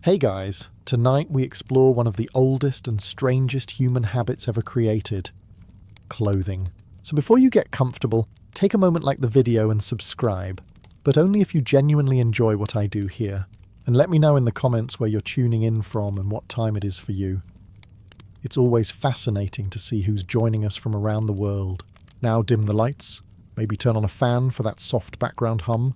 Hey guys, tonight we explore one of the oldest and strangest human habits ever created: clothing. So before you get comfortable, take a moment like the video and subscribe, but only if you genuinely enjoy what I do here. And let me know in the comments where you're tuning in from and what time it is for you. It's always fascinating to see who's joining us from around the world. Now dim the lights, maybe turn on a fan for that soft background hum,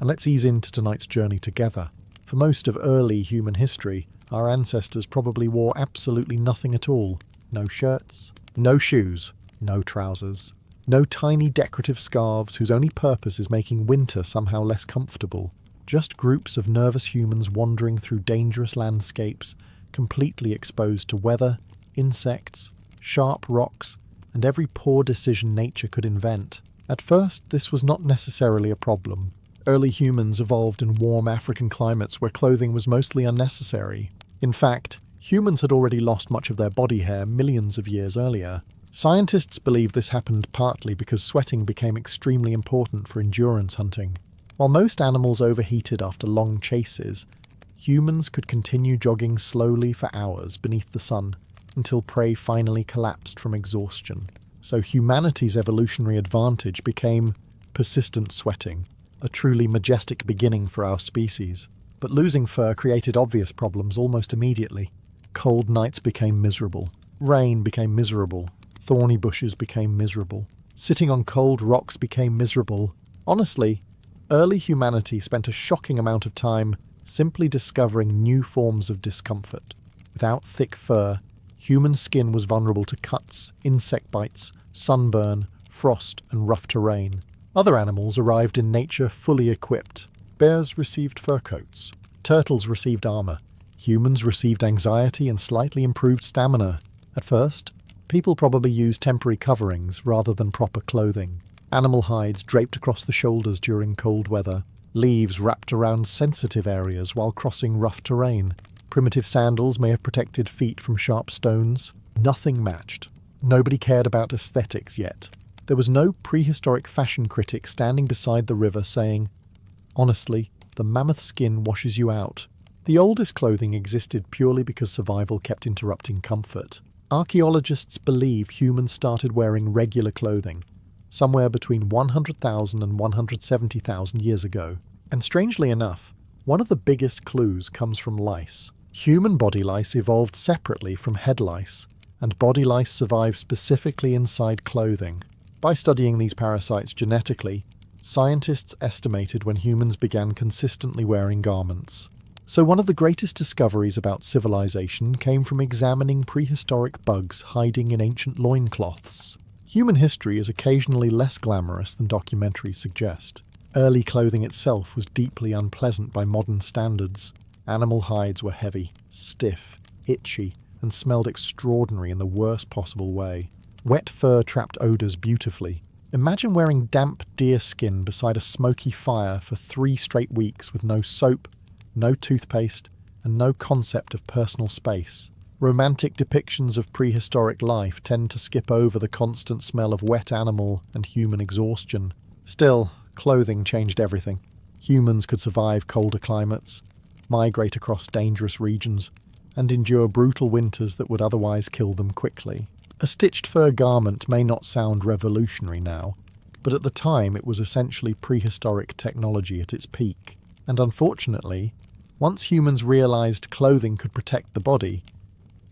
and let's ease into tonight's journey together. For most of early human history, our ancestors probably wore absolutely nothing at all. No shirts, no shoes, no trousers, no tiny decorative scarves whose only purpose is making winter somehow less comfortable. Just groups of nervous humans wandering through dangerous landscapes, completely exposed to weather, insects, sharp rocks, and every poor decision nature could invent. At first, this was not necessarily a problem. Early humans evolved in warm African climates where clothing was mostly unnecessary. In fact, humans had already lost much of their body hair millions of years earlier. Scientists believe this happened partly because sweating became extremely important for endurance hunting. While most animals overheated after long chases, humans could continue jogging slowly for hours beneath the sun until prey finally collapsed from exhaustion. So humanity's evolutionary advantage became persistent sweating, a truly majestic beginning for our species. But losing fur created obvious problems almost immediately. Cold nights became miserable. Rain became miserable. Thorny bushes became miserable. Sitting on cold rocks became miserable. Honestly, early humanity spent a shocking amount of time simply discovering new forms of discomfort. Without thick fur, human skin was vulnerable to cuts, insect bites, sunburn, frost, and rough terrain. Other animals arrived in nature fully equipped. Bears received fur coats. Turtles received armor. Humans received anxiety and slightly improved stamina. At first, people probably used temporary coverings rather than proper clothing. Animal hides draped across the shoulders during cold weather. Leaves wrapped around sensitive areas while crossing rough terrain. Primitive sandals may have protected feet from sharp stones. Nothing matched. Nobody cared about aesthetics yet. There was no prehistoric fashion critic standing beside the river saying, "Honestly, the mammoth skin washes you out." The oldest clothing existed purely because survival kept interrupting comfort. Archaeologists believe humans started wearing regular clothing somewhere between 100,000 and 170,000 years ago. And strangely enough, one of the biggest clues comes from lice. Human body lice evolved separately from head lice, and body lice survive specifically inside clothing. By studying these parasites genetically, scientists estimated when humans began consistently wearing garments. So one of the greatest discoveries about civilization came from examining prehistoric bugs hiding in ancient loincloths. Human history is occasionally less glamorous than documentaries suggest. Early clothing itself was deeply unpleasant by modern standards. Animal hides were heavy, stiff, itchy, and smelled extraordinary in the worst possible way. Wet fur trapped odours beautifully. Imagine wearing damp deer skin beside a smoky fire for 3 straight weeks with no soap, no toothpaste, and no concept of personal space. Romantic depictions of prehistoric life tend to skip over the constant smell of wet animal and human exhaustion. Still, clothing changed everything. Humans could survive colder climates, migrate across dangerous regions, and endure brutal winters that would otherwise kill them quickly. A stitched fur garment may not sound revolutionary now, but at the time it was essentially prehistoric technology at its peak. And unfortunately, once humans realized clothing could protect the body,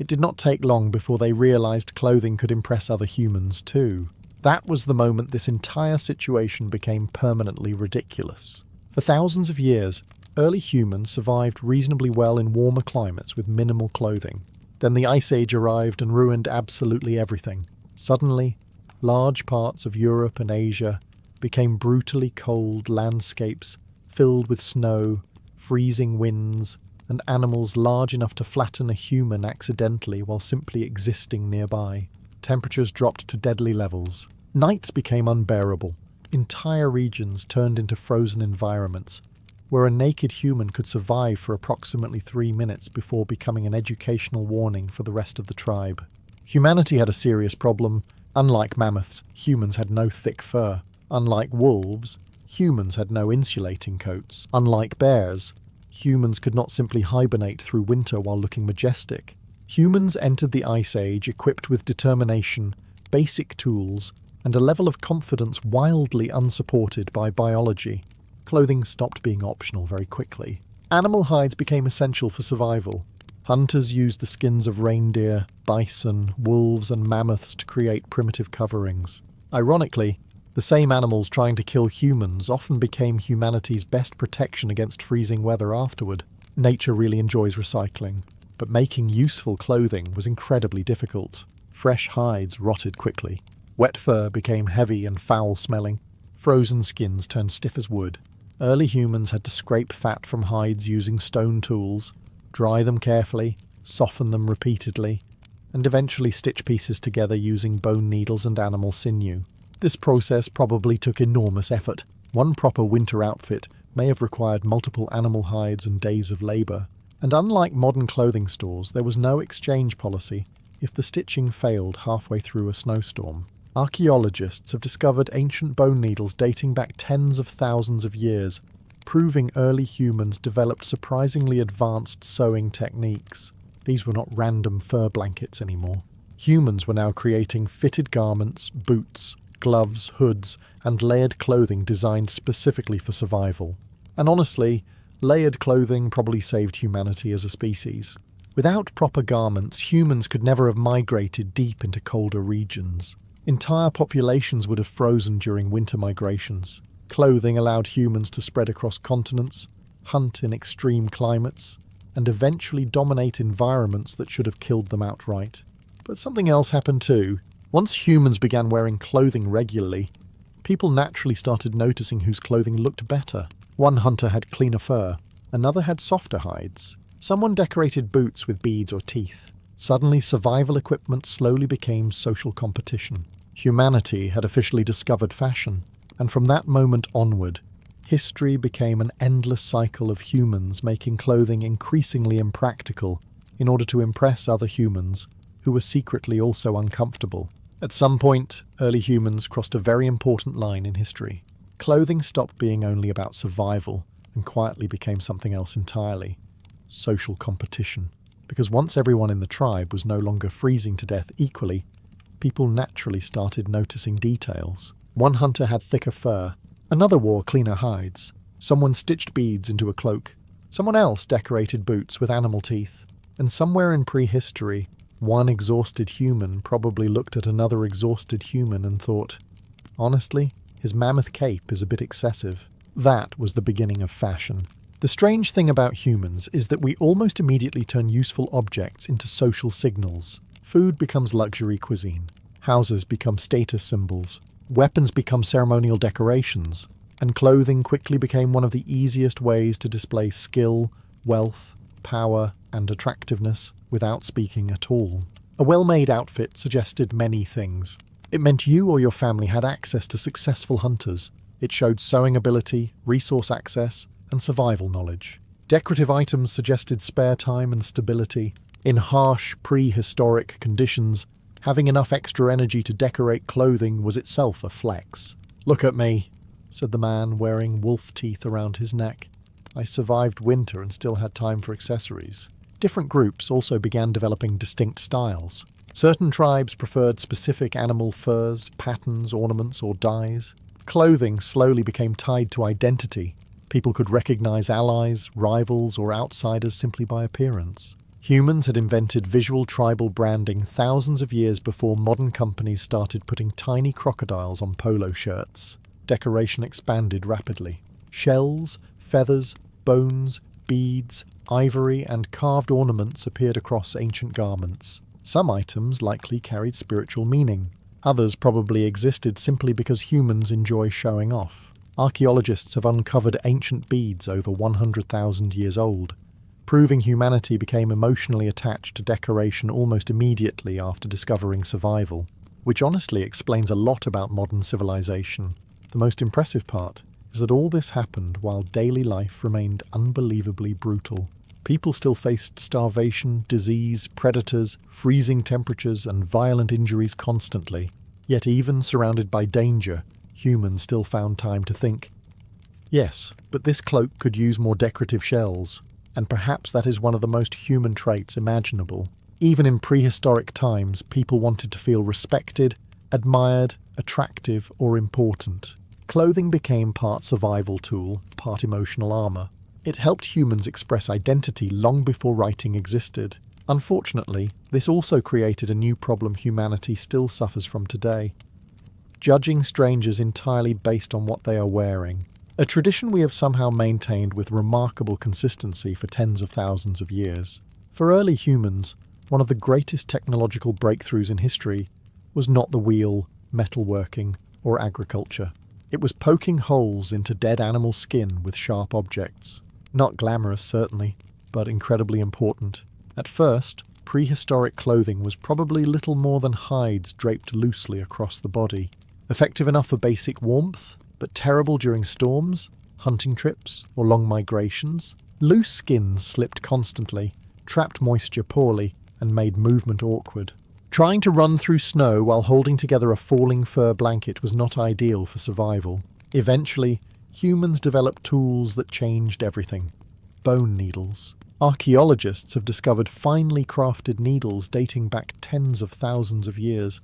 it did not take long before they realized clothing could impress other humans too. That was the moment this entire situation became permanently ridiculous. For thousands of years, early humans survived reasonably well in warmer climates with minimal clothing. Then the Ice Age arrived and ruined absolutely everything. Suddenly, large parts of Europe and Asia became brutally cold landscapes filled with snow, freezing winds, and animals large enough to flatten a human accidentally while simply existing nearby. Temperatures dropped to deadly levels. Nights became unbearable. Entire regions turned into frozen environments, where a naked human could survive for approximately 3 minutes before becoming an educational warning for the rest of the tribe. Humanity had a serious problem. Unlike mammoths, humans had no thick fur. Unlike wolves, humans had no insulating coats. Unlike bears, Humans could not simply hibernate through winter while looking majestic. Humans entered the Ice Age equipped with determination, basic tools, and a level of confidence wildly unsupported by biology. Clothing stopped being optional very quickly. Animal hides became essential for survival. Hunters used the skins of reindeer, bison, wolves, and mammoths to create primitive coverings. Ironically, the same animals trying to kill humans often became humanity's best protection against freezing weather afterward. Nature really enjoys recycling, but making useful clothing was incredibly difficult. Fresh hides rotted quickly. Wet fur became heavy and foul-smelling. Frozen skins turned stiff as wood. Early humans had to scrape fat from hides using stone tools, dry them carefully, soften them repeatedly, and eventually stitch pieces together using bone needles and animal sinew. This process probably took enormous effort. One proper winter outfit may have required multiple animal hides and days of labour. And unlike modern clothing stores, there was no exchange policy if the stitching failed halfway through a snowstorm. Archaeologists have discovered ancient bone needles dating back tens of thousands of years, proving early humans developed surprisingly advanced sewing techniques. These were not random fur blankets anymore. Humans were now creating fitted garments, boots, gloves, hoods, and layered clothing designed specifically for survival. And honestly, layered clothing probably saved humanity as a species. Without proper garments, humans could never have migrated deep into colder regions. Entire populations would have frozen during winter migrations. Clothing allowed humans to spread across continents, hunt in extreme climates, and eventually dominate environments that should have killed them outright. But something else happened too. Once humans began wearing clothing regularly, people naturally started noticing whose clothing looked better. One hunter had cleaner fur, another had softer hides. Someone decorated boots with beads or teeth. Suddenly, survival equipment slowly became social competition. Humanity had officially discovered fashion, and from that moment onward, history became an endless cycle of humans making clothing increasingly impractical in order to impress other humans who were secretly also uncomfortable. At some point, early humans crossed a very important line in history. Clothing stopped being only about survival and quietly became something else entirely: social competition. Because once everyone in the tribe was no longer freezing to death equally, people naturally started noticing details. One hunter had thicker fur, another wore cleaner hides, someone stitched beads into a cloak, someone else decorated boots with animal teeth, and somewhere in prehistory, one exhausted human probably looked at another exhausted human and thought, honestly, his mammoth cape is a bit excessive. That was the beginning of fashion. The strange thing about humans is that we almost immediately turn useful objects into social signals. Food becomes luxury cuisine. Houses become status symbols. Weapons become ceremonial decorations. And clothing quickly became one of the easiest ways to display skill, wealth, power, and attractiveness without speaking at all. A well-made outfit suggested many things. It meant you or your family had access to successful hunters. It showed sewing ability, resource access, and survival knowledge. Decorative items suggested spare time and stability. In harsh, prehistoric conditions, having enough extra energy to decorate clothing was itself a flex. "Look at me," said the man wearing wolf teeth around his neck. "I survived winter and still had time for accessories." Different groups also began developing distinct styles. Certain tribes preferred specific animal furs, patterns, ornaments, or dyes. Clothing slowly became tied to identity. People could recognize allies, rivals, or outsiders simply by appearance. Humans had invented visual tribal branding thousands of years before modern companies started putting tiny crocodiles on polo shirts. Decoration expanded rapidly. Shells, feathers, bones, beads, ivory, and carved ornaments appeared across ancient garments. Some items likely carried spiritual meaning. Others probably existed simply because humans enjoy showing off. Archaeologists have uncovered ancient beads over 100,000 years old, proving humanity became emotionally attached to decoration almost immediately after discovering survival, which honestly explains a lot about modern civilization. The most impressive part is that all this happened while daily life remained unbelievably brutal. People still faced starvation, disease, predators, freezing temperatures, and violent injuries constantly. Yet even surrounded by danger, humans still found time to think. Yes, but this cloak could use more decorative shells, and perhaps that is one of the most human traits imaginable. Even in prehistoric times, people wanted to feel respected, admired, attractive, or important. Clothing became part survival tool, part emotional armor. It helped humans express identity long before writing existed. Unfortunately, this also created a new problem humanity still suffers from today: judging strangers entirely based on what they are wearing. A tradition we have somehow maintained with remarkable consistency for tens of thousands of years. For early humans, one of the greatest technological breakthroughs in history was not the wheel, metalworking, or agriculture. It was poking holes into dead animal skin with sharp objects. Not glamorous, certainly, but incredibly important. At first, prehistoric clothing was probably little more than hides draped loosely across the body. Effective enough for basic warmth, but terrible during storms, hunting trips, or long migrations. Loose skins slipped constantly, trapped moisture poorly, and made movement awkward. Trying to run through snow while holding together a falling fur blanket was not ideal for survival. Eventually, humans developed tools that changed everything. Bone needles. Archaeologists have discovered finely crafted needles dating back tens of thousands of years.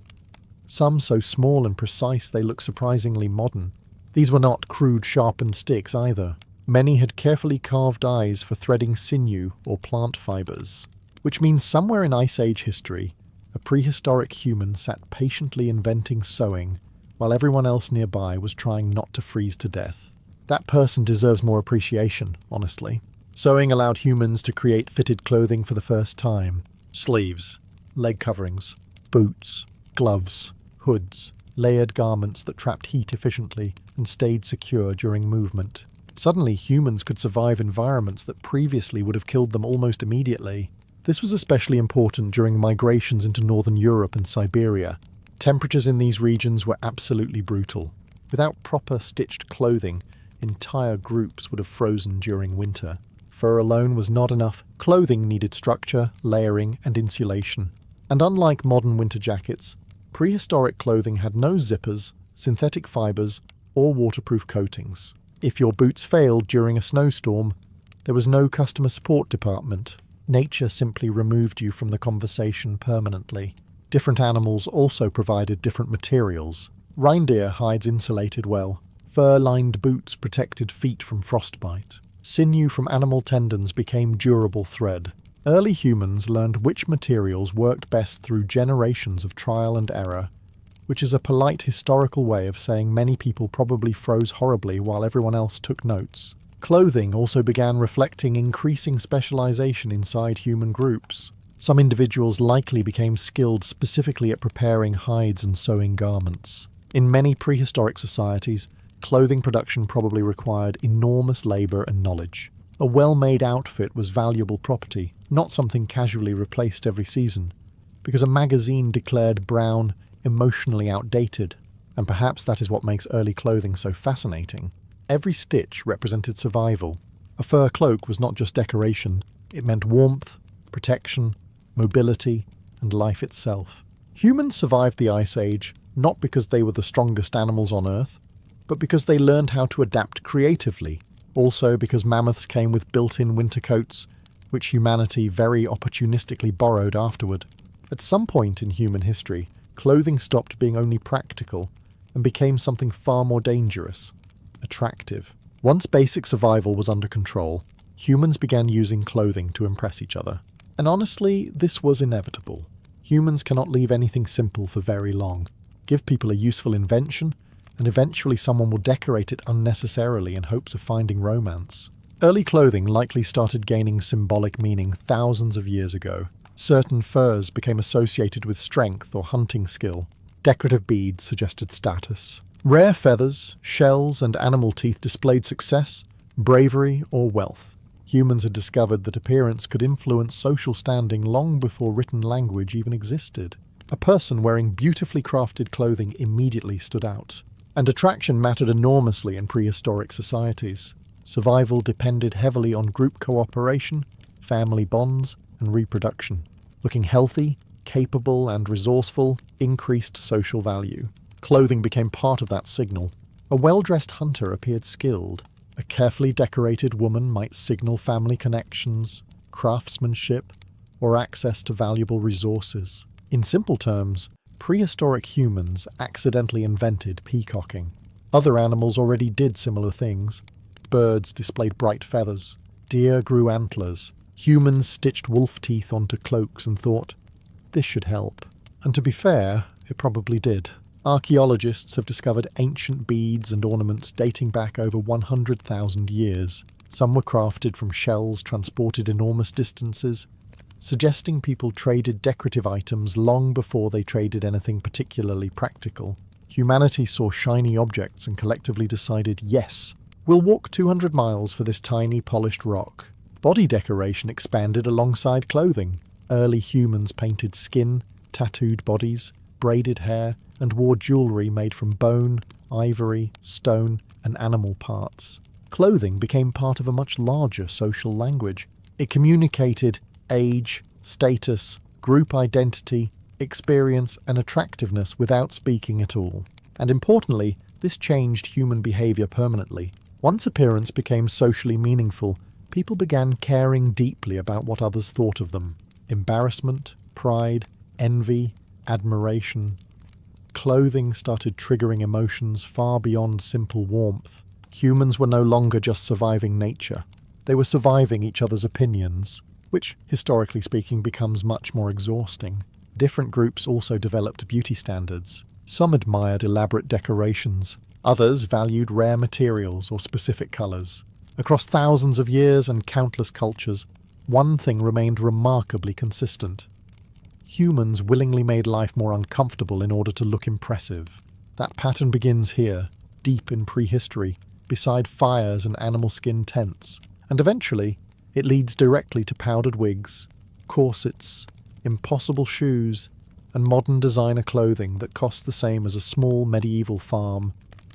Some so small and precise they look surprisingly modern. These were not crude sharpened sticks either. Many had carefully carved eyes for threading sinew or plant fibers. Which means somewhere in Ice Age history, a prehistoric human sat patiently inventing sewing, while everyone else nearby was trying not to freeze to death. That person deserves more appreciation, honestly. Sewing allowed humans to create fitted clothing for the first time. Sleeves, leg coverings, boots, gloves, hoods, layered garments that trapped heat efficiently and stayed secure during movement. Suddenly, humans could survive environments that previously would have killed them almost immediately. This was especially important during migrations into northern Europe and Siberia. Temperatures in these regions were absolutely brutal. Without proper stitched clothing, entire groups would have frozen during winter. Fur alone was not enough. Clothing needed structure, layering, and insulation. And unlike modern winter jackets, prehistoric clothing had no zippers, synthetic fibers, or waterproof coatings. If your boots failed during a snowstorm, there was no customer support department. Nature simply removed you from the conversation permanently. Different animals also provided different materials. Reindeer hides insulated well. Fur-lined boots protected feet from frostbite. Sinew from animal tendons became durable thread. Early humans learned which materials worked best through generations of trial and error, which is a polite historical way of saying many people probably froze horribly while everyone else took notes. Clothing also began reflecting increasing specialization inside human groups. Some individuals likely became skilled specifically at preparing hides and sewing garments. In many prehistoric societies, clothing production probably required enormous labor and knowledge. A well-made outfit was valuable property, not something casually replaced every season, because a magazine declared brown emotionally outdated, and perhaps that is what makes early clothing so fascinating. Every stitch represented survival. A fur cloak was not just decoration, it meant warmth, protection, mobility, and life itself. Humans survived the Ice Age not because they were the strongest animals on Earth, but because they learned how to adapt creatively. Also because mammoths came with built-in winter coats, which humanity very opportunistically borrowed afterward. At some point in human history, clothing stopped being only practical and became something far more dangerous. Attractive. Once basic survival was under control, humans began using clothing to impress each other. And honestly, this was inevitable. Humans cannot leave anything simple for very long. Give people a useful invention, and eventually someone will decorate it unnecessarily in hopes of finding romance. Early clothing likely started gaining symbolic meaning thousands of years ago. Certain furs became associated with strength or hunting skill. Decorative beads suggested status. Rare feathers, shells, and animal teeth displayed success, bravery, or wealth. Humans had discovered that appearance could influence social standing long before written language even existed. A person wearing beautifully crafted clothing immediately stood out. And attraction mattered enormously in prehistoric societies. Survival depended heavily on group cooperation, family bonds, and reproduction. Looking healthy, capable, and resourceful increased social value. Clothing became part of that signal. A well-dressed hunter appeared skilled. A carefully decorated woman might signal family connections, craftsmanship, or access to valuable resources. In simple terms, prehistoric humans accidentally invented peacocking. Other animals already did similar things. Birds displayed bright feathers. Deer grew antlers. Humans stitched wolf teeth onto cloaks and thought, this should help. And to be fair, it probably did. Archaeologists have discovered ancient beads and ornaments dating back over 100,000 years. Some were crafted from shells transported enormous distances, suggesting people traded decorative items long before they traded anything particularly practical. Humanity saw shiny objects and collectively decided, yes, we'll walk 200 miles for this tiny polished rock. Body decoration expanded alongside clothing. Early humans painted skin, tattooed bodies, braided hair, and wore jewellery made from bone, ivory, stone, and animal parts. Clothing became part of a much larger social language. It communicated age, status, group identity, experience, and attractiveness without speaking at all. And importantly, this changed human behaviour permanently. Once appearance became socially meaningful, people began caring deeply about what others thought of them. Embarrassment, pride, envy, admiration. Clothing started triggering emotions far beyond simple warmth. Humans were no longer just surviving nature. They were surviving each other's opinions, which, historically speaking, becomes much more exhausting. Different groups also developed beauty standards. Some admired elaborate decorations. Others valued rare materials or specific colours. Across thousands of years and countless cultures, one thing remained remarkably consistent. Humans willingly made life more uncomfortable in order to look impressive. That pattern begins here, deep in prehistory, beside fires and animal skin tents, and eventually it leads directly to powdered wigs, corsets, impossible shoes, and modern designer clothing that costs the same as a small medieval farm,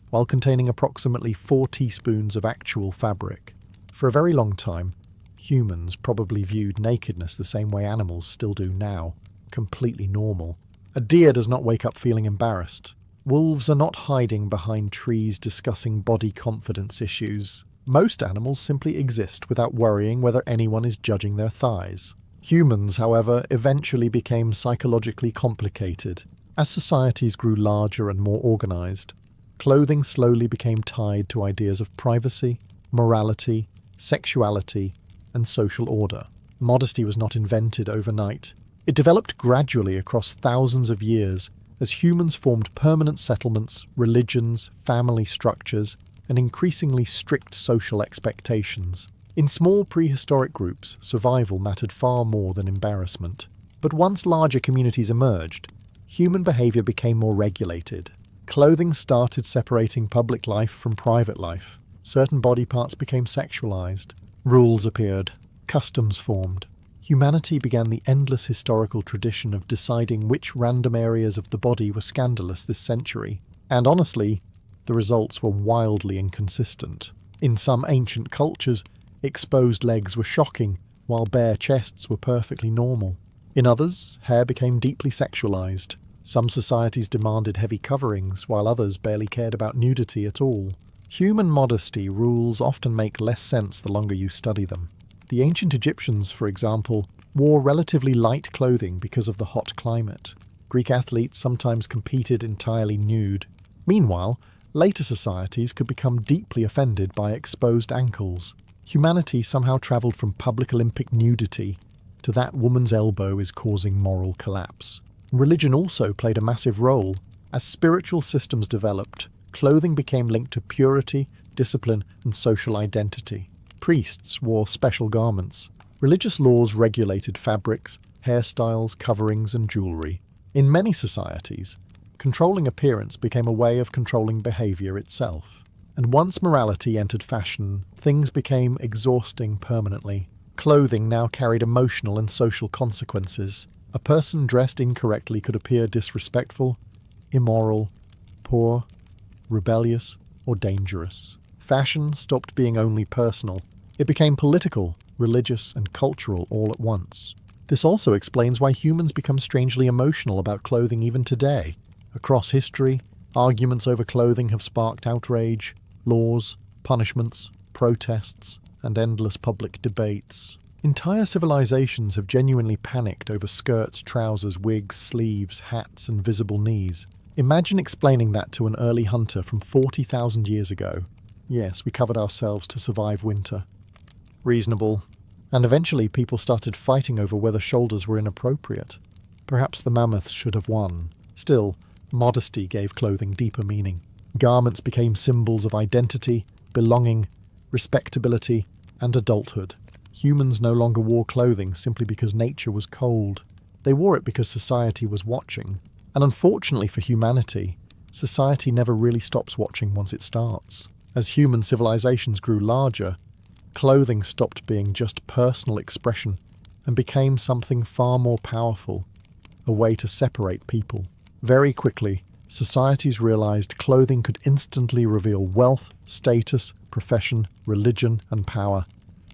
while containing approximately 4 teaspoons of actual fabric. For a very long time, humans probably viewed nakedness the same way animals still do now, completely normal. A deer does not wake up feeling embarrassed. Wolves are not hiding behind trees discussing body confidence issues. Most animals simply exist without worrying whether anyone is judging their thighs. Humans, however, eventually became psychologically complicated. As societies grew larger and more organized, clothing slowly became tied to ideas of privacy, morality, sexuality, and social order. Modesty was not invented overnight. It developed gradually across thousands of years as humans formed permanent settlements, religions, family structures, and increasingly strict social expectations. In small prehistoric groups, survival mattered far more than embarrassment. But once larger communities emerged, human behaviour became more regulated. Clothing started separating public life from private life. Certain body parts became sexualized. Rules appeared. Customs formed. Humanity began the endless historical tradition of deciding which random areas of the body were scandalous this century. And honestly, the results were wildly inconsistent. In some ancient cultures, exposed legs were shocking, while bare chests were perfectly normal. In others, hair became deeply sexualized. Some societies demanded heavy coverings, while others barely cared about nudity at all. Human modesty rules often make less sense the longer you study them. The ancient Egyptians, for example, wore relatively light clothing because of the hot climate. Greek athletes sometimes competed entirely nude. Meanwhile, later societies could become deeply offended by exposed ankles. Humanity somehow travelled from public Olympic nudity to that woman's elbow is causing moral collapse. Religion also played a massive role. As spiritual systems developed, clothing became linked to purity, discipline, and social identity. Priests wore special garments. Religious laws regulated fabrics, hairstyles, coverings, and jewellery. In many societies, controlling appearance became a way of controlling behaviour itself. And once morality entered fashion, things became exhausting permanently. Clothing now carried emotional and social consequences. A person dressed incorrectly could appear disrespectful, immoral, poor, rebellious, or dangerous. Fashion stopped being only personal. It became political, religious, and cultural all at once. This also explains why humans become strangely emotional about clothing even today. Across history, arguments over clothing have sparked outrage, laws, punishments, protests, and endless public debates. Entire civilizations have genuinely panicked over skirts, trousers, wigs, sleeves, hats, and visible knees. Imagine explaining that to an early hunter from 40,000 years ago. Yes, we covered ourselves to survive winter. Reasonable. And eventually people started fighting over whether shoulders were inappropriate. Perhaps the mammoths should have won. Still, modesty gave clothing deeper meaning. Garments became symbols of identity, belonging, respectability, and adulthood. Humans no longer wore clothing simply because nature was cold. They wore it because society was watching. And unfortunately for humanity, society never really stops watching once it starts. As human civilizations grew larger, clothing stopped being just personal expression and became something far more powerful, a way to separate people. Very quickly, societies realized clothing could instantly reveal wealth, status, profession, religion, and power,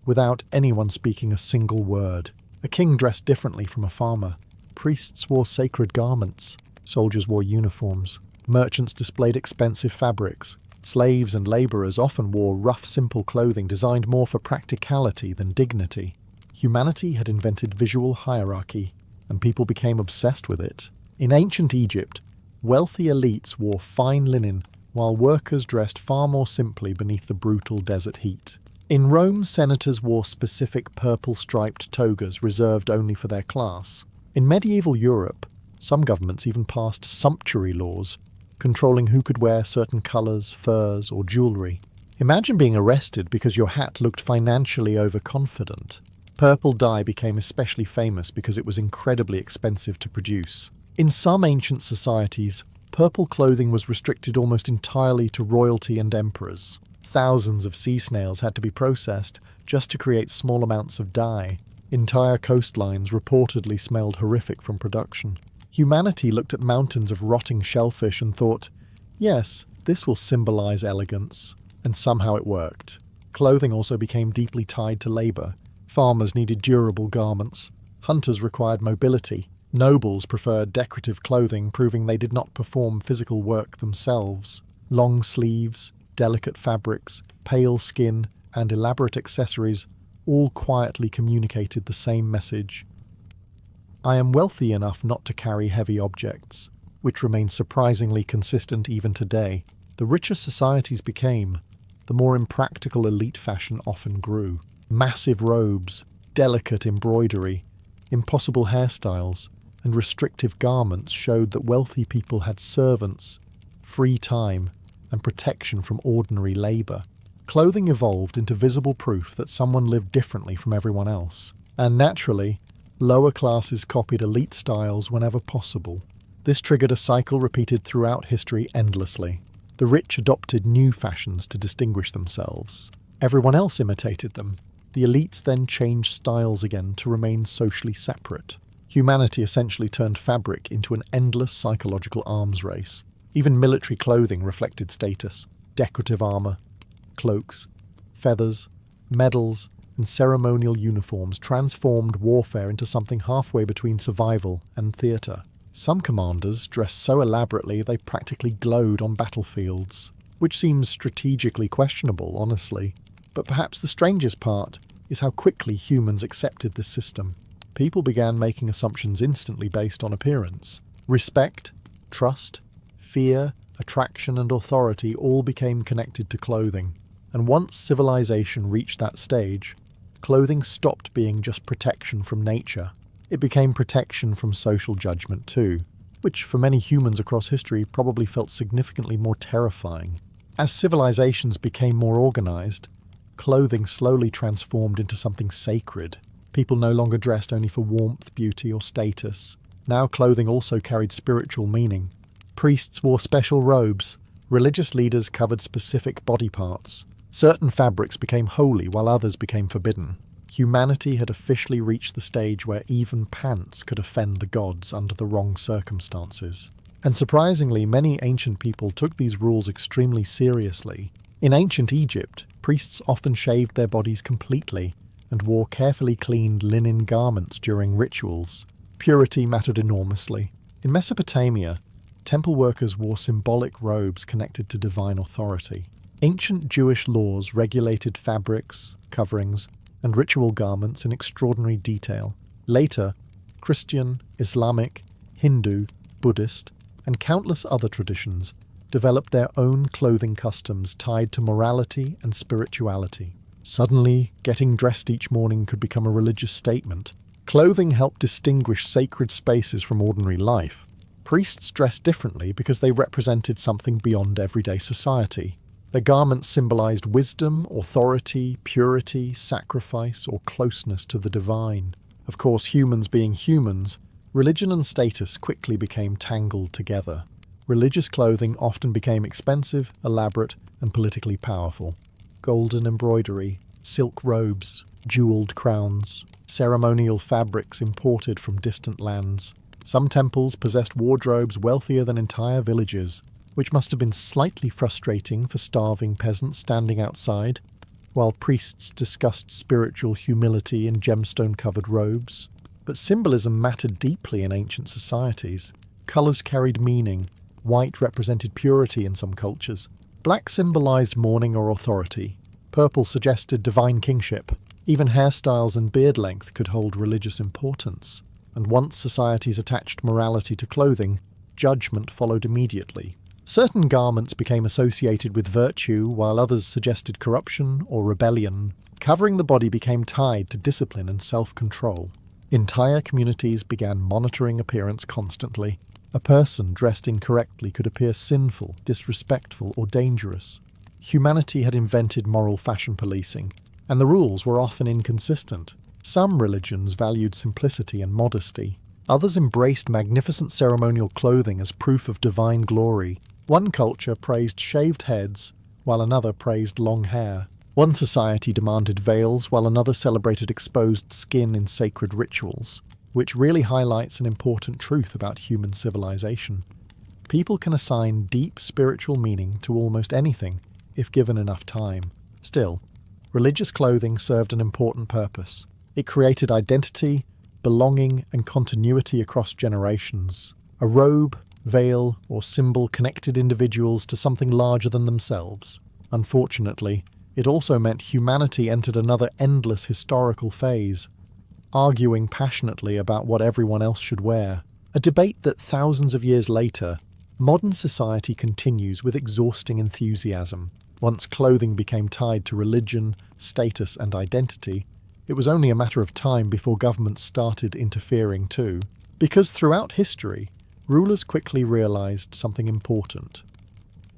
without anyone speaking a single word. A king dressed differently from a farmer. Priests wore sacred garments. Soldiers wore uniforms. Merchants displayed expensive fabrics. Slaves and labourers often wore rough, simple clothing designed more for practicality than dignity. Humanity had invented visual hierarchy, and people became obsessed with it. In ancient Egypt, wealthy elites wore fine linen, while workers dressed far more simply beneath the brutal desert heat. In Rome, senators wore specific purple-striped togas reserved only for their class. In medieval Europe, some governments even passed sumptuary laws, controlling who could wear certain colours, furs, or jewellery. Imagine being arrested because your hat looked financially overconfident. Purple dye became especially famous because it was incredibly expensive to produce. In some ancient societies, purple clothing was restricted almost entirely to royalty and emperors. Thousands of sea snails had to be processed just to create small amounts of dye. Entire coastlines reportedly smelled horrific from production. Humanity looked at mountains of rotting shellfish and thought, yes, this will symbolize elegance. And somehow it worked. Clothing also became deeply tied to labor. Farmers needed durable garments. Hunters required mobility. Nobles preferred decorative clothing, proving they did not perform physical work themselves. Long sleeves, delicate fabrics, pale skin, and elaborate accessories all quietly communicated the same message. I am wealthy enough not to carry heavy objects, which remains surprisingly consistent even today. The richer societies became, the more impractical elite fashion often grew. Massive robes, delicate embroidery, impossible hairstyles, and restrictive garments showed that wealthy people had servants, free time, and protection from ordinary labor. Clothing evolved into visible proof that someone lived differently from everyone else. And naturally, lower classes copied elite styles whenever possible. This triggered a cycle repeated throughout history endlessly. The rich adopted new fashions to distinguish themselves. Everyone else imitated them. The elites then changed styles again to remain socially separate. Humanity essentially turned fabric into an endless psychological arms race. Even military clothing reflected status. Decorative armor, cloaks, feathers, medals, and ceremonial uniforms transformed warfare into something halfway between survival and theatre. Some commanders dressed so elaborately they practically glowed on battlefields, which seems strategically questionable, honestly. But perhaps the strangest part is how quickly humans accepted this system. People began making assumptions instantly based on appearance. Respect, trust, fear, attraction, and authority all became connected to clothing. And once civilization reached that stage, clothing stopped being just protection from nature. It became protection from social judgment too, which for many humans across history probably felt significantly more terrifying. As civilizations became more organized, clothing slowly transformed into something sacred. People no longer dressed only for warmth, beauty, or status. Now clothing also carried spiritual meaning. Priests wore special robes. Religious leaders covered specific body parts. Certain fabrics became holy while others became forbidden. Humanity had officially reached the stage where even pants could offend the gods under the wrong circumstances. And surprisingly, many ancient people took these rules extremely seriously. In ancient Egypt, priests often shaved their bodies completely and wore carefully cleaned linen garments during rituals. Purity mattered enormously. In Mesopotamia, temple workers wore symbolic robes connected to divine authority. Ancient Jewish laws regulated fabrics, coverings, and ritual garments in extraordinary detail. Later, Christian, Islamic, Hindu, Buddhist, and countless other traditions developed their own clothing customs tied to morality and spirituality. Suddenly, getting dressed each morning could become a religious statement. Clothing helped distinguish sacred spaces from ordinary life. Priests dressed differently because they represented something beyond everyday society. Their garments symbolized wisdom, authority, purity, sacrifice, or closeness to the divine. Of course, humans being humans, religion and status quickly became tangled together. Religious clothing often became expensive, elaborate, and politically powerful. Golden embroidery, silk robes, jeweled crowns, ceremonial fabrics imported from distant lands. Some temples possessed wardrobes wealthier than entire villages, which must have been slightly frustrating for starving peasants standing outside, while priests discussed spiritual humility in gemstone-covered robes. But symbolism mattered deeply in ancient societies. Colours carried meaning. White represented purity in some cultures. Black symbolized mourning or authority. Purple suggested divine kingship. Even hairstyles and beard length could hold religious importance. And once societies attached morality to clothing, judgment followed immediately. Certain garments became associated with virtue, while others suggested corruption or rebellion. Covering the body became tied to discipline and self-control. Entire communities began monitoring appearance constantly. A person dressed incorrectly could appear sinful, disrespectful, or dangerous. Humanity had invented moral fashion policing, and the rules were often inconsistent. Some religions valued simplicity and modesty. Others embraced magnificent ceremonial clothing as proof of divine glory. One culture praised shaved heads, while another praised long hair. One society demanded veils, while another celebrated exposed skin in sacred rituals, which really highlights an important truth about human civilization. People can assign deep spiritual meaning to almost anything, if given enough time. Still, religious clothing served an important purpose. It created identity, belonging, and continuity across generations. A robe, veil, or symbol connected individuals to something larger than themselves. Unfortunately, it also meant humanity entered another endless historical phase, arguing passionately about what everyone else should wear. A debate that thousands of years later, modern society continues with exhausting enthusiasm. Once clothing became tied to religion, status, and identity, it was only a matter of time before governments started interfering too. Because throughout history, rulers quickly realized something important.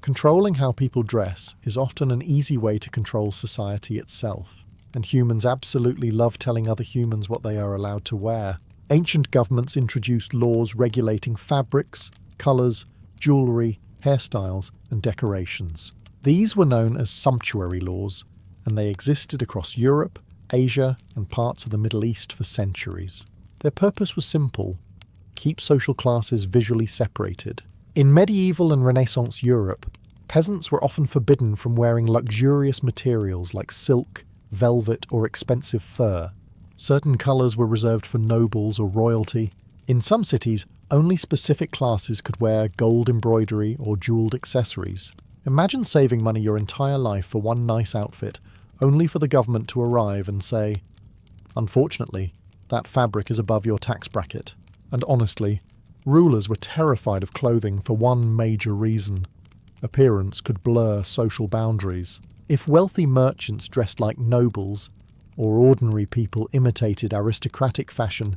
Controlling how people dress is often an easy way to control society itself, and humans absolutely love telling other humans what they are allowed to wear. Ancient governments introduced laws regulating fabrics, colours, jewellery, hairstyles, and decorations. These were known as sumptuary laws, and they existed across Europe, Asia, and parts of the Middle East for centuries. Their purpose was simple: keep social classes visually separated. In medieval and Renaissance Europe, peasants were often forbidden from wearing luxurious materials like silk, velvet, or expensive fur. Certain colours were reserved for nobles or royalty. In some cities, only specific classes could wear gold embroidery or jewelled accessories. Imagine saving money your entire life for one nice outfit, only for the government to arrive and say, "Unfortunately, that fabric is above your tax bracket." And honestly, rulers were terrified of clothing for one major reason: appearance could blur social boundaries. If wealthy merchants dressed like nobles, or ordinary people imitated aristocratic fashion,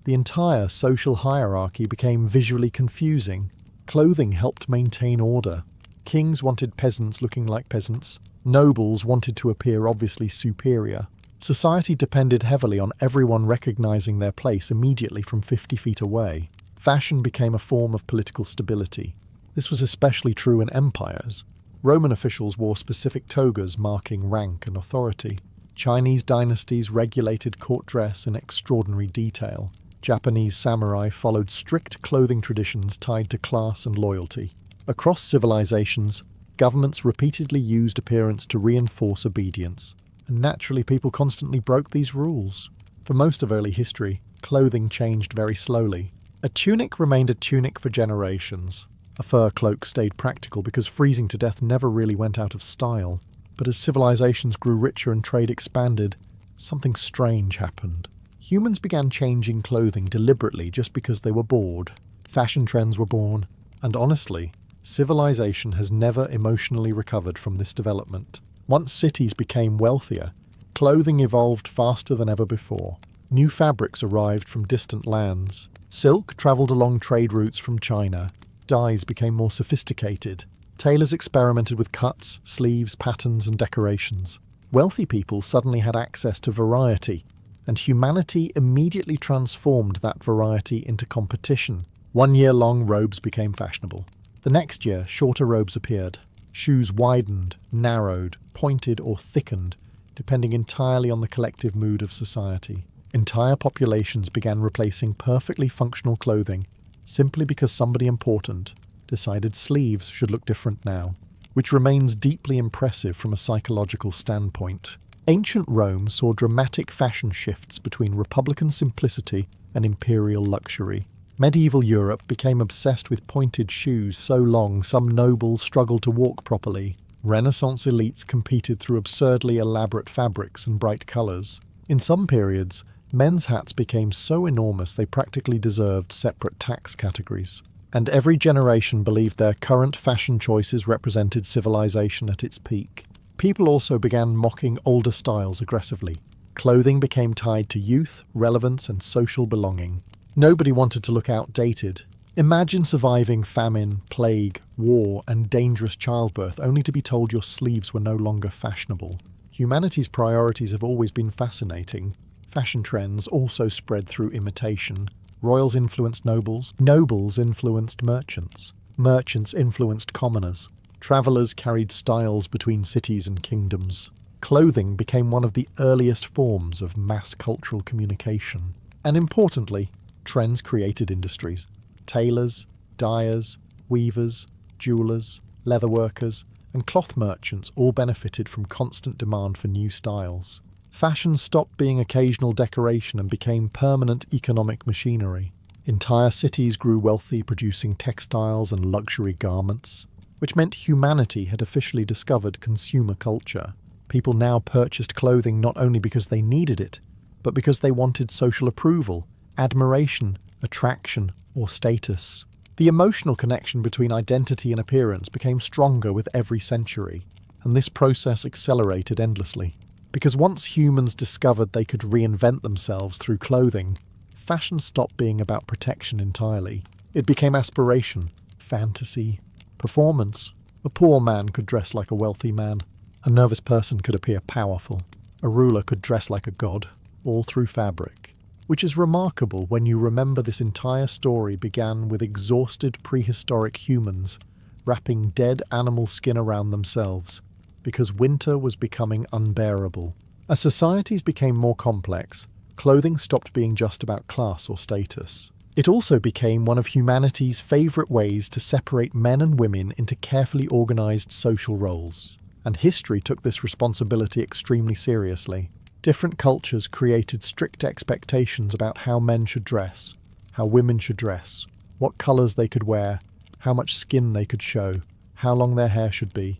the entire social hierarchy became visually confusing. Clothing helped maintain order. Kings wanted peasants looking like peasants. Nobles wanted to appear obviously superior. Society depended heavily on everyone recognizing their place immediately from 50 feet away. Fashion became a form of political stability. This was especially true in empires. Roman officials wore specific togas marking rank and authority. Chinese dynasties regulated court dress in extraordinary detail. Japanese samurai followed strict clothing traditions tied to class and loyalty. Across civilizations, governments repeatedly used appearance to reinforce obedience, and naturally people constantly broke these rules. For most of early history, clothing changed very slowly. A tunic remained a tunic for generations. A fur cloak stayed practical because freezing to death never really went out of style. But as civilizations grew richer and trade expanded, something strange happened. Humans began changing clothing deliberately just because they were bored. Fashion trends were born, and honestly, civilization has never emotionally recovered from this development. Once cities became wealthier, clothing evolved faster than ever before. New fabrics arrived from distant lands. Silk travelled along trade routes from China. Dyes became more sophisticated. Tailors experimented with cuts, sleeves, patterns, and decorations. Wealthy people suddenly had access to variety, and humanity immediately transformed that variety into competition. 1 year long robes became fashionable. The next year, shorter robes appeared. Shoes widened, narrowed, pointed, or thickened, depending entirely on the collective mood of society. Entire populations began replacing perfectly functional clothing simply because somebody important decided sleeves should look different now, which remains deeply impressive from a psychological standpoint. Ancient Rome saw dramatic fashion shifts between republican simplicity and imperial luxury. Medieval Europe became obsessed with pointed shoes so long some nobles struggled to walk properly. Renaissance elites competed through absurdly elaborate fabrics and bright colours. In some periods, men's hats became so enormous they practically deserved separate tax categories. And every generation believed their current fashion choices represented civilization at its peak. People also began mocking older styles aggressively. Clothing became tied to youth, relevance, and social belonging. Nobody wanted to look outdated. Imagine surviving famine, plague, war, and dangerous childbirth only to be told your sleeves were no longer fashionable. Humanity's priorities have always been fascinating. Fashion trends also spread through imitation. Royals influenced nobles. Nobles influenced merchants. Merchants influenced commoners. Travellers carried styles between cities and kingdoms. Clothing became one of the earliest forms of mass cultural communication. And importantly, trends created industries. Tailors, dyers, weavers, jewellers, leatherworkers, and cloth merchants all benefited from constant demand for new styles. Fashion stopped being occasional decoration and became permanent economic machinery. Entire cities grew wealthy, producing textiles and luxury garments, which meant humanity had officially discovered consumer culture. People now purchased clothing not only because they needed it, but because they wanted social approval, admiration, attraction, or status. The emotional connection between identity and appearance became stronger with every century, and this process accelerated endlessly. Because once humans discovered they could reinvent themselves through clothing, fashion stopped being about protection entirely. It became aspiration, fantasy, performance. A poor man could dress like a wealthy man. A nervous person could appear powerful. A ruler could dress like a god, all through fabric. Which is remarkable when you remember this entire story began with exhausted prehistoric humans wrapping dead animal skin around themselves because winter was becoming unbearable. As societies became more complex, clothing stopped being just about class or status. It also became one of humanity's favourite ways to separate men and women into carefully organised social roles. And history took this responsibility extremely seriously. Different cultures created strict expectations about how men should dress, how women should dress, what colours they could wear, how much skin they could show, how long their hair should be,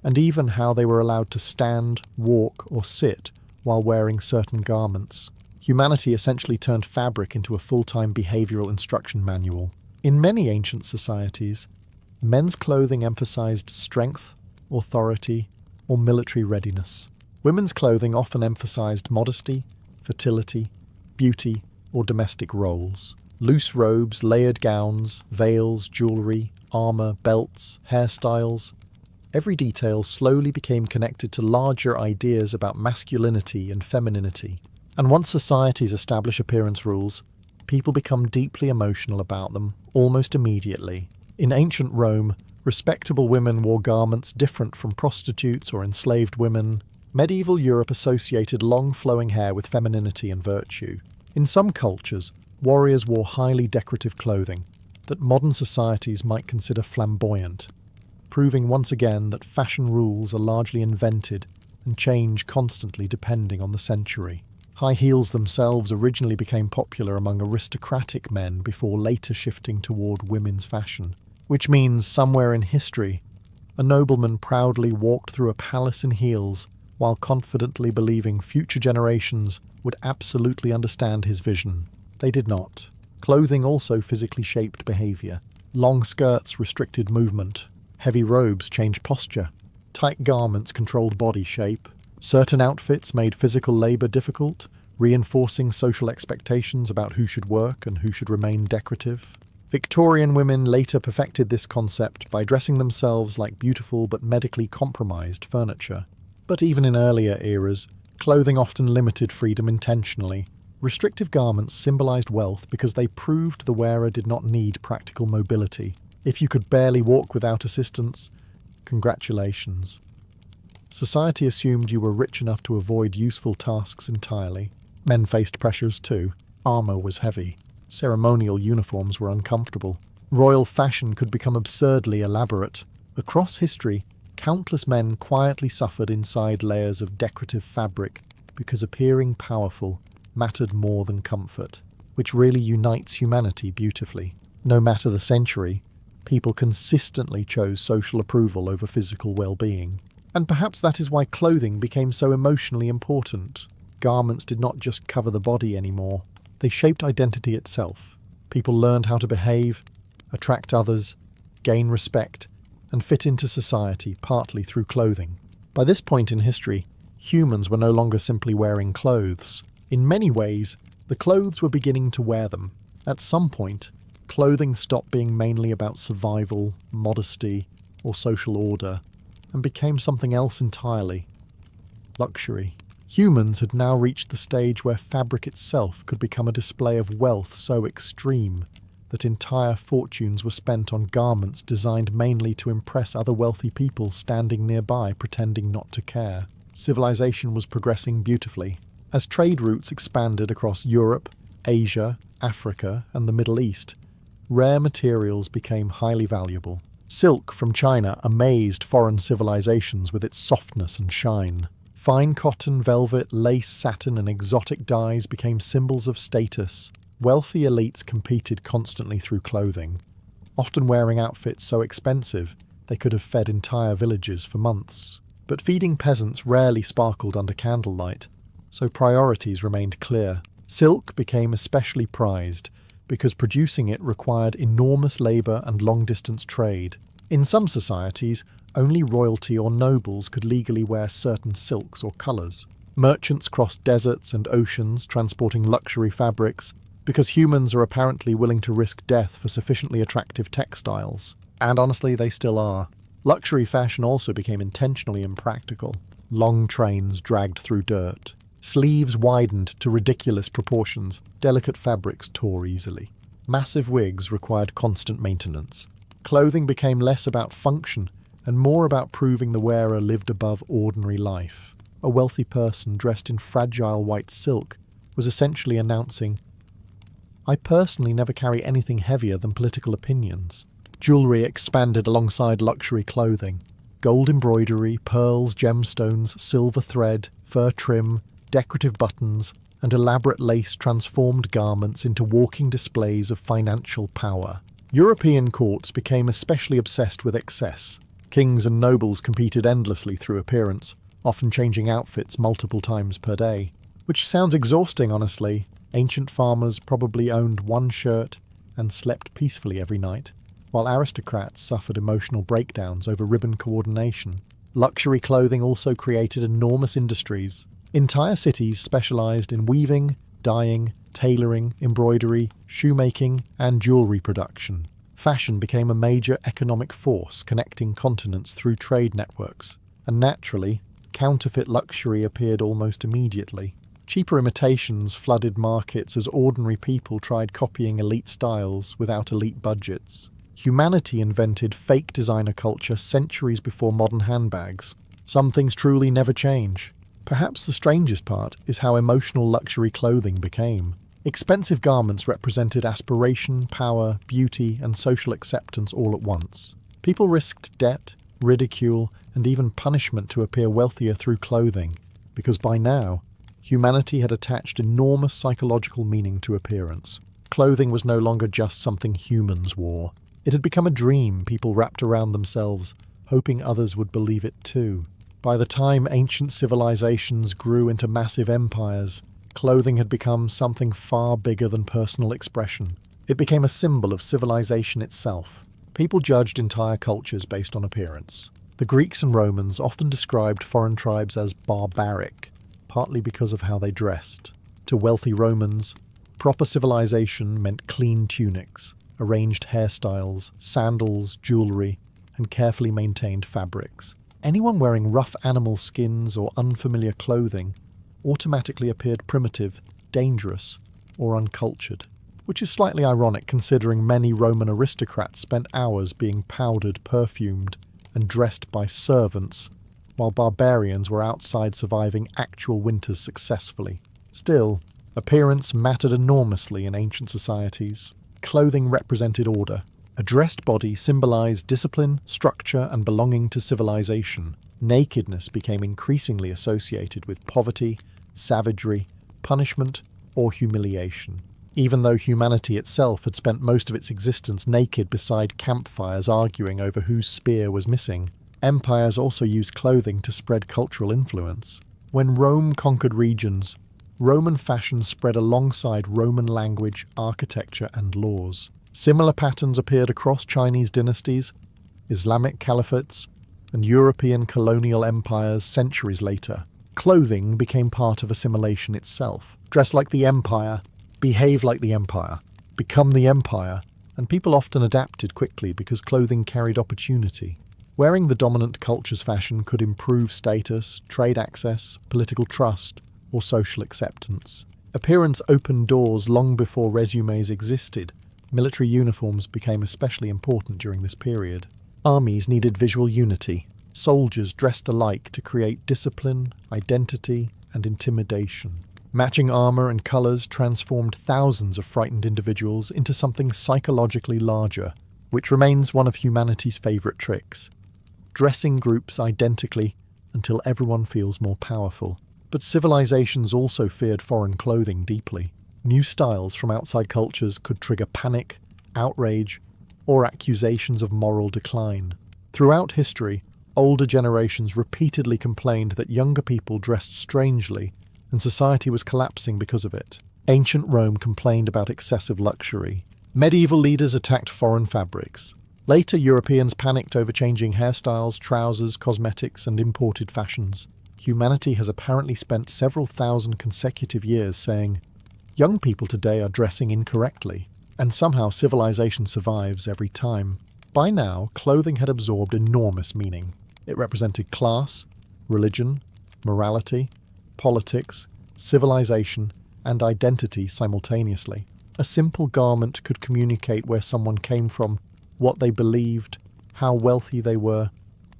and even how they were allowed to stand, walk, or sit while wearing certain garments. Humanity essentially turned fabric into a full-time behavioural instruction manual. In many ancient societies, men's clothing emphasised strength, authority, or military readiness. Women's clothing often emphasised modesty, fertility, beauty, or domestic roles. Loose robes, layered gowns, veils, jewellery, armour, belts, hairstyles. Every detail slowly became connected to larger ideas about masculinity and femininity. And once societies establish appearance rules, people become deeply emotional about them almost immediately. In ancient Rome, respectable women wore garments different from prostitutes or enslaved women. Medieval Europe associated long flowing hair with femininity and virtue. In some cultures, warriors wore highly decorative clothing that modern societies might consider flamboyant, proving once again that fashion rules are largely invented and change constantly depending on the century. High heels themselves originally became popular among aristocratic men before later shifting toward women's fashion, which means somewhere in history, a nobleman proudly walked through a palace in heels while confidently believing future generations would absolutely understand his vision. They did not. Clothing also physically shaped behavior. Long skirts restricted movement. Heavy robes changed posture. Tight garments controlled body shape. Certain outfits made physical labor difficult, reinforcing social expectations about who should work and who should remain decorative. Victorian women later perfected this concept by dressing themselves like beautiful but medically compromised furniture. But even in earlier eras, clothing often limited freedom intentionally. Restrictive garments symbolized wealth because they proved the wearer did not need practical mobility. If you could barely walk without assistance, congratulations. Society assumed you were rich enough to avoid useful tasks entirely. Men faced pressures too. Armor was heavy. Ceremonial uniforms were uncomfortable. Royal fashion could become absurdly elaborate. Across history, countless men quietly suffered inside layers of decorative fabric because appearing powerful mattered more than comfort, which really unites humanity beautifully. No matter the century, people consistently chose social approval over physical well-being. And perhaps that is why clothing became so emotionally important. Garments did not just cover the body anymore. They shaped identity itself. People learned how to behave, attract others, gain respect, and fit into society partly through clothing. By this point in history, humans were no longer simply wearing clothes. In many ways, the clothes were beginning to wear them. At some point, clothing stopped being mainly about survival, modesty, or social order, and became something else entirely: luxury. Humans had now reached the stage where fabric itself could become a display of wealth so extreme that entire fortunes were spent on garments designed mainly to impress other wealthy people standing nearby pretending not to care. Civilization was progressing beautifully. As trade routes expanded across Europe, Asia, Africa, and the Middle East, rare materials became highly valuable. Silk from China amazed foreign civilizations with its softness and shine. Fine cotton, velvet, lace, satin, and exotic dyes became symbols of status. Wealthy elites competed constantly through clothing, often wearing outfits so expensive they could have fed entire villages for months. But feeding peasants rarely sparkled under candlelight, so priorities remained clear. Silk became especially prized because producing it required enormous labour and long-distance trade. In some societies, only royalty or nobles could legally wear certain silks or colours. Merchants crossed deserts and oceans transporting luxury fabrics because humans are apparently willing to risk death for sufficiently attractive textiles. And honestly, they still are. Luxury fashion also became intentionally impractical. Long trains dragged through dirt. Sleeves widened to ridiculous proportions. Delicate fabrics tore easily. Massive wigs required constant maintenance. Clothing became less about function and more about proving the wearer lived above ordinary life. A wealthy person dressed in fragile white silk was essentially announcing, "I personally never carry anything heavier than political opinions." Jewellery expanded alongside luxury clothing. Gold embroidery, pearls, gemstones, silver thread, fur trim, decorative buttons, and elaborate lace transformed garments into walking displays of financial power. European courts became especially obsessed with excess. Kings and nobles competed endlessly through appearance, often changing outfits multiple times per day. Which sounds exhausting, honestly. Ancient farmers probably owned one shirt and slept peacefully every night, while aristocrats suffered emotional breakdowns over ribbon coordination. Luxury clothing also created enormous industries. Entire cities specialized in weaving, dyeing, tailoring, embroidery, shoemaking, and jewelry production. Fashion became a major economic force connecting continents through trade networks, and naturally, counterfeit luxury appeared almost immediately. Cheaper imitations flooded markets as ordinary people tried copying elite styles without elite budgets. Humanity invented fake designer culture centuries before modern handbags. Some things truly never change. Perhaps the strangest part is how emotional luxury clothing became. Expensive garments represented aspiration, power, beauty, and social acceptance all at once. People risked debt, ridicule, and even punishment to appear wealthier through clothing, because by now, humanity had attached enormous psychological meaning to appearance. Clothing was no longer just something humans wore. It had become a dream people wrapped around themselves, hoping others would believe it too. By the time ancient civilizations grew into massive empires, clothing had become something far bigger than personal expression. It became a symbol of civilization itself. People judged entire cultures based on appearance. The Greeks and Romans often described foreign tribes as barbaric, partly because of how they dressed. To wealthy Romans, proper civilization meant clean tunics, arranged hairstyles, sandals, jewellery, and carefully maintained fabrics. Anyone wearing rough animal skins or unfamiliar clothing automatically appeared primitive, dangerous, or uncultured, which is slightly ironic considering many Roman aristocrats spent hours being powdered, perfumed, and dressed by servants, while barbarians were outside surviving actual winters successfully. Still, appearance mattered enormously in ancient societies. Clothing represented order. A dressed body symbolized discipline, structure, and belonging to civilization. Nakedness became increasingly associated with poverty, savagery, punishment, or humiliation. Even though humanity itself had spent most of its existence naked beside campfires arguing over whose spear was missing, empires also used clothing to spread cultural influence. When Rome conquered regions, Roman fashion spread alongside Roman language, architecture, and laws. Similar patterns appeared across Chinese dynasties, Islamic caliphates, and European colonial empires centuries later. Clothing became part of assimilation itself. Dress like the empire, behave like the empire, become the empire, and people often adapted quickly because clothing carried opportunity. Wearing the dominant culture's fashion could improve status, trade access, political trust, or social acceptance. Appearance opened doors long before resumes existed. Military uniforms became especially important during this period. Armies needed visual unity. Soldiers dressed alike to create discipline, identity, and intimidation. Matching armor and colors transformed thousands of frightened individuals into something psychologically larger, which remains one of humanity's favorite tricks. Dressing groups identically until everyone feels more powerful. But civilizations also feared foreign clothing deeply. New styles from outside cultures could trigger panic, outrage, or accusations of moral decline. Throughout history, older generations repeatedly complained that younger people dressed strangely, and society was collapsing because of it. Ancient Rome complained about excessive luxury. Medieval leaders attacked foreign fabrics. Later, Europeans panicked over changing hairstyles, trousers, cosmetics, and imported fashions. Humanity has apparently spent several thousand consecutive years saying, "Young people today are dressing incorrectly," and somehow civilization survives every time. By now, clothing had absorbed enormous meaning. It represented class, religion, morality, politics, civilization, and identity simultaneously. A simple garment could communicate where someone came from, what they believed, how wealthy they were,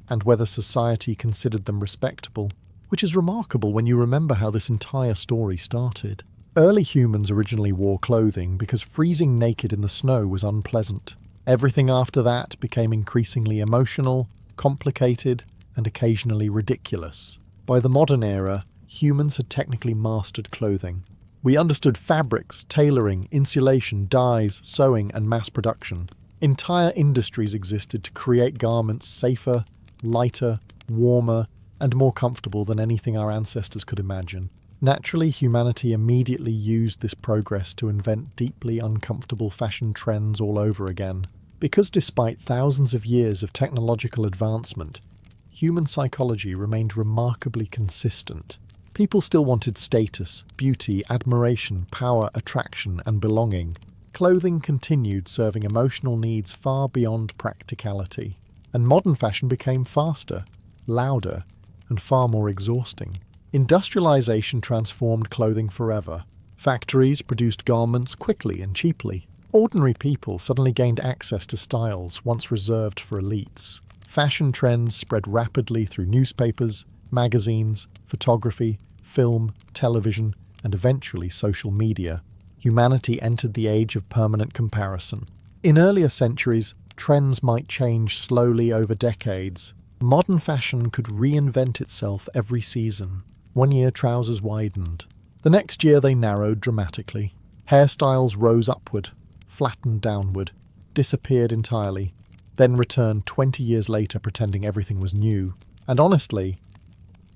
and whether society considered them respectable, which is remarkable when you remember how this entire story started. Early humans originally wore clothing because freezing naked in the snow was unpleasant. Everything after that became increasingly emotional, complicated, and occasionally ridiculous. By the modern era, humans had technically mastered clothing. We understood fabrics, tailoring, insulation, dyes, sewing, and mass production. Entire industries existed to create garments safer, lighter, warmer, and more comfortable than anything our ancestors could imagine. Naturally, humanity immediately used this progress to invent deeply uncomfortable fashion trends all over again. Because despite thousands of years of technological advancement, human psychology remained remarkably consistent. People still wanted status, beauty, admiration, power, attraction, and belonging. Clothing continued serving emotional needs far beyond practicality. And modern fashion became faster, louder, and far more exhausting. Industrialization transformed clothing forever. Factories produced garments quickly and cheaply. Ordinary people suddenly gained access to styles once reserved for elites. Fashion trends spread rapidly through newspapers, magazines, photography, film, television, and eventually social media. Humanity entered the age of permanent comparison. In earlier centuries, trends might change slowly over decades. Modern fashion could reinvent itself every season. One year trousers widened. The next year they narrowed dramatically. Hairstyles rose upward, flattened downward, disappeared entirely, then returned 20 years later pretending everything was new. And honestly,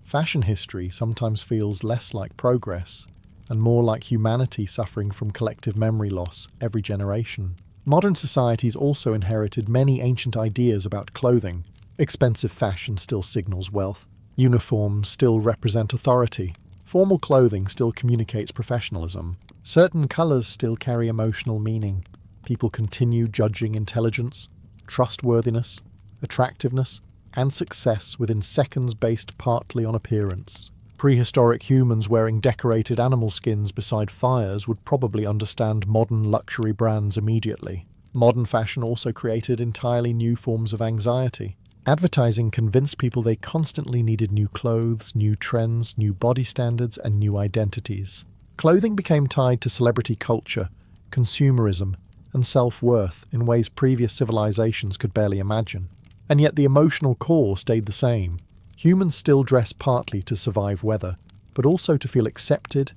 fashion history sometimes feels less like progress and more like humanity suffering from collective memory loss every generation. Modern societies also inherited many ancient ideas about clothing. Expensive fashion still signals wealth. Uniforms still represent authority. Formal clothing still communicates professionalism. Certain colours still carry emotional meaning. People continue judging intelligence, trustworthiness, attractiveness, and success within seconds based partly on appearance. Prehistoric humans wearing decorated animal skins beside fires would probably understand modern luxury brands immediately. Modern fashion also created entirely new forms of anxiety. Advertising convinced people they constantly needed new clothes, new trends, new body standards, and new identities. Clothing became tied to celebrity culture, consumerism, and self-worth in ways previous civilizations could barely imagine. And yet the emotional core stayed the same. Humans still dress partly to survive weather, but also to feel accepted,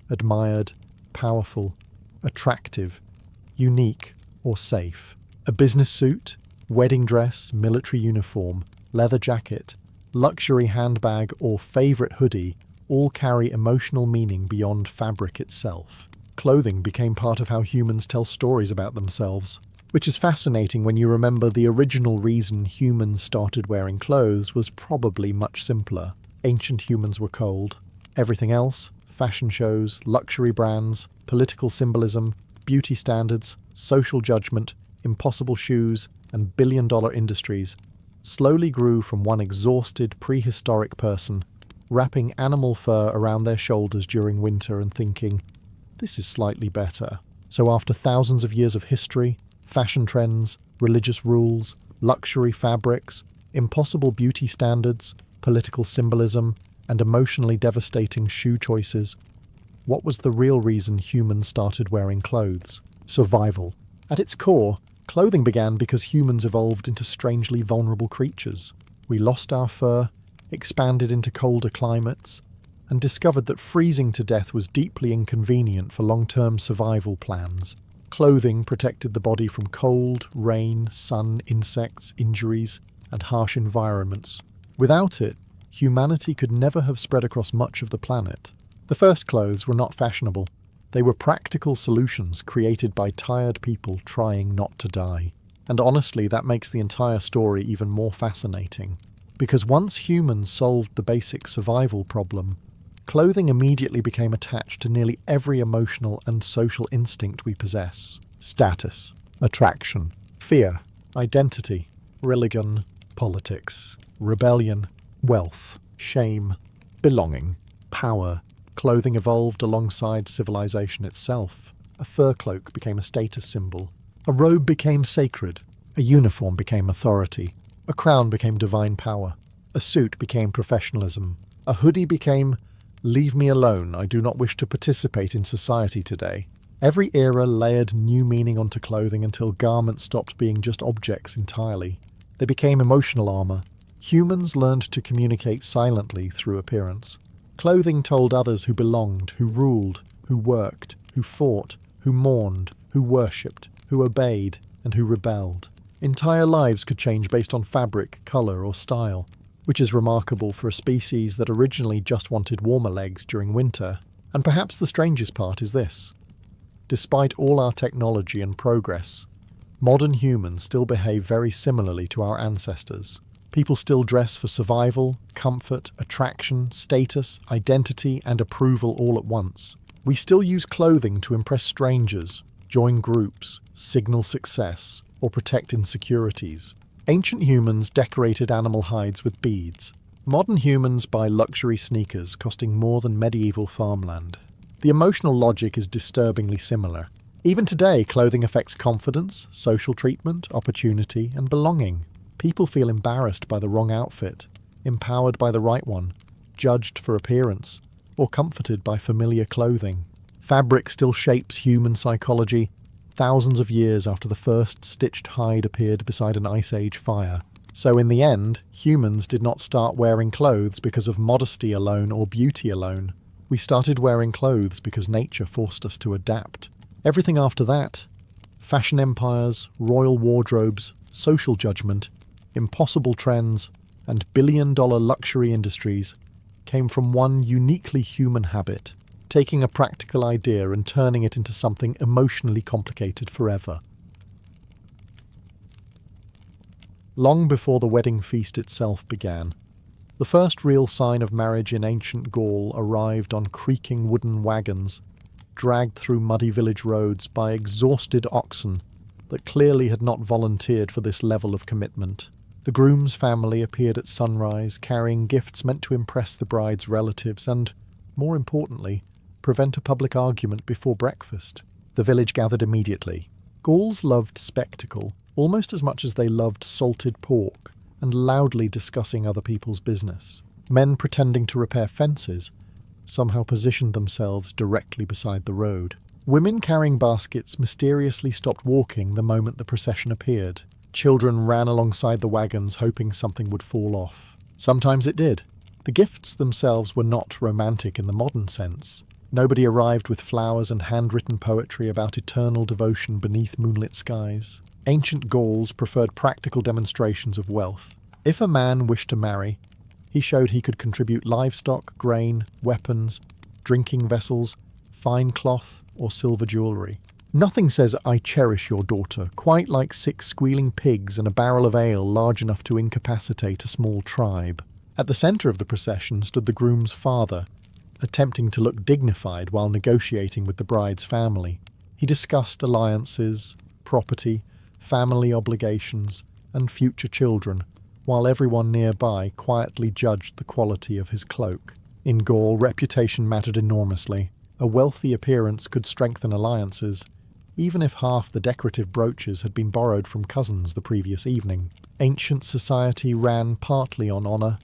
admired, powerful, attractive, unique, or safe. A business suit, wedding dress, military uniform, leather jacket, luxury handbag, or favourite hoodie all carry emotional meaning beyond fabric itself. Clothing became part of how humans tell stories about themselves, which is fascinating when you remember the original reason humans started wearing clothes was probably much simpler. Ancient humans were cold. Everything else, fashion shows, luxury brands, political symbolism, beauty standards, social judgment, impossible shoes, and billion-dollar industries, slowly grew from one exhausted prehistoric person, wrapping animal fur around their shoulders during winter and thinking, this is slightly better. So after thousands of years of history, fashion trends, religious rules, luxury fabrics, impossible beauty standards, political symbolism, and emotionally devastating shoe choices, what was the real reason humans started wearing clothes? Survival. At its core, clothing began because humans evolved into strangely vulnerable creatures. We lost our fur, expanded into colder climates, and discovered that freezing to death was deeply inconvenient for long-term survival plans. Clothing protected the body from cold, rain, sun, insects, injuries, and harsh environments. Without it, humanity could never have spread across much of the planet. The first clothes were not fashionable. They were practical solutions created by tired people trying not to die. And honestly, that makes the entire story even more fascinating. Because once humans solved the basic survival problem, clothing immediately became attached to nearly every emotional and social instinct we possess. Status, attraction, fear, identity, religion, politics, rebellion, wealth, shame, belonging, power. Clothing evolved alongside civilization itself. A fur cloak became a status symbol. A robe became sacred. A uniform became authority. A crown became divine power. A suit became professionalism. A hoodie became, leave me alone, I do not wish to participate in society today. Every era layered new meaning onto clothing until garments stopped being just objects entirely. They became emotional armor. Humans learned to communicate silently through appearance. Clothing told others who belonged, who ruled, who worked, who fought, who mourned, who worshipped, who obeyed, and who rebelled. Entire lives could change based on fabric, colour, or style, which is remarkable for a species that originally just wanted warmer legs during winter. And perhaps the strangest part is this. Despite all our technology and progress, modern humans still behave very similarly to our ancestors. People still dress for survival, comfort, attraction, status, identity, and approval all at once. We still use clothing to impress strangers, join groups, signal success, or protect insecurities. Ancient humans decorated animal hides with beads. Modern humans buy luxury sneakers costing more than medieval farmland. The emotional logic is disturbingly similar. Even today, clothing affects confidence, social treatment, opportunity, and belonging. People feel embarrassed by the wrong outfit, empowered by the right one, judged for appearance, or comforted by familiar clothing. Fabric still shapes human psychology thousands of years after the first stitched hide appeared beside an Ice Age fire. So in the end, humans did not start wearing clothes because of modesty alone or beauty alone. We started wearing clothes because nature forced us to adapt. Everything after that Fashion empires, royal wardrobes, social judgment, impossible trends, and billion-dollar luxury industries came from one uniquely human habit, taking a practical idea and turning it into something emotionally complicated forever. Long before the wedding feast itself began, the first real sign of marriage in ancient Gaul arrived on creaking wooden wagons, dragged through muddy village roads by exhausted oxen that clearly had not volunteered for this level of commitment. The groom's family appeared at sunrise, carrying gifts meant to impress the bride's relatives and, more importantly, prevent a public argument before breakfast. The village gathered immediately. Gauls loved spectacle almost as much as they loved salted pork and loudly discussing other people's business. Men pretending to repair fences somehow positioned themselves directly beside the road. Women carrying baskets mysteriously stopped walking the moment the procession appeared. Children ran alongside the wagons hoping something would fall off. Sometimes it did. The gifts themselves were not romantic in the modern sense. Nobody arrived with flowers and handwritten poetry about eternal devotion beneath moonlit skies. Ancient Gauls preferred practical demonstrations of wealth. If a man wished to marry, he showed he could contribute livestock, grain, weapons, drinking vessels, fine cloth, or silver jewellery. Nothing says "I cherish your daughter" quite like 6 squealing pigs and a barrel of ale large enough to incapacitate a small tribe. At the centre of the procession stood the groom's father, attempting to look dignified while negotiating with the bride's family. He discussed alliances, property, family obligations, and future children, while everyone nearby quietly judged the quality of his cloak. In Gaul, reputation mattered enormously. A wealthy appearance could strengthen alliances, even if half the decorative brooches had been borrowed from cousins the previous evening. Ancient society ran partly on honour,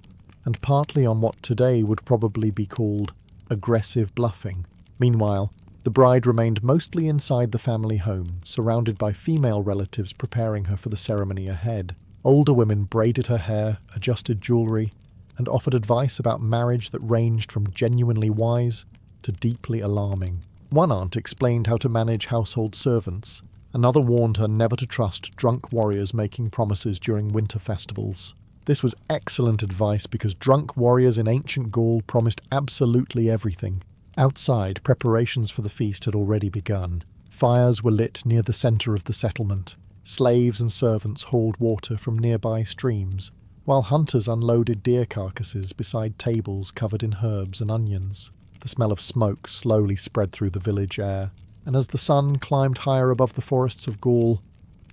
and partly on what today would probably be called aggressive bluffing. Meanwhile, the bride remained mostly inside the family home, surrounded by female relatives preparing her for the ceremony ahead. Older women braided her hair, adjusted jewellery, and offered advice about marriage that ranged from genuinely wise to deeply alarming. One aunt explained how to manage household servants. Another warned her never to trust drunk warriors making promises during winter festivals. This was excellent advice because drunk warriors in ancient Gaul promised absolutely everything. Outside, preparations for the feast had already begun. Fires were lit near the centre of the settlement. Slaves and servants hauled water from nearby streams, while hunters unloaded deer carcasses beside tables covered in herbs and onions. The smell of smoke slowly spread through the village air, and as the sun climbed higher above the forests of Gaul,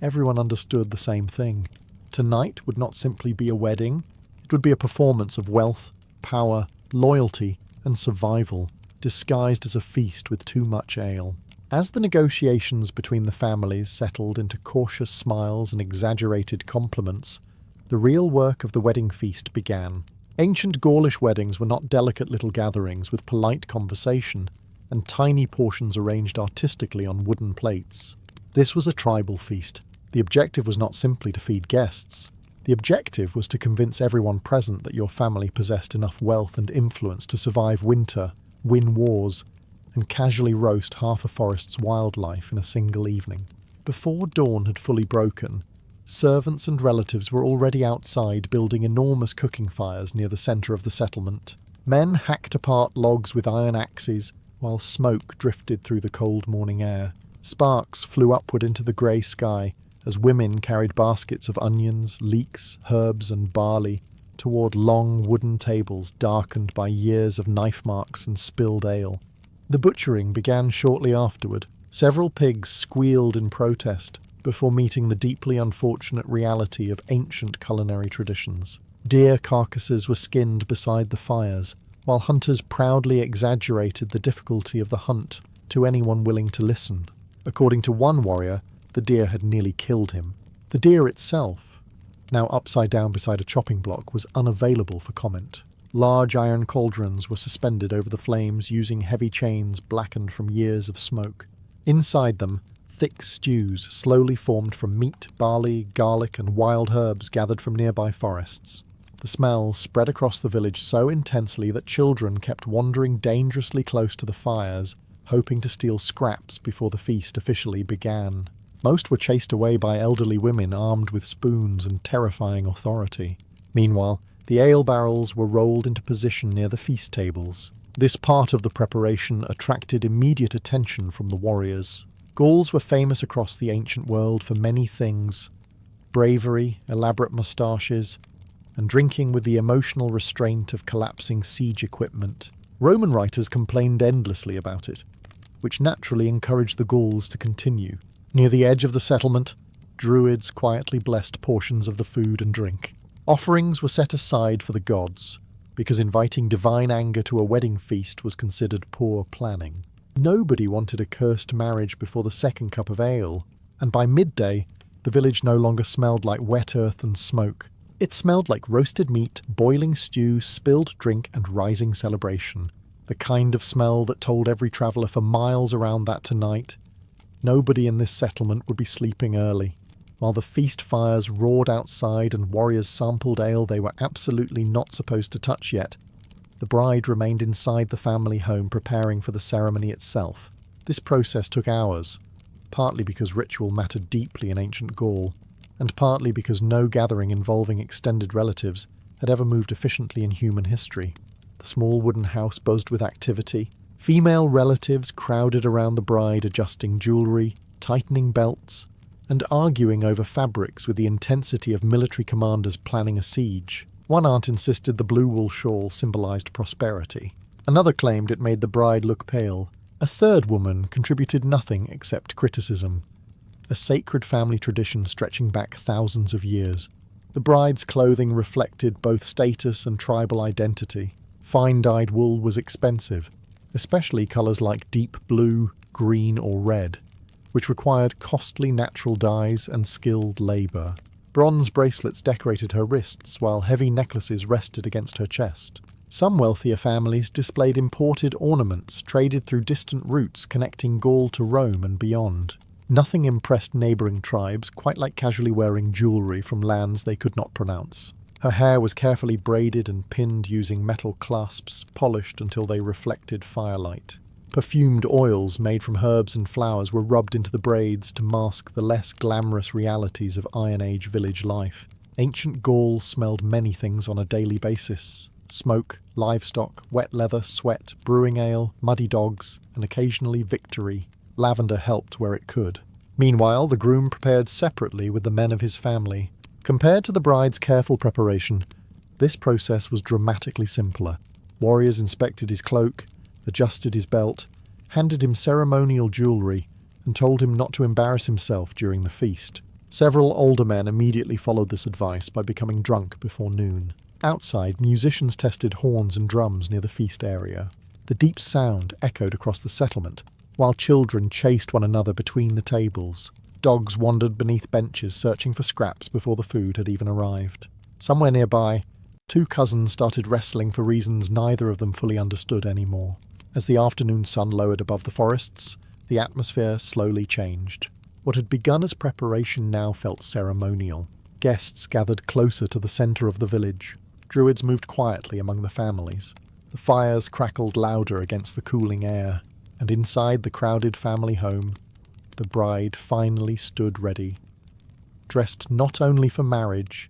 everyone understood the same thing. Tonight would not simply be a wedding, it would be a performance of wealth, power, loyalty, and survival, disguised as a feast with too much ale. As the negotiations between the families settled into cautious smiles and exaggerated compliments, the real work of the wedding feast began. Ancient Gaulish weddings were not delicate little gatherings with polite conversation and tiny portions arranged artistically on wooden plates. This was a tribal feast. The objective was not simply to feed guests. The objective was to convince everyone present that your family possessed enough wealth and influence to survive winter, win wars, and casually roast half a forest's wildlife in a single evening. Before dawn had fully broken, servants and relatives were already outside building enormous cooking fires near the centre of the settlement. Men hacked apart logs with iron axes, while smoke drifted through the cold morning air. Sparks flew upward into the grey sky as women carried baskets of onions, leeks, herbs, and barley toward long wooden tables darkened by years of knife marks and spilled ale. The butchering began shortly afterward. Several pigs squealed in protest before meeting the deeply unfortunate reality of ancient culinary traditions. Deer carcasses were skinned beside the fires, while hunters proudly exaggerated the difficulty of the hunt to anyone willing to listen. According to one warrior, the deer had nearly killed him. The deer itself, now upside down beside a chopping block, was unavailable for comment. Large iron cauldrons were suspended over the flames using heavy chains blackened from years of smoke. Inside them, thick stews slowly formed from meat, barley, garlic, and wild herbs gathered from nearby forests. The smell spread across the village so intensely that children kept wandering dangerously close to the fires, hoping to steal scraps before the feast officially began. Most were chased away by elderly women armed with spoons and terrifying authority. Meanwhile, the ale barrels were rolled into position near the feast tables. This part of the preparation attracted immediate attention from the warriors. Gauls were famous across the ancient world for many things: bravery, elaborate moustaches, and drinking with the emotional restraint of collapsing siege equipment. Roman writers complained endlessly about it, which naturally encouraged the Gauls to continue. Near the edge of the settlement, druids quietly blessed portions of the food and drink. Offerings were set aside for the gods, because inviting divine anger to a wedding feast was considered poor planning. Nobody wanted a cursed marriage before the second cup of ale, and by midday, the village no longer smelled like wet earth and smoke. It smelled like roasted meat, boiling stew, spilled drink, and rising celebration. The kind of smell that told every traveller for miles around that tonight, nobody in this settlement would be sleeping early. While the feast fires roared outside and warriors sampled ale they were absolutely not supposed to touch yet, the bride remained inside the family home preparing for the ceremony itself. This process took hours, partly because ritual mattered deeply in ancient Gaul, and partly because no gathering involving extended relatives had ever moved efficiently in human history. The small wooden house buzzed with activity. Female relatives crowded around the bride, adjusting jewellery, tightening belts, and arguing over fabrics with the intensity of military commanders planning a siege. One aunt insisted the blue wool shawl symbolised prosperity. Another claimed it made the bride look pale. A third woman contributed nothing except criticism, a sacred family tradition stretching back thousands of years. The bride's clothing reflected both status and tribal identity. Fine-dyed wool was expensive, especially colours like deep blue, green or red, which required costly natural dyes and skilled labour. Bronze bracelets decorated her wrists, while heavy necklaces rested against her chest. Some wealthier families displayed imported ornaments traded through distant routes connecting Gaul to Rome and beyond. Nothing impressed neighbouring tribes quite like casually wearing jewellery from lands they could not pronounce. Her hair was carefully braided and pinned using metal clasps, polished until they reflected firelight. Perfumed oils made from herbs and flowers were rubbed into the braids to mask the less glamorous realities of Iron Age village life. Ancient Gaul smelled many things on a daily basis: smoke, livestock, wet leather, sweat, brewing ale, muddy dogs, and occasionally victory. Lavender helped where it could. Meanwhile, the groom prepared separately with the men of his family. Compared to the bride's careful preparation, this process was dramatically simpler. Warriors inspected his cloak, adjusted his belt, handed him ceremonial jewellery, and told him not to embarrass himself during the feast. Several older men immediately followed this advice by becoming drunk before noon. Outside, musicians tested horns and drums near the feast area. The deep sound echoed across the settlement, while children chased one another between the tables. Dogs wandered beneath benches searching for scraps before the food had even arrived. Somewhere nearby, two cousins started wrestling for reasons neither of them fully understood anymore. As the afternoon sun lowered above the forests, the atmosphere slowly changed. What had begun as preparation now felt ceremonial. Guests gathered closer to the centre of the village. Druids moved quietly among the families. The fires crackled louder against the cooling air, and inside the crowded family home, the bride finally stood ready, dressed not only for marriage,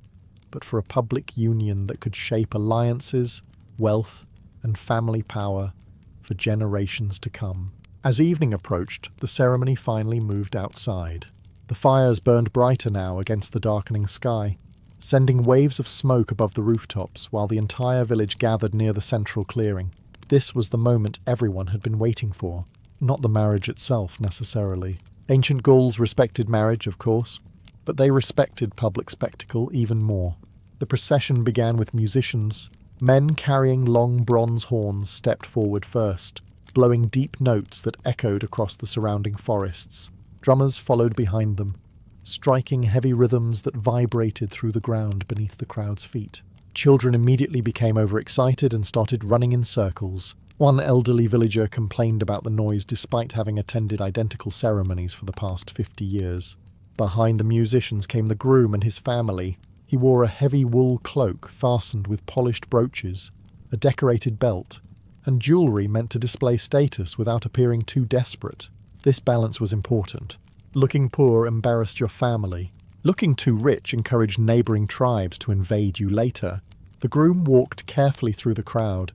but for a public union that could shape alliances, wealth, and family power for generations to come. As evening approached, the ceremony finally moved outside. The fires burned brighter now against the darkening sky, sending waves of smoke above the rooftops while the entire village gathered near the central clearing. This was the moment everyone had been waiting for, not the marriage itself necessarily. Ancient Gauls respected marriage, of course, but they respected public spectacle even more. The procession began with musicians. Men carrying long bronze horns stepped forward first, blowing deep notes that echoed across the surrounding forests. Drummers followed behind them, striking heavy rhythms that vibrated through the ground beneath the crowd's feet. Children immediately became overexcited and started running in circles. One elderly villager complained about the noise despite having attended identical ceremonies for the past 50 years. Behind the musicians came the groom and his family. He wore a heavy wool cloak fastened with polished brooches, a decorated belt, and jewellery meant to display status without appearing too desperate. This balance was important. Looking poor embarrassed your family. Looking too rich encouraged neighbouring tribes to invade you later. The groom walked carefully through the crowd,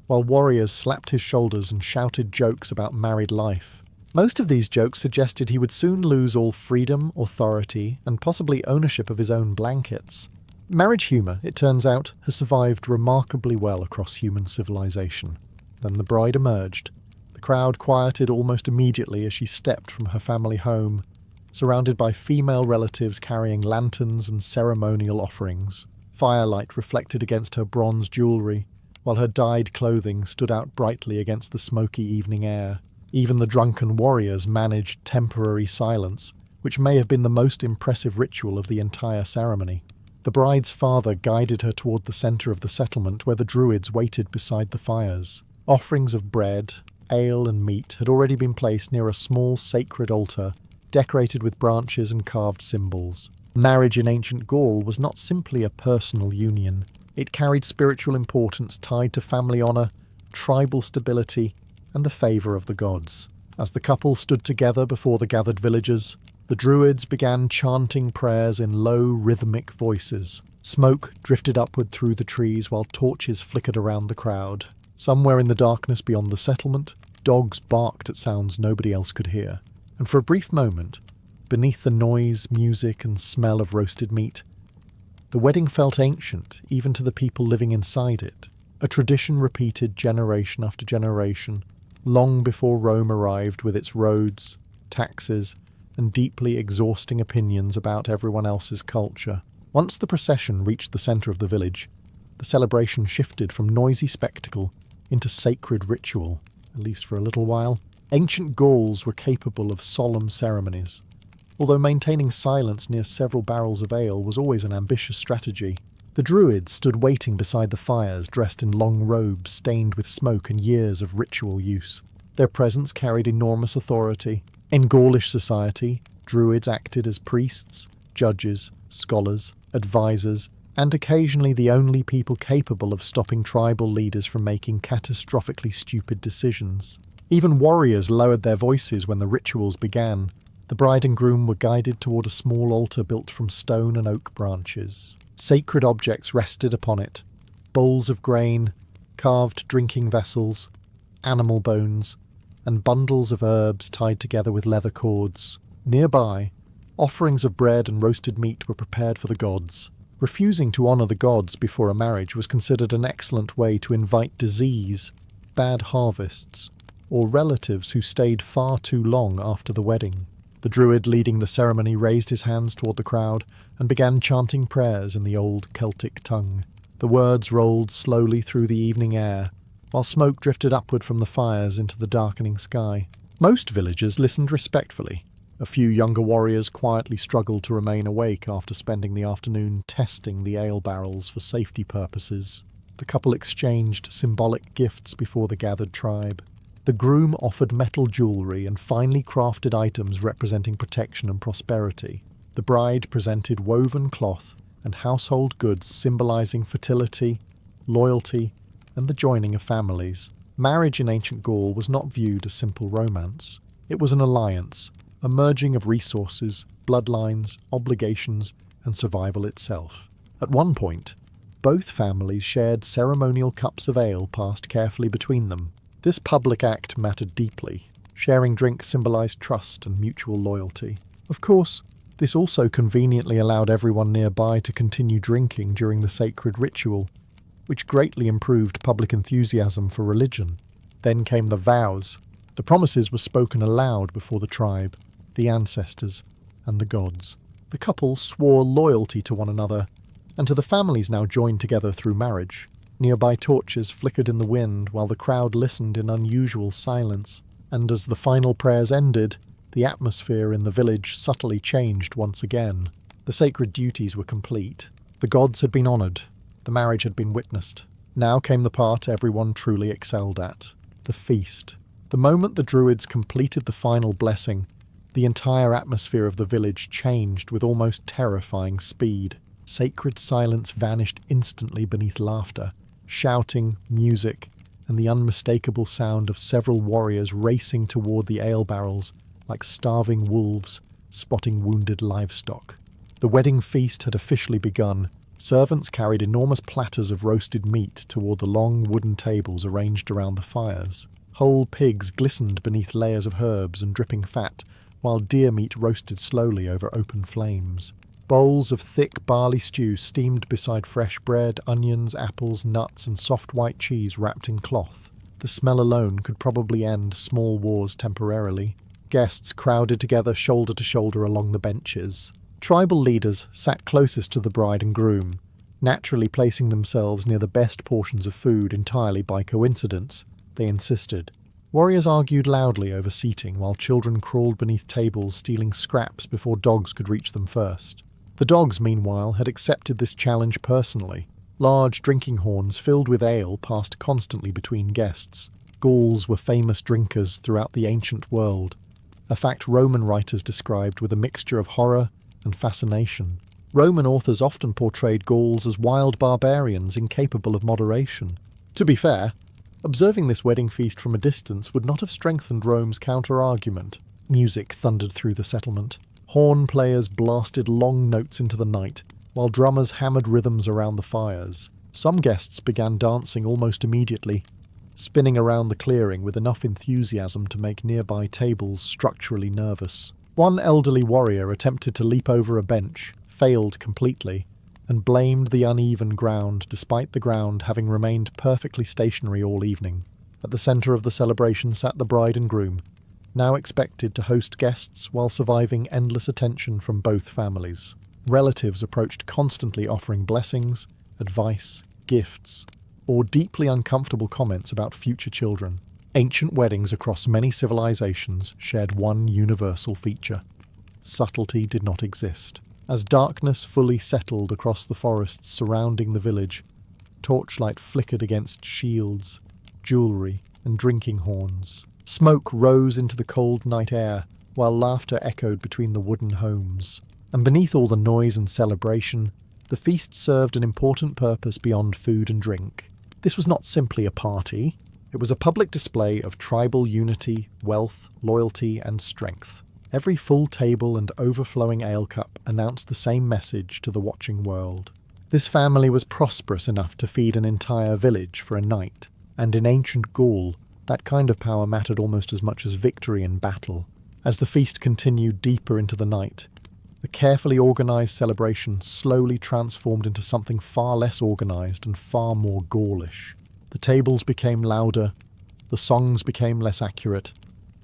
while warriors slapped his shoulders and shouted jokes about married life. Most of these jokes suggested he would soon lose all freedom, authority, and possibly ownership of his own blankets. Marriage humour, it turns out, has survived remarkably well across human civilization. Then the bride emerged. The crowd quieted almost immediately as she stepped from her family home, surrounded by female relatives carrying lanterns and ceremonial offerings. Firelight reflected against her bronze jewellery, while her dyed clothing stood out brightly against the smoky evening air. Even the drunken warriors managed temporary silence, which may have been the most impressive ritual of the entire ceremony. The bride's father guided her toward the centre of the settlement where the druids waited beside the fires. Offerings of bread, ale and meat had already been placed near a small sacred altar, decorated with branches and carved symbols. Marriage in ancient Gaul was not simply a personal union. It carried spiritual importance tied to family honour, tribal stability, and the favour of the gods. As the couple stood together before the gathered villagers, the druids began chanting prayers in low, rhythmic voices. Smoke drifted upward through the trees while torches flickered around the crowd. Somewhere in the darkness beyond the settlement, dogs barked at sounds nobody else could hear. And for a brief moment, beneath the noise, music, and smell of roasted meat, the wedding felt ancient, even to the people living inside it. A tradition repeated generation after generation, long before Rome arrived with its roads, taxes, and deeply exhausting opinions about everyone else's culture. Once the procession reached the centre of the village, the celebration shifted from noisy spectacle into sacred ritual, at least for a little while. Ancient Gauls were capable of solemn ceremonies, although maintaining silence near several barrels of ale was always an ambitious strategy. The druids stood waiting beside the fires, dressed in long robes stained with smoke and years of ritual use. Their presence carried enormous authority. In Gaulish society, druids acted as priests, judges, scholars, advisors, and occasionally the only people capable of stopping tribal leaders from making catastrophically stupid decisions. Even warriors lowered their voices when the rituals began. The bride and groom were guided toward a small altar built from stone and oak branches. Sacred objects rested upon it: bowls of grain, carved drinking vessels, animal bones, and bundles of herbs tied together with leather cords. Nearby, offerings of bread and roasted meat were prepared for the gods. Refusing to honour the gods before a marriage was considered an excellent way to invite disease, bad harvests, or relatives who stayed far too long after the wedding. The druid leading the ceremony raised his hands toward the crowd and began chanting prayers in the old Celtic tongue. The words rolled slowly through the evening air, while smoke drifted upward from the fires into the darkening sky. Most villagers listened respectfully. A few younger warriors quietly struggled to remain awake after spending the afternoon testing the ale barrels for safety purposes. The couple exchanged symbolic gifts before the gathered tribe. The groom offered metal jewellery and finely crafted items representing protection and prosperity. The bride presented woven cloth and household goods symbolising fertility, loyalty, and the joining of families. Marriage in ancient Gaul was not viewed as simple romance. It was an alliance, a merging of resources, bloodlines, obligations, and survival itself. At one point, both families shared ceremonial cups of ale passed carefully between them. This public act mattered deeply. Sharing drink symbolised trust and mutual loyalty. Of course, this also conveniently allowed everyone nearby to continue drinking during the sacred ritual, which greatly improved public enthusiasm for religion. Then came the vows. The promises were spoken aloud before the tribe, the ancestors, and the gods. The couple swore loyalty to one another, and to the families now joined together through marriage. Nearby torches flickered in the wind while the crowd listened in unusual silence, and as the final prayers ended, the atmosphere in the village subtly changed once again. The sacred duties were complete. The gods had been honoured. The marriage had been witnessed. Now came the part everyone truly excelled at: the feast. The moment the druids completed the final blessing, the entire atmosphere of the village changed with almost terrifying speed. Sacred silence vanished instantly beneath laughter, shouting, music, and the unmistakable sound of several warriors racing toward the ale barrels like starving wolves spotting wounded livestock. The wedding feast had officially begun. Servants carried enormous platters of roasted meat toward the long wooden tables arranged around the fires. Whole pigs glistened beneath layers of herbs and dripping fat, while deer meat roasted slowly over open flames. Bowls of thick barley stew steamed beside fresh bread, onions, apples, nuts, and soft white cheese wrapped in cloth. The smell alone could probably end small wars temporarily. Guests crowded together shoulder to shoulder along the benches. Tribal leaders sat closest to the bride and groom, naturally placing themselves near the best portions of food entirely by coincidence. They insisted. Warriors argued loudly over seating, while children crawled beneath tables stealing scraps before dogs could reach them first. The dogs, meanwhile, had accepted this challenge personally. Large drinking horns filled with ale passed constantly between guests. Gauls were famous drinkers throughout the ancient world, a fact Roman writers described with a mixture of horror and fascination. Roman authors often portrayed Gauls as wild barbarians incapable of moderation. To be fair, observing this wedding feast from a distance would not have strengthened Rome's counter-argument. Music thundered through the settlement. Horn players blasted long notes into the night, while drummers hammered rhythms around the fires. Some guests began dancing almost immediately, spinning around the clearing with enough enthusiasm to make nearby tables structurally nervous. One elderly warrior attempted to leap over a bench, failed completely, and blamed the uneven ground despite the ground having remained perfectly stationary all evening. At the centre of the celebration sat the bride and groom, now expected to host guests while surviving endless attention from both families. Relatives approached constantly offering blessings, advice, gifts, or deeply uncomfortable comments about future children. Ancient weddings across many civilizations shared one universal feature. Subtlety did not exist. As darkness fully settled across the forests surrounding the village, torchlight flickered against shields, jewellery, and drinking horns. Smoke rose into the cold night air, while laughter echoed between the wooden homes. And beneath all the noise and celebration, the feast served an important purpose beyond food and drink. This was not simply a party. It was a public display of tribal unity, wealth, loyalty, and strength. Every full table and overflowing ale cup announced the same message to the watching world. This family was prosperous enough to feed an entire village for a night, and in ancient Gaul, that kind of power mattered almost as much as victory in battle. As the feast continued deeper into the night, the carefully organised celebration slowly transformed into something far less organised and far more Gaulish. The tables became louder, the songs became less accurate,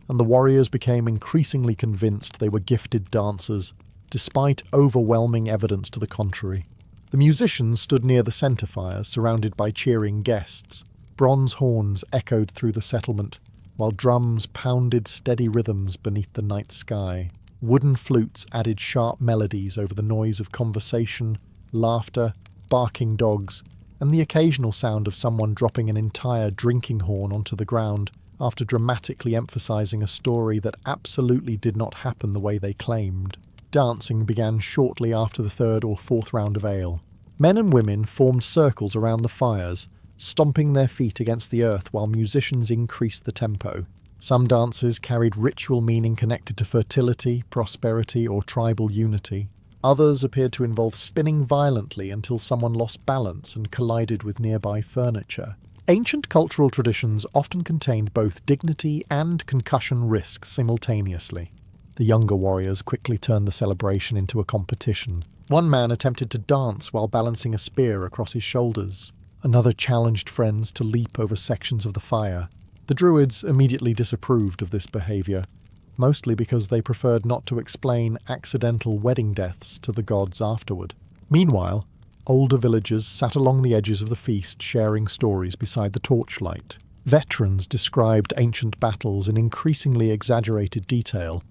and the warriors became increasingly convinced they were gifted dancers, despite overwhelming evidence to the contrary. The musicians stood near the centre fires, surrounded by cheering guests. Bronze horns echoed through the settlement, while drums pounded steady rhythms beneath the night sky. Wooden flutes added sharp melodies over the noise of conversation, laughter, barking dogs, and the occasional sound of someone dropping an entire drinking horn onto the ground after dramatically emphasizing a story that absolutely did not happen the way they claimed. Dancing began shortly after the third or fourth round of ale. Men and women formed circles around the fires, stomping their feet against the earth while musicians increased the tempo. Some dances carried ritual meaning connected to fertility, prosperity, or tribal unity. Others appeared to involve spinning violently until someone lost balance and collided with nearby furniture. Ancient cultural traditions often contained both dignity and concussion risk simultaneously. The younger warriors quickly turned the celebration into a competition. One man attempted to dance while balancing a spear across his shoulders. Another challenged friends to leap over sections of the fire. The Druids immediately disapproved of this behaviour, mostly because they preferred not to explain accidental wedding deaths to the gods afterward. Meanwhile, older villagers sat along the edges of the feast sharing stories beside the torchlight. Veterans described ancient battles in increasingly exaggerated detail,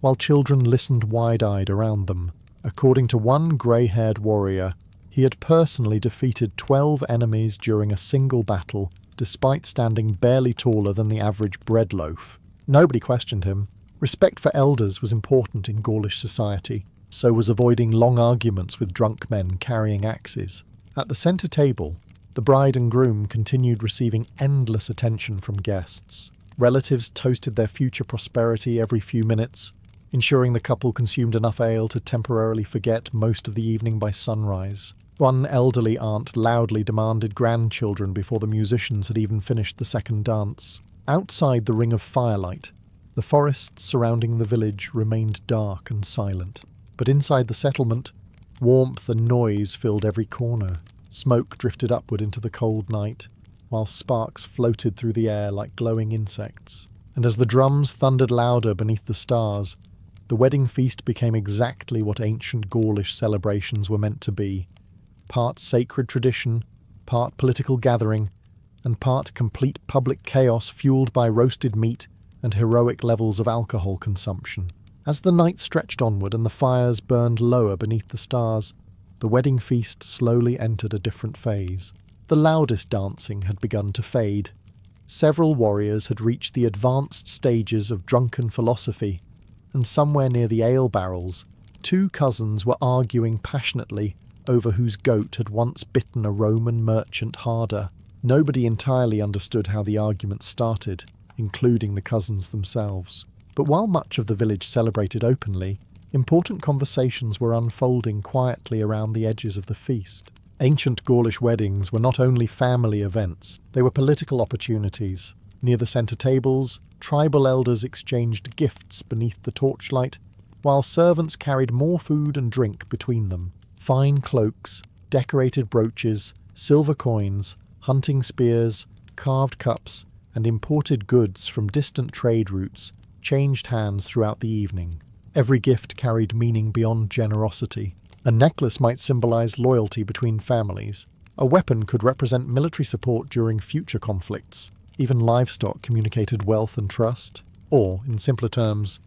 while children listened wide-eyed around them. According to one grey-haired warrior, he had personally defeated 12 enemies during a single battle, despite standing barely taller than the average bread loaf. Nobody questioned him. Respect for elders was important in Gaulish society, so was avoiding long arguments with drunk men carrying axes. At the centre table, the bride and groom continued receiving endless attention from guests. Relatives toasted their future prosperity every few minutes, ensuring the couple consumed enough ale to temporarily forget most of the evening by sunrise. One elderly aunt loudly demanded grandchildren before the musicians had even finished the second dance. Outside the ring of firelight, the forests surrounding the village remained dark and silent. But inside the settlement, warmth and noise filled every corner. Smoke drifted upward into the cold night, while sparks floated through the air like glowing insects. And as the drums thundered louder beneath the stars, the wedding feast became exactly what ancient Gaulish celebrations were meant to be. Part sacred tradition, part political gathering, and part complete public chaos fueled by roasted meat and heroic levels of alcohol consumption. As the night stretched onward and the fires burned lower beneath the stars, the wedding feast slowly entered a different phase. The loudest dancing had begun to fade. Several warriors had reached the advanced stages of drunken philosophy, and somewhere near the ale barrels, two cousins were arguing passionately over whose goat had once bitten a Roman merchant harder. Nobody entirely understood how the argument started, including the cousins themselves. But while much of the village celebrated openly, important conversations were unfolding quietly around the edges of the feast. Ancient Gaulish weddings were not only family events, they were political opportunities. Near the centre tables, tribal elders exchanged gifts beneath the torchlight, while servants carried more food and drink between them. Fine cloaks, decorated brooches, silver coins, hunting spears, carved cups, and imported goods from distant trade routes changed hands throughout the evening. Every gift carried meaning beyond generosity. A necklace might symbolize loyalty between families. A weapon could represent military support during future conflicts. Even livestock communicated wealth and trust. Or, in simpler terms,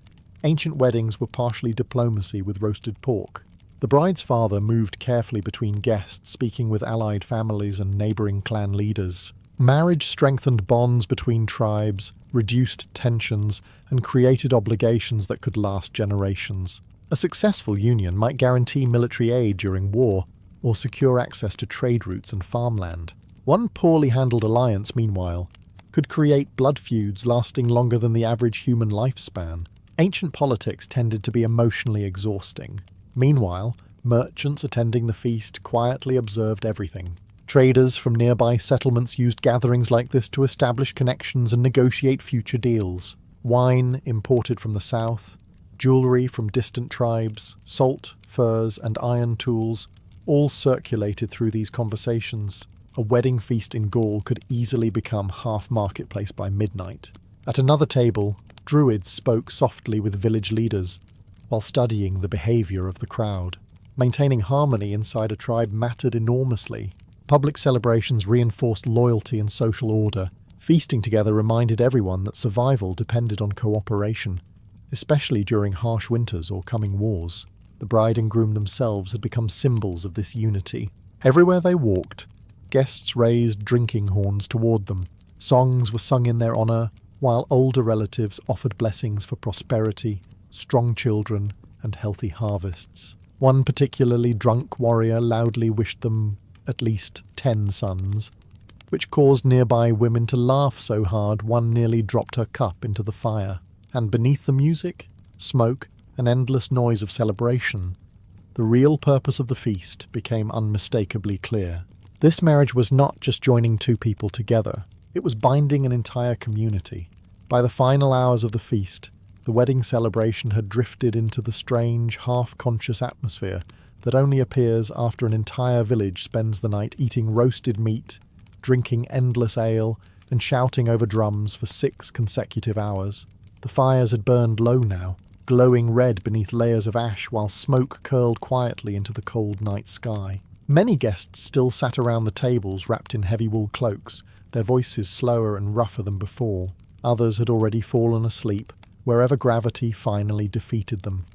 ancient weddings were partially diplomacy with roasted pork. The bride's father moved carefully between guests, speaking with allied families and neighbouring clan leaders. Marriage strengthened bonds between tribes, reduced tensions, and created obligations that could last generations. A successful union might guarantee military aid during war, or secure access to trade routes and farmland. One poorly handled alliance, meanwhile, could create blood feuds lasting longer than the average human lifespan. Ancient politics tended to be emotionally exhausting. Meanwhile, merchants attending the feast quietly observed everything. Traders from nearby settlements used gatherings like this to establish connections and negotiate future deals. Wine imported from the south, jewellery from distant tribes, salt, furs, and iron tools all circulated through these conversations. A wedding feast in Gaul could easily become half marketplace by midnight. At another table, druids spoke softly with village leaders, while studying the behaviour of the crowd. Maintaining harmony inside a tribe mattered enormously. Public celebrations reinforced loyalty and social order. Feasting together reminded everyone that survival depended on cooperation, especially during harsh winters or coming wars. The bride and groom themselves had become symbols of this unity. Everywhere they walked, guests raised drinking horns toward them. Songs were sung in their honour, while older relatives offered blessings for prosperity, strong children, and healthy harvests. One particularly drunk warrior loudly wished them at least 10 sons, which caused nearby women to laugh so hard one nearly dropped her cup into the fire. And beneath the music, smoke, and endless noise of celebration, the real purpose of the feast became unmistakably clear. This marriage was not just joining two people together, it was binding an entire community. By the final hours of the feast, the wedding celebration had drifted into the strange, half-conscious atmosphere that only appears after an entire village spends the night eating roasted meat, drinking endless ale, and shouting over drums for 6 consecutive hours. The fires had burned low now, glowing red beneath layers of ash while smoke curled quietly into the cold night sky. Many guests still sat around the tables wrapped in heavy wool cloaks, their voices slower and rougher than before. Others had already fallen asleep, wherever gravity finally defeated them.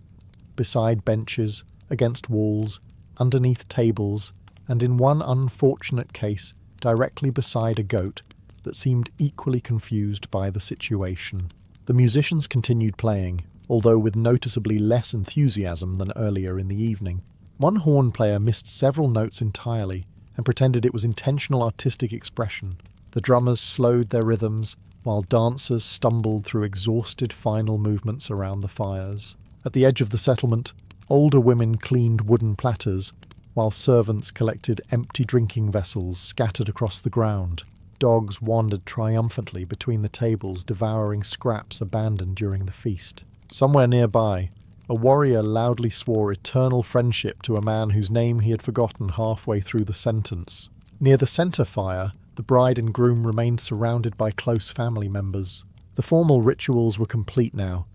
Beside benches, against walls, underneath tables, and in one unfortunate case, directly beside a goat that seemed equally confused by the situation. The musicians continued playing, although with noticeably less enthusiasm than earlier in the evening. One horn player missed several notes entirely and pretended it was intentional artistic expression. The drummers slowed their rhythms, while dancers stumbled through exhausted final movements around the fires. At the edge of the settlement, older women cleaned wooden platters, while servants collected empty drinking vessels scattered across the ground. Dogs wandered triumphantly between the tables, devouring scraps abandoned during the feast. Somewhere nearby, a warrior loudly swore eternal friendship to a man whose name he had forgotten halfway through the sentence. Near the centre fire, the bride and groom remained surrounded by close family members. The formal rituals were complete now,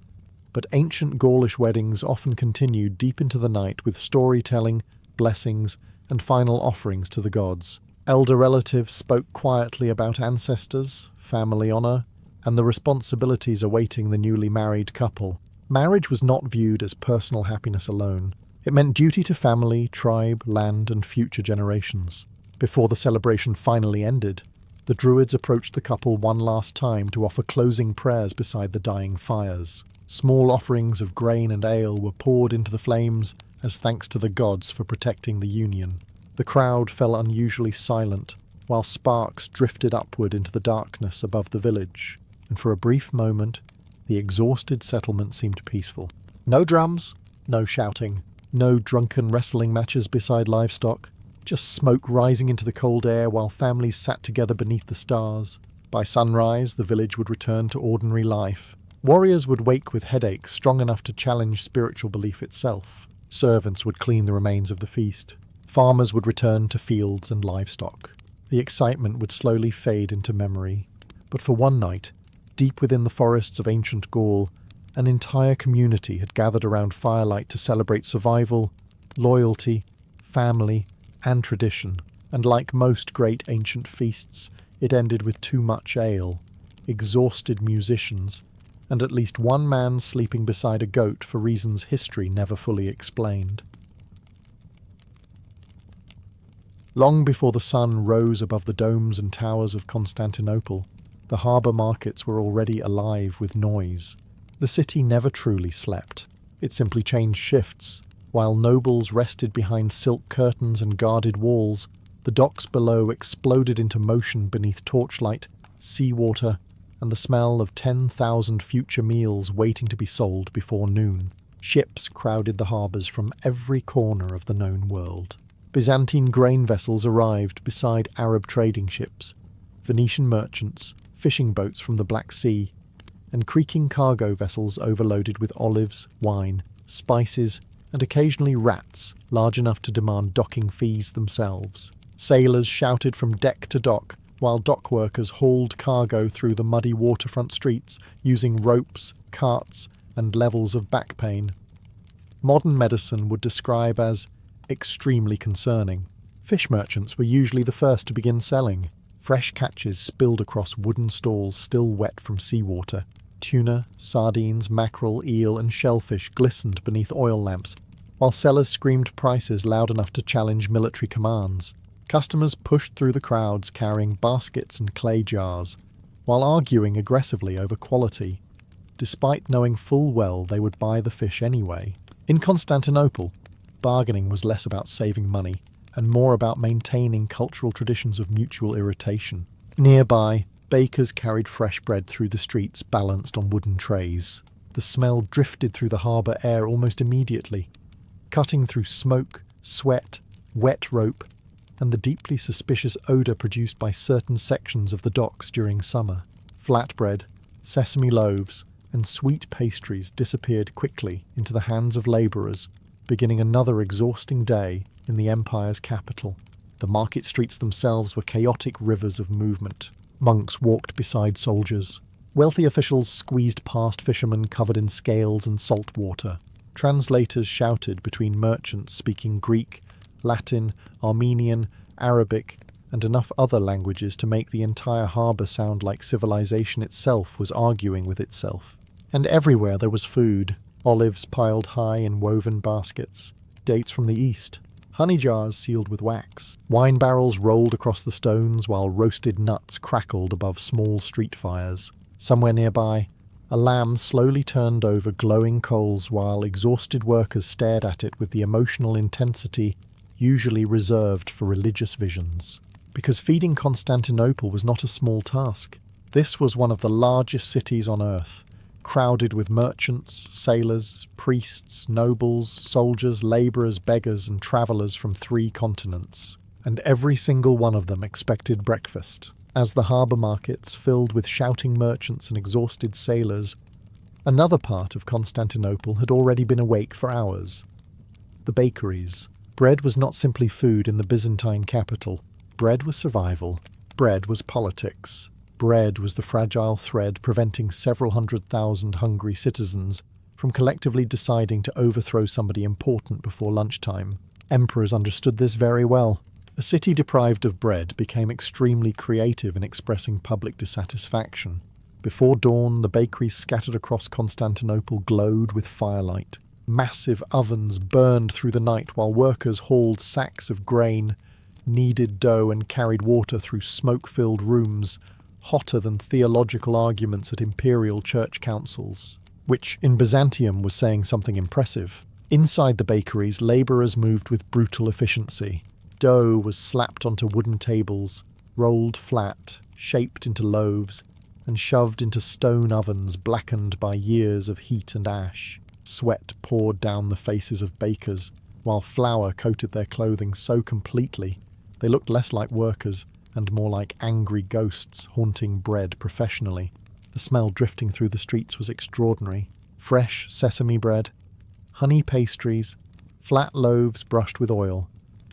but ancient Gaulish weddings often continued deep into the night with storytelling, blessings, and final offerings to the gods. Elder relatives spoke quietly about ancestors, family honour, and the responsibilities awaiting the newly married couple. Marriage was not viewed as personal happiness alone. It meant duty to family, tribe, land, and future generations. Before the celebration finally ended, the Druids approached the couple one last time to offer closing prayers beside the dying fires. Small offerings of grain and ale were poured into the flames as thanks to the gods for protecting the union. The crowd fell unusually silent, while sparks drifted upward into the darkness above the village, and for a brief moment, the exhausted settlement seemed peaceful. No drums, no shouting, no drunken wrestling matches beside livestock, just smoke rising into the cold air while families sat together beneath the stars. By sunrise, the village would return to ordinary life. Warriors would wake with headaches strong enough to challenge spiritual belief itself. Servants would clean the remains of the feast. Farmers would return to fields and livestock. The excitement would slowly fade into memory. But for one night, deep within the forests of ancient Gaul, an entire community had gathered around firelight to celebrate survival, loyalty, family, and tradition. And like most great ancient feasts, it ended with too much ale, exhausted musicians, and at least one man sleeping beside a goat for reasons history never fully explained. Long before the sun rose above the domes and towers of Constantinople, the harbour markets were already alive with noise. The city never truly slept. It simply changed shifts. While nobles rested behind silk curtains and guarded walls, the docks below exploded into motion beneath torchlight, seawater, and the smell of 10,000 future meals waiting to be sold before noon. Ships crowded the harbours from every corner of the known world. Byzantine grain vessels arrived beside Arab trading ships, Venetian merchants, fishing boats from the Black Sea, and creaking cargo vessels overloaded with olives, wine, spices, and occasionally rats large enough to demand docking fees themselves. Sailors shouted from deck to dock, while dock workers hauled cargo through the muddy waterfront streets using ropes, carts, and levels of back pain. Modern medicine would describe as extremely concerning. Fish merchants were usually the first to begin selling. Fresh catches spilled across wooden stalls still wet from seawater. Tuna, sardines, mackerel, eel, and shellfish glistened beneath oil lamps, while sellers screamed prices loud enough to challenge military commands. Customers pushed through the crowds carrying baskets and clay jars, while arguing aggressively over quality, despite knowing full well they would buy the fish anyway. In Constantinople, bargaining was less about saving money and more about maintaining cultural traditions of mutual irritation. Nearby, bakers carried fresh bread through the streets balanced on wooden trays. The smell drifted through the harbour air almost immediately, cutting through smoke, sweat, wet rope, and the deeply suspicious odour produced by certain sections of the docks during summer. Flatbread, sesame loaves, and sweet pastries disappeared quickly into the hands of labourers, beginning another exhausting day in the empire's capital. The market streets themselves were chaotic rivers of movement. Monks walked beside soldiers. Wealthy officials squeezed past fishermen covered in scales and salt water. Translators shouted between merchants speaking Greek, Latin, Armenian, Arabic, and enough other languages to make the entire harbour sound like civilization itself was arguing with itself. And everywhere there was food. Olives piled high in woven baskets, dates from the east, honey jars sealed with wax. Wine barrels rolled across the stones while roasted nuts crackled above small street fires. Somewhere nearby, a lamb slowly turned over glowing coals while exhausted workers stared at it with the emotional intensity usually reserved for religious visions. Because feeding Constantinople was not a small task. This was one of the largest cities on earth, crowded with merchants, sailors, priests, nobles, soldiers, labourers, beggars, and travellers from 3 continents. And every single one of them expected breakfast. As the harbour markets filled with shouting merchants and exhausted sailors, another part of Constantinople had already been awake for hours. The bakeries. Bread was not simply food in the Byzantine capital. Bread was survival. Bread was politics. Bread was the fragile thread preventing several 100,000 hungry citizens from collectively deciding to overthrow somebody important before lunchtime. Emperors understood this very well. A city deprived of bread became extremely creative in expressing public dissatisfaction. Before dawn, the bakeries scattered across Constantinople glowed with firelight. Massive ovens burned through the night while workers hauled sacks of grain, kneaded dough and carried water through smoke-filled rooms, hotter than theological arguments at imperial church councils, which in Byzantium was saying something impressive. Inside the bakeries, labourers moved with brutal efficiency. Dough was slapped onto wooden tables, rolled flat, shaped into loaves, and shoved into stone ovens blackened by years of heat and ash. Sweat poured down the faces of bakers, while flour coated their clothing so completely they looked less like workers and more like angry ghosts haunting bread professionally. The smell drifting through the streets was extraordinary. Fresh sesame bread, honey pastries, flat loaves brushed with oil,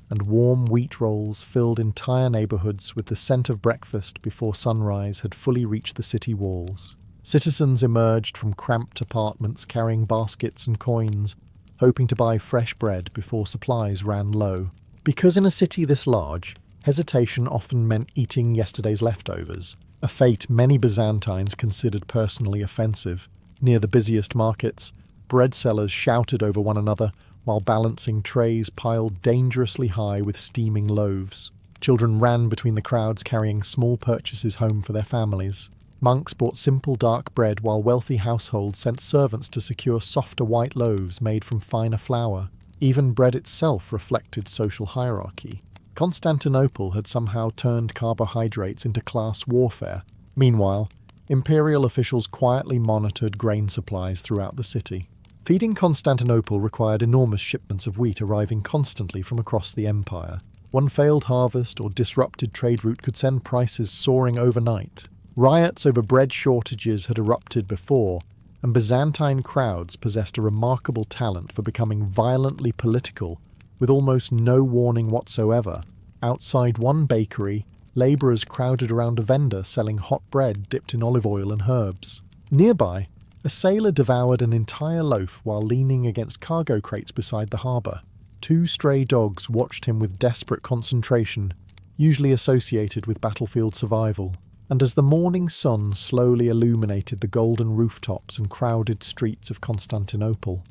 and warm wheat rolls filled entire neighbourhoods with the scent of breakfast before sunrise had fully reached the city walls. Citizens emerged from cramped apartments carrying baskets and coins, hoping to buy fresh bread before supplies ran low. Because in a city this large, hesitation often meant eating yesterday's leftovers, a fate many Byzantines considered personally offensive. Near the busiest markets, bread sellers shouted over one another while balancing trays piled dangerously high with steaming loaves. Children ran between the crowds carrying small purchases home for their families. Monks bought simple dark bread while wealthy households sent servants to secure softer white loaves made from finer flour. Even bread itself reflected social hierarchy. Constantinople had somehow turned carbohydrates into class warfare. Meanwhile, imperial officials quietly monitored grain supplies throughout the city. Feeding Constantinople required enormous shipments of wheat arriving constantly from across the empire. One failed harvest or disrupted trade route could send prices soaring overnight. Riots over bread shortages had erupted before, and Byzantine crowds possessed a remarkable talent for becoming violently political with almost no warning whatsoever. Outside one bakery, labourers crowded around a vendor selling hot bread dipped in olive oil and herbs. Nearby, a sailor devoured an entire loaf while leaning against cargo crates beside the harbour. 2 stray dogs watched him with desperate concentration, usually associated with battlefield survival. And as the morning sun slowly illuminated the golden rooftops and crowded streets of Constantinople,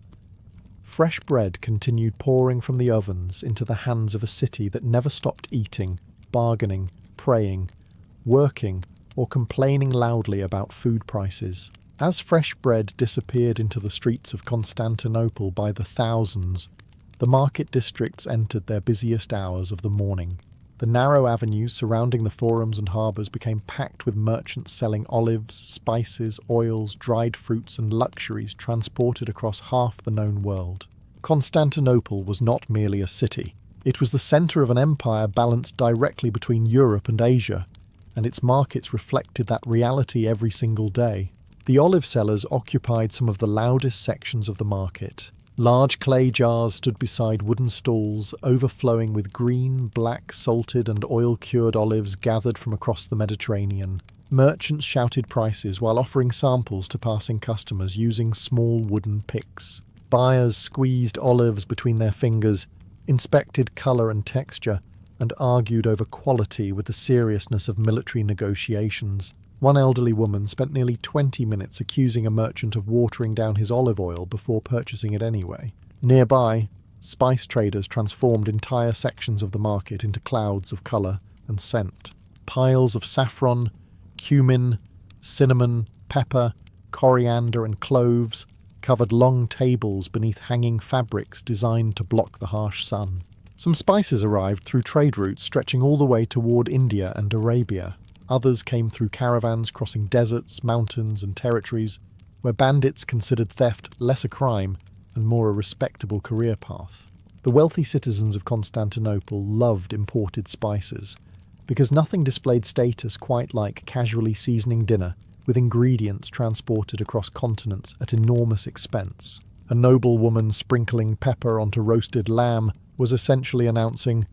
fresh bread continued pouring from the ovens into the hands of a city that never stopped eating, bargaining, praying, working, or complaining loudly about food prices. As fresh bread disappeared into the streets of Constantinople by the thousands, the market districts entered their busiest hours of the morning. The narrow avenues surrounding the forums and harbours became packed with merchants selling olives, spices, oils, dried fruits and luxuries transported across half the known world. Constantinople was not merely a city. It was the centre of an empire balanced directly between Europe and Asia, and its markets reflected that reality every single day. The olive sellers occupied some of the loudest sections of the market. Large clay jars stood beside wooden stalls, overflowing with green, black, salted and oil-cured olives gathered from across the Mediterranean. Merchants shouted prices while offering samples to passing customers using small wooden picks. Buyers squeezed olives between their fingers, inspected colour and texture, and argued over quality with the seriousness of military negotiations. One elderly woman spent nearly 20 minutes accusing a merchant of watering down his olive oil before purchasing it anyway. Nearby, spice traders transformed entire sections of the market into clouds of colour and scent. Piles of saffron, cumin, cinnamon, pepper, coriander and cloves covered long tables beneath hanging fabrics designed to block the harsh sun. Some spices arrived through trade routes stretching all the way toward India and Arabia. Others came through caravans crossing deserts, mountains and territories where bandits considered theft less a crime and more a respectable career path. The wealthy citizens of Constantinople loved imported spices, because nothing displayed status quite like casually seasoning dinner with ingredients transported across continents at enormous expense. A noble woman sprinkling pepper onto roasted lamb was essentially announcing,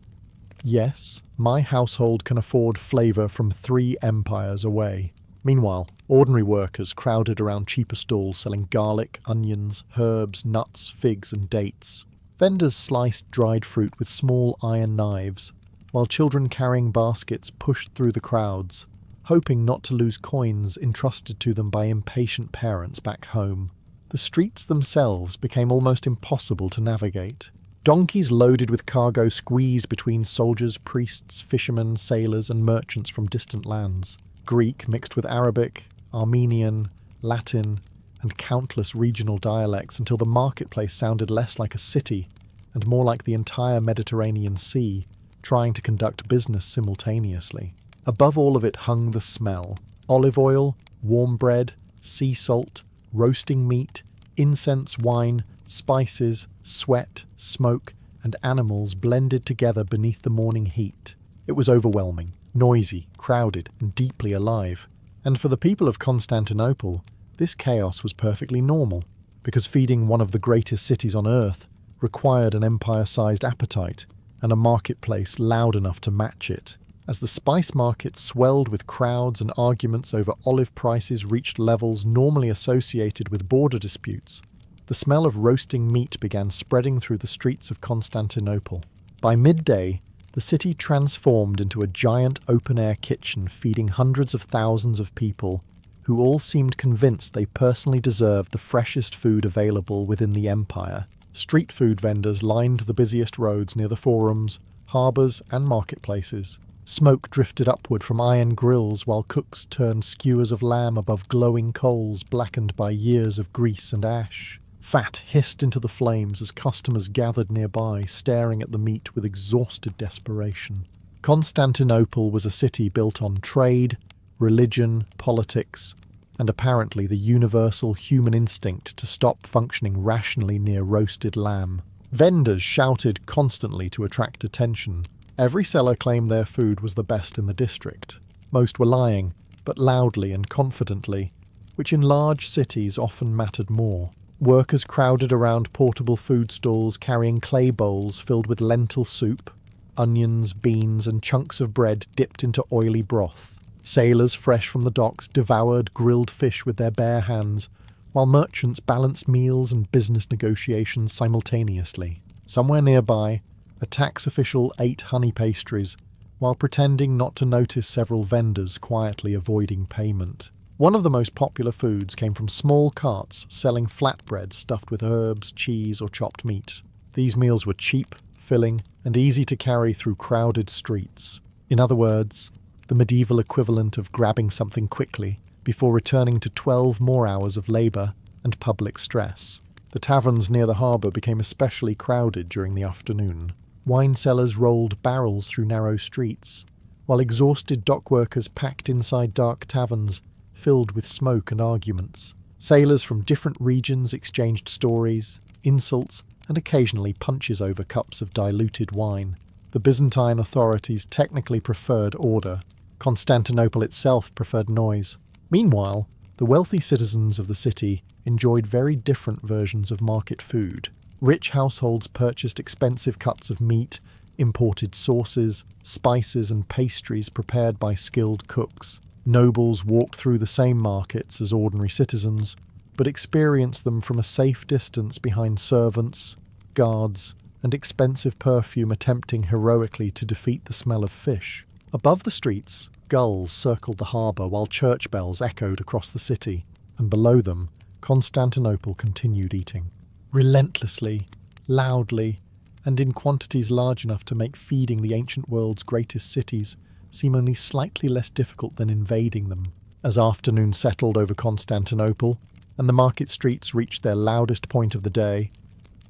"Yes, my household can afford flavour from 3 empires away." Meanwhile, ordinary workers crowded around cheaper stalls selling garlic, onions, herbs, nuts, figs and dates. Vendors sliced dried fruit with small iron knives, while children carrying baskets pushed through the crowds, hoping not to lose coins entrusted to them by impatient parents back home. The streets themselves became almost impossible to navigate. Donkeys loaded with cargo squeezed between soldiers, priests, fishermen, sailors, and merchants from distant lands. Greek mixed with Arabic, Armenian, Latin, and countless regional dialects until the marketplace sounded less like a city and more like the entire Mediterranean Sea, trying to conduct business simultaneously. Above all of it hung the smell: olive oil, warm bread, sea salt, roasting meat, incense, wine, spices, sweat, smoke, and animals blended together beneath the morning heat. It was overwhelming, noisy, crowded, and deeply alive. And for the people of Constantinople, this chaos was perfectly normal, because feeding one of the greatest cities on earth required an empire-sized appetite and a marketplace loud enough to match it. As the spice market swelled with crowds and arguments over olive prices reached levels normally associated with border disputes, the smell of roasting meat began spreading through the streets of Constantinople. By midday, the city transformed into a giant open-air kitchen feeding hundreds of thousands of people who all seemed convinced they personally deserved the freshest food available within the empire. Street food vendors lined the busiest roads near the forums, harbours and marketplaces. Smoke drifted upward from iron grills while cooks turned skewers of lamb above glowing coals blackened by years of grease and ash. Fat hissed into the flames as customers gathered nearby, staring at the meat with exhausted desperation. Constantinople was a city built on trade, religion, politics, and apparently the universal human instinct to stop functioning rationally near roasted lamb. Vendors shouted constantly to attract attention. Every seller claimed their food was the best in the district. Most were lying, but loudly and confidently, which in large cities often mattered more. Workers crowded around portable food stalls carrying clay bowls filled with lentil soup, onions, beans, and chunks of bread dipped into oily broth. Sailors fresh from the docks devoured grilled fish with their bare hands, while merchants balanced meals and business negotiations simultaneously. Somewhere nearby, a tax official ate honey pastries, while pretending not to notice several vendors quietly avoiding payment. One of the most popular foods came from small carts selling flatbread stuffed with herbs, cheese, or chopped meat. These meals were cheap, filling, and easy to carry through crowded streets. In other words, the medieval equivalent of grabbing something quickly before returning to 12 more hours of labour and public stress. The taverns near the harbour became especially crowded during the afternoon. Wine sellers rolled barrels through narrow streets, while exhausted dock workers packed inside dark taverns filled with smoke and arguments. Sailors from different regions exchanged stories, insults, and occasionally punches over cups of diluted wine. The Byzantine authorities technically preferred order. Constantinople itself preferred noise. Meanwhile, the wealthy citizens of the city enjoyed very different versions of market food. Rich households purchased expensive cuts of meat, imported sauces, spices, and pastries prepared by skilled cooks. Nobles walked through the same markets as ordinary citizens, but experienced them from a safe distance behind servants, guards, and expensive perfume attempting heroically to defeat the smell of fish. Above the streets, gulls circled the harbour while church bells echoed across the city, and below them, Constantinople continued eating. Relentlessly, loudly, and in quantities large enough to make feeding the ancient world's greatest cities seem only slightly less difficult than invading them. As afternoon settled over Constantinople, and the market streets reached their loudest point of the day,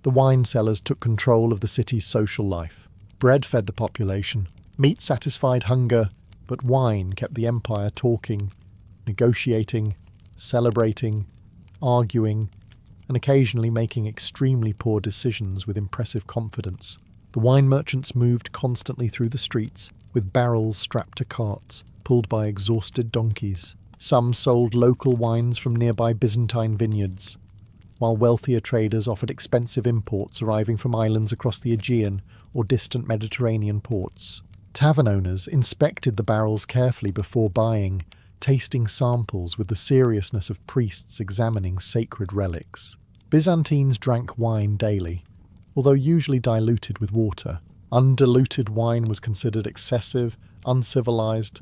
the wine sellers took control of the city's social life. Bread fed the population, meat satisfied hunger, but wine kept the empire talking, negotiating, celebrating, arguing, and occasionally making extremely poor decisions with impressive confidence. The wine merchants moved constantly through the streets, with barrels strapped to carts, pulled by exhausted donkeys. Some sold local wines from nearby Byzantine vineyards, while wealthier traders offered expensive imports arriving from islands across the Aegean or distant Mediterranean ports. Tavern owners inspected the barrels carefully before buying, tasting samples with the seriousness of priests examining sacred relics. Byzantines drank wine daily, although usually diluted with water. Undiluted wine was considered excessive, uncivilized,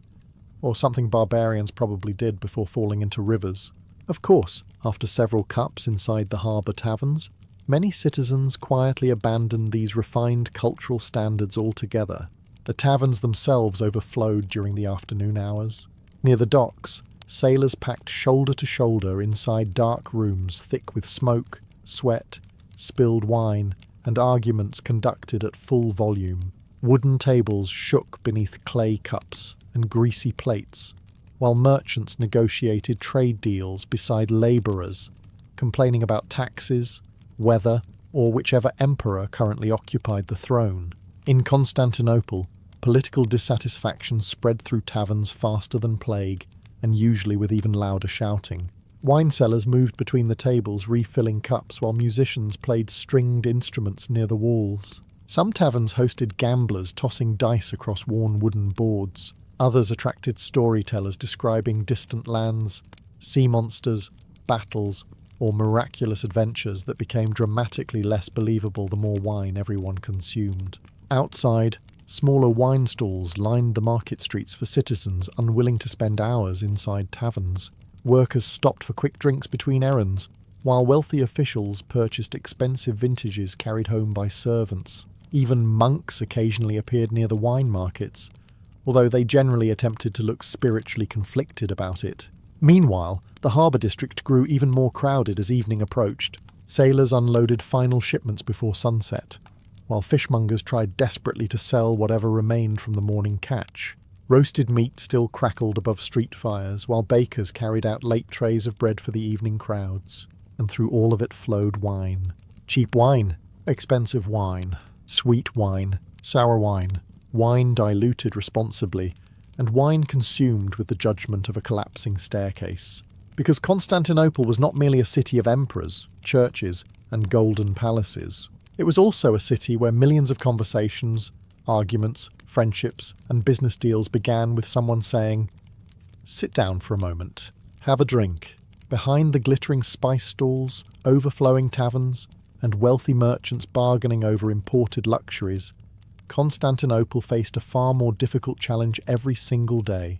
or something barbarians probably did before falling into rivers. Of course, after several cups inside the harbour taverns, many citizens quietly abandoned these refined cultural standards altogether. The taverns themselves overflowed during the afternoon hours. Near the docks, sailors packed shoulder to shoulder inside dark rooms thick with smoke, sweat, spilled wine, and arguments conducted at full volume. Wooden tables shook beneath clay cups and greasy plates, while merchants negotiated trade deals beside labourers, complaining about taxes, weather, or whichever emperor currently occupied the throne. In Constantinople, political dissatisfaction spread through taverns faster than plague, and usually with even louder shouting. Wine sellers moved between the tables, refilling cups, while musicians played stringed instruments near the walls. Some taverns hosted gamblers tossing dice across worn wooden boards. Others attracted storytellers describing distant lands, sea monsters, battles, or miraculous adventures that became dramatically less believable the more wine everyone consumed. Outside, smaller wine stalls lined the market streets for citizens unwilling to spend hours inside taverns. Workers stopped for quick drinks between errands, while wealthy officials purchased expensive vintages carried home by servants. Even monks occasionally appeared near the wine markets, although they generally attempted to look spiritually conflicted about it. Meanwhile, the harbour district grew even more crowded as evening approached. Sailors unloaded final shipments before sunset, while fishmongers tried desperately to sell whatever remained from the morning catch. Roasted meat still crackled above street fires, while bakers carried out late trays of bread for the evening crowds. And through all of it flowed wine. Cheap wine, expensive wine, sweet wine, sour wine, wine diluted responsibly, and wine consumed with the judgment of a collapsing staircase. Because Constantinople was not merely a city of emperors, churches, and golden palaces. It was also a city where millions of conversations, arguments, friendships, and business deals began with someone saying, "Sit down for a moment, have a drink." Behind the glittering spice stalls, overflowing taverns, and wealthy merchants bargaining over imported luxuries, Constantinople faced a far more difficult challenge every single day,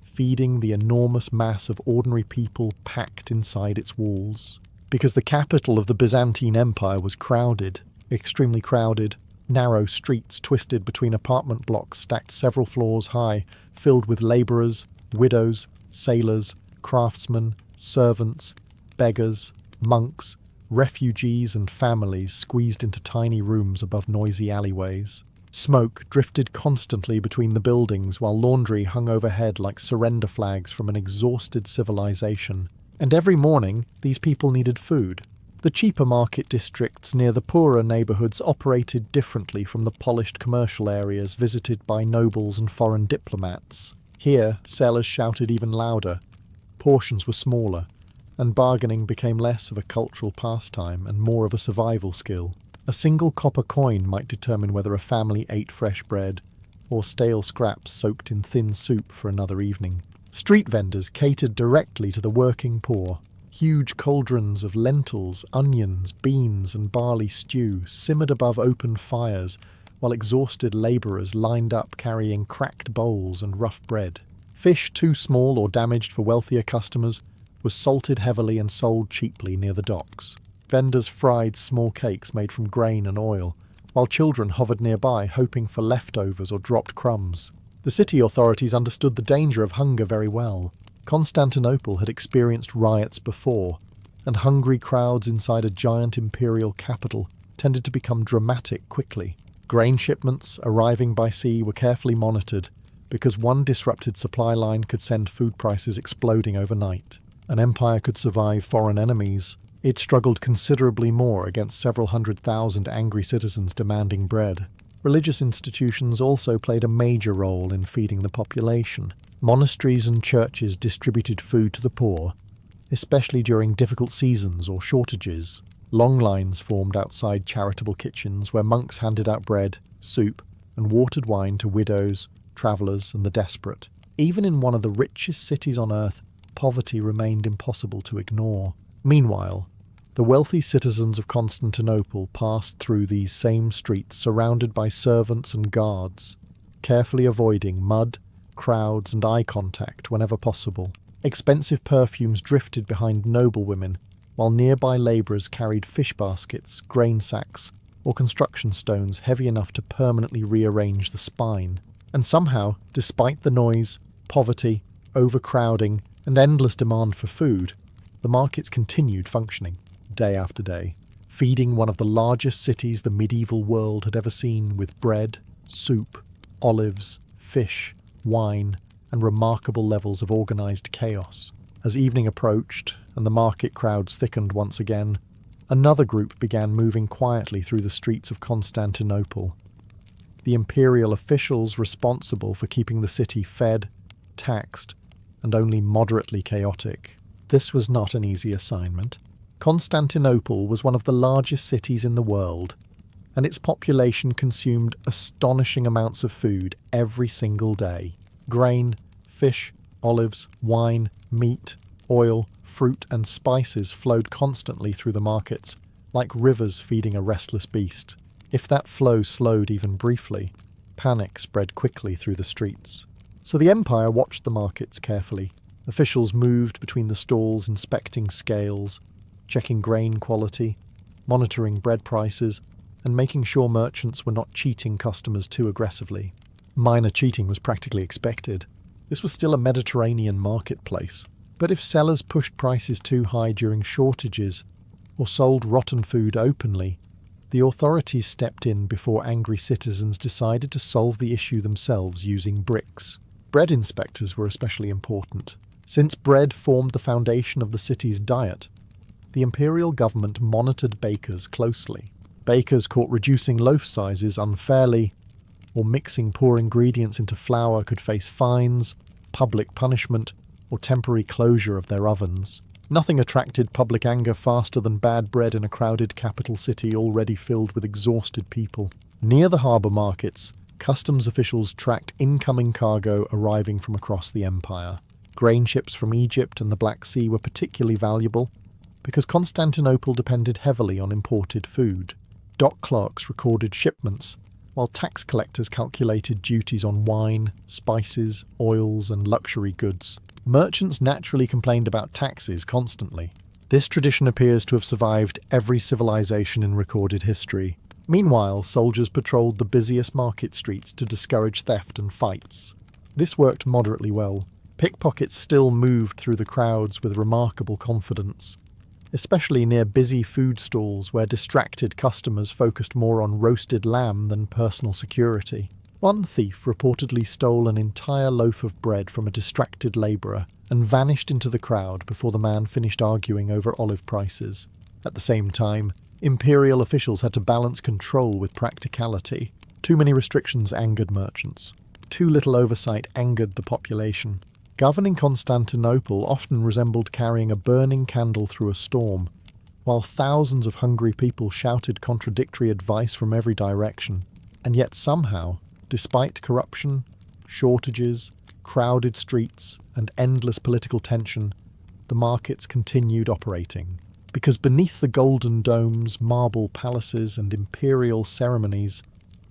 feeding the enormous mass of ordinary people packed inside its walls. Because the capital of the Byzantine Empire was crowded, extremely crowded, narrow streets twisted between apartment blocks stacked several floors high, filled with labourers, widows, sailors, craftsmen, servants, beggars, monks, refugees and families squeezed into tiny rooms above noisy alleyways. Smoke drifted constantly between the buildings while laundry hung overhead like surrender flags from an exhausted civilization. And every morning, these people needed food. The cheaper market districts near the poorer neighbourhoods operated differently from the polished commercial areas visited by nobles and foreign diplomats. Here, sellers shouted even louder, portions were smaller, and bargaining became less of a cultural pastime and more of a survival skill. A single copper coin might determine whether a family ate fresh bread, or stale scraps soaked in thin soup for another evening. Street vendors catered directly to the working poor. Huge cauldrons of lentils, onions, beans, and barley stew simmered above open fires, while exhausted labourers lined up carrying cracked bowls and rough bread. Fish too small or damaged for wealthier customers was salted heavily and sold cheaply near the docks. Vendors fried small cakes made from grain and oil, while children hovered nearby hoping for leftovers or dropped crumbs. The city authorities understood the danger of hunger very well. Constantinople had experienced riots before, and hungry crowds inside a giant imperial capital tended to become dramatic quickly. Grain shipments arriving by sea were carefully monitored, because one disrupted supply line could send food prices exploding overnight. An empire could survive foreign enemies. It struggled considerably more against several 100,000 angry citizens demanding bread. Religious institutions also played a major role in feeding the population. Monasteries and churches distributed food to the poor, especially during difficult seasons or shortages. Long lines formed outside charitable kitchens where monks handed out bread, soup, and watered wine to widows, travellers, and the desperate. Even in one of the richest cities on earth, poverty remained impossible to ignore. Meanwhile, the wealthy citizens of Constantinople passed through these same streets surrounded by servants and guards, carefully avoiding mud, crowds, and eye contact whenever possible. Expensive perfumes drifted behind noblewomen, while nearby labourers carried fish baskets, grain sacks, or construction stones heavy enough to permanently rearrange the spine. And somehow, despite the noise, poverty, overcrowding, and endless demand for food, the markets continued functioning, day after day, feeding one of the largest cities the medieval world had ever seen with bread, soup, olives, fish, wine, and remarkable levels of organised chaos. As evening approached, and the market crowds thickened once again, another group began moving quietly through the streets of Constantinople. The imperial officials responsible for keeping the city fed, taxed, and only moderately chaotic. This was not an easy assignment. Constantinople was one of the largest cities in the world, and its population consumed astonishing amounts of food every single day. Grain, fish, olives, wine, meat, oil, fruit, and spices flowed constantly through the markets, like rivers feeding a restless beast. If that flow slowed even briefly, panic spread quickly through the streets. So the empire watched the markets carefully. Officials moved between the stalls inspecting scales, checking grain quality, monitoring bread prices, and making sure merchants were not cheating customers too aggressively. Minor cheating was practically expected. This was still a Mediterranean marketplace, but if sellers pushed prices too high during shortages or sold rotten food openly, the authorities stepped in before angry citizens decided to solve the issue themselves using bricks. Bread inspectors were especially important. Since bread formed the foundation of the city's diet, the imperial government monitored bakers closely. Bakers caught reducing loaf sizes unfairly or mixing poor ingredients into flour could face fines, public punishment, or temporary closure of their ovens. Nothing attracted public anger faster than bad bread in a crowded capital city already filled with exhausted people. Near the harbour markets, customs officials tracked incoming cargo arriving from across the empire. Grain ships from Egypt and the Black Sea were particularly valuable because Constantinople depended heavily on imported food. Dock clerks recorded shipments, while tax collectors calculated duties on wine, spices, oils, and luxury goods. Merchants naturally complained about taxes constantly. This tradition appears to have survived every civilization in recorded history. Meanwhile, soldiers patrolled the busiest market streets to discourage theft and fights. This worked moderately well. Pickpockets still moved through the crowds with remarkable confidence, especially near busy food stalls where distracted customers focused more on roasted lamb than personal security. One thief reportedly stole an entire loaf of bread from a distracted labourer and vanished into the crowd before the man finished arguing over olive prices. At the same time, imperial officials had to balance control with practicality. Too many restrictions angered merchants. Too little oversight angered the population. Governing Constantinople often resembled carrying a burning candle through a storm, while thousands of hungry people shouted contradictory advice from every direction. And yet somehow, despite corruption, shortages, crowded streets, and endless political tension, the markets continued operating. Because beneath the golden domes, marble palaces, and imperial ceremonies,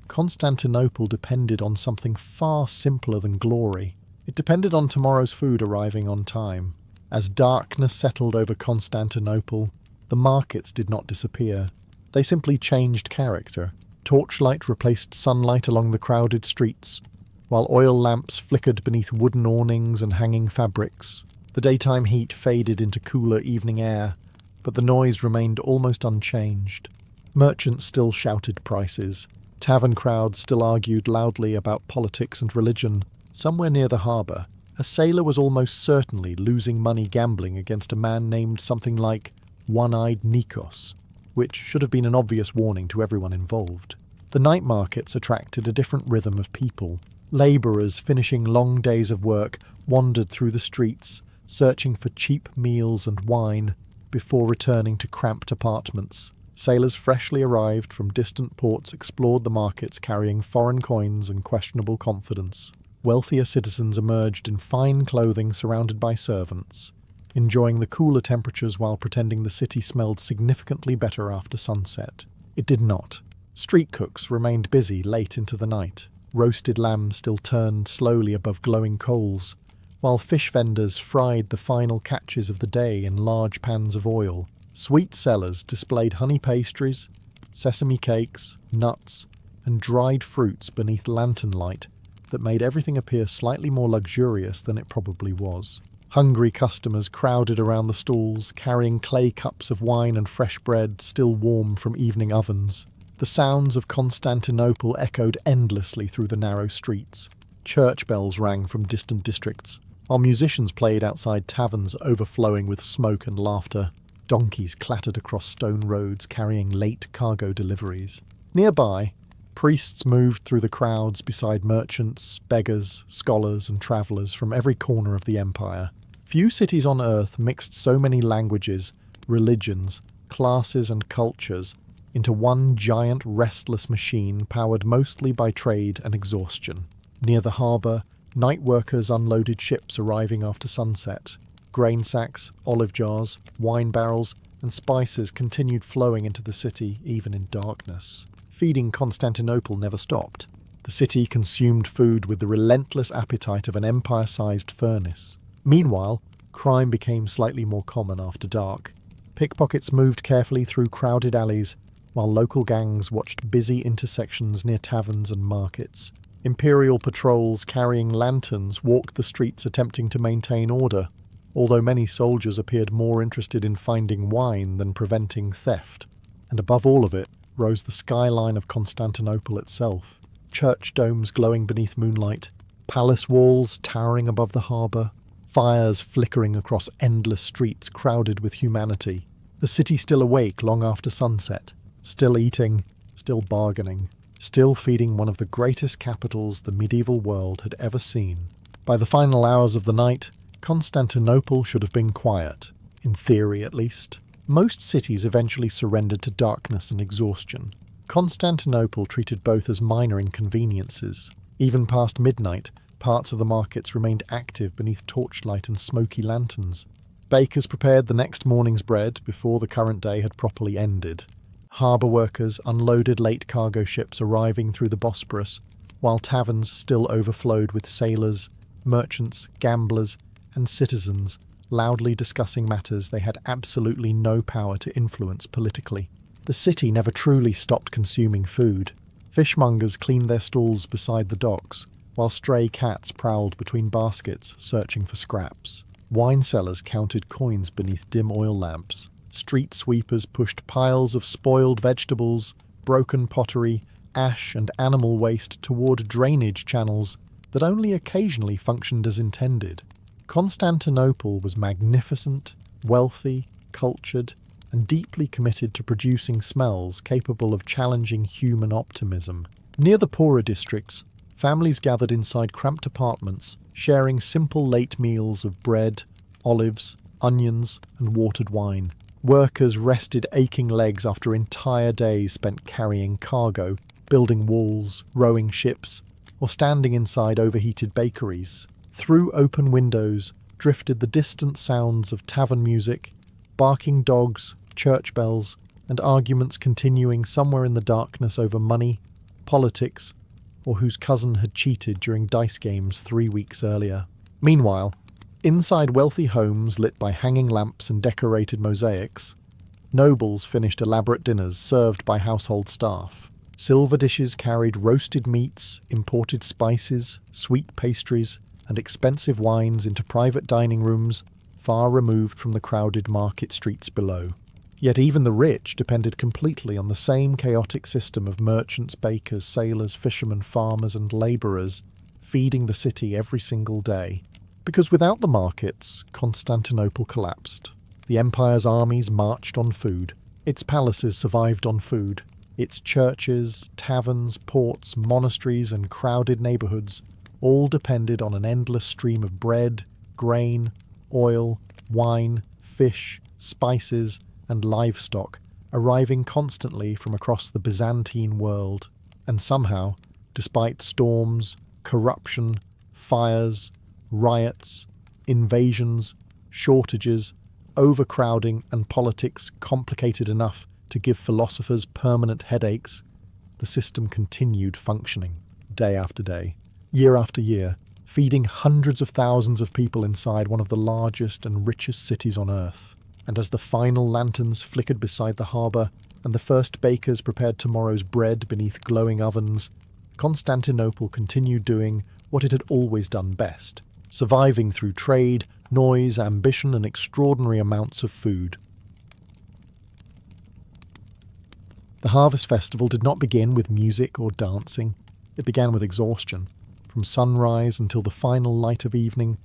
Constantinople depended on something far simpler than glory. It depended on tomorrow's food arriving on time. As darkness settled over Constantinople, the markets did not disappear. They simply changed character. Torchlight replaced sunlight along the crowded streets, while oil lamps flickered beneath wooden awnings and hanging fabrics. The daytime heat faded into cooler evening air, but the noise remained almost unchanged. Merchants still shouted prices. Tavern crowds still argued loudly about politics and religion. Somewhere near the harbour, A sailor was almost certainly losing money gambling against a man named something like One-Eyed Nikos, which should have been an obvious warning to everyone involved. The night markets attracted a different rhythm of people. Labourers finishing long days of work wandered through the streets, searching for cheap meals and wine before returning to cramped apartments. Sailors freshly arrived from distant ports explored the markets carrying foreign coins and questionable confidence. Wealthier citizens emerged in fine clothing surrounded by servants, enjoying the cooler temperatures while pretending the city smelled significantly better after sunset. It did not. Street cooks remained busy late into the night. Roasted lamb still turned slowly above glowing coals, while fish vendors fried the final catches of the day in large pans of oil. Sweet sellers displayed honey pastries, sesame cakes, nuts, and dried fruits beneath lantern light that made everything appear slightly more luxurious than it probably was. Hungry customers crowded around the stalls, carrying clay cups of wine and fresh bread still warm from evening ovens. The sounds of Constantinople echoed endlessly through the narrow streets. Church bells rang from distant districts, while musicians played outside taverns overflowing with smoke and laughter. Donkeys clattered across stone roads carrying late cargo deliveries. Nearby, priests moved through the crowds beside merchants, beggars, scholars, and travellers from every corner of the empire. Few cities on earth mixed so many languages, religions, classes, and cultures into one giant restless machine powered mostly by trade and exhaustion. Near the harbour, night workers unloaded ships arriving after sunset. Grain sacks, olive jars, wine barrels, and spices continued flowing into the city even in darkness. Feeding Constantinople never stopped. The city consumed food with the relentless appetite of an empire-sized furnace. Meanwhile, crime became slightly more common after dark. Pickpockets moved carefully through crowded alleys, while local gangs watched busy intersections near taverns and markets. Imperial patrols carrying lanterns walked the streets attempting to maintain order, although many soldiers appeared more interested in finding wine than preventing theft. And above all of it rose the skyline of Constantinople itself. Church domes glowing beneath moonlight, palace walls towering above the harbour, fires flickering across endless streets crowded with humanity. The city still awake long after sunset, still eating, still bargaining, still feeding one of the greatest capitals the medieval world had ever seen. By the final hours of the night, Constantinople should have been quiet, in theory at least. Most cities eventually surrendered to darkness and exhaustion. Constantinople treated both as minor inconveniences. Even past midnight, parts of the markets remained active beneath torchlight and smoky lanterns. Bakers prepared the next morning's bread before the current day had properly ended. Harbour workers unloaded late cargo ships arriving through the Bosporus, while taverns still overflowed with sailors, merchants, gamblers, and citizens loudly discussing matters they had absolutely no power to influence politically. The city never truly stopped consuming food. Fishmongers cleaned their stalls beside the docks, while stray cats prowled between baskets searching for scraps. Wine sellers counted coins beneath dim oil lamps. Street sweepers pushed piles of spoiled vegetables, broken pottery, ash and animal waste toward drainage channels that only occasionally functioned as intended. Constantinople was magnificent, wealthy, cultured, and deeply committed to producing smells capable of challenging human optimism. Near the poorer districts, families gathered inside cramped apartments, sharing simple late meals of bread, olives, onions, and watered wine. Workers rested aching legs after entire days spent carrying cargo, building walls, rowing ships, or standing inside overheated bakeries. Through open windows drifted the distant sounds of tavern music, barking dogs, church bells, and arguments continuing somewhere in the darkness over money, politics, or whose cousin had cheated during dice games 3 weeks earlier. Meanwhile, inside wealthy homes lit by hanging lamps and decorated mosaics, nobles finished elaborate dinners served by household staff. Silver dishes carried roasted meats, imported spices, sweet pastries, and expensive wines into private dining rooms far removed from the crowded market streets below. Yet even the rich depended completely on the same chaotic system of merchants, bakers, sailors, fishermen, farmers, and labourers feeding the city every single day. Because without the markets, Constantinople collapsed. The empire's armies marched on food. Its palaces survived on food. Its churches, taverns, ports, monasteries, and crowded neighbourhoods all depended on an endless stream of bread, grain, oil, wine, fish, spices, and livestock arriving constantly from across the Byzantine world. And somehow, despite storms, corruption, fires, riots, invasions, shortages, overcrowding, and politics complicated enough to give philosophers permanent headaches, the system continued functioning, day after day, year after year, feeding hundreds of thousands of people inside one of the largest and richest cities on earth. And as the final lanterns flickered beside the harbour, and the first bakers prepared tomorrow's bread beneath glowing ovens, Constantinople continued doing what it had always done best, surviving through trade, noise, ambition, and extraordinary amounts of food. The Harvest Festival did not begin with music or dancing. It began with exhaustion. From sunrise until the final light of evening,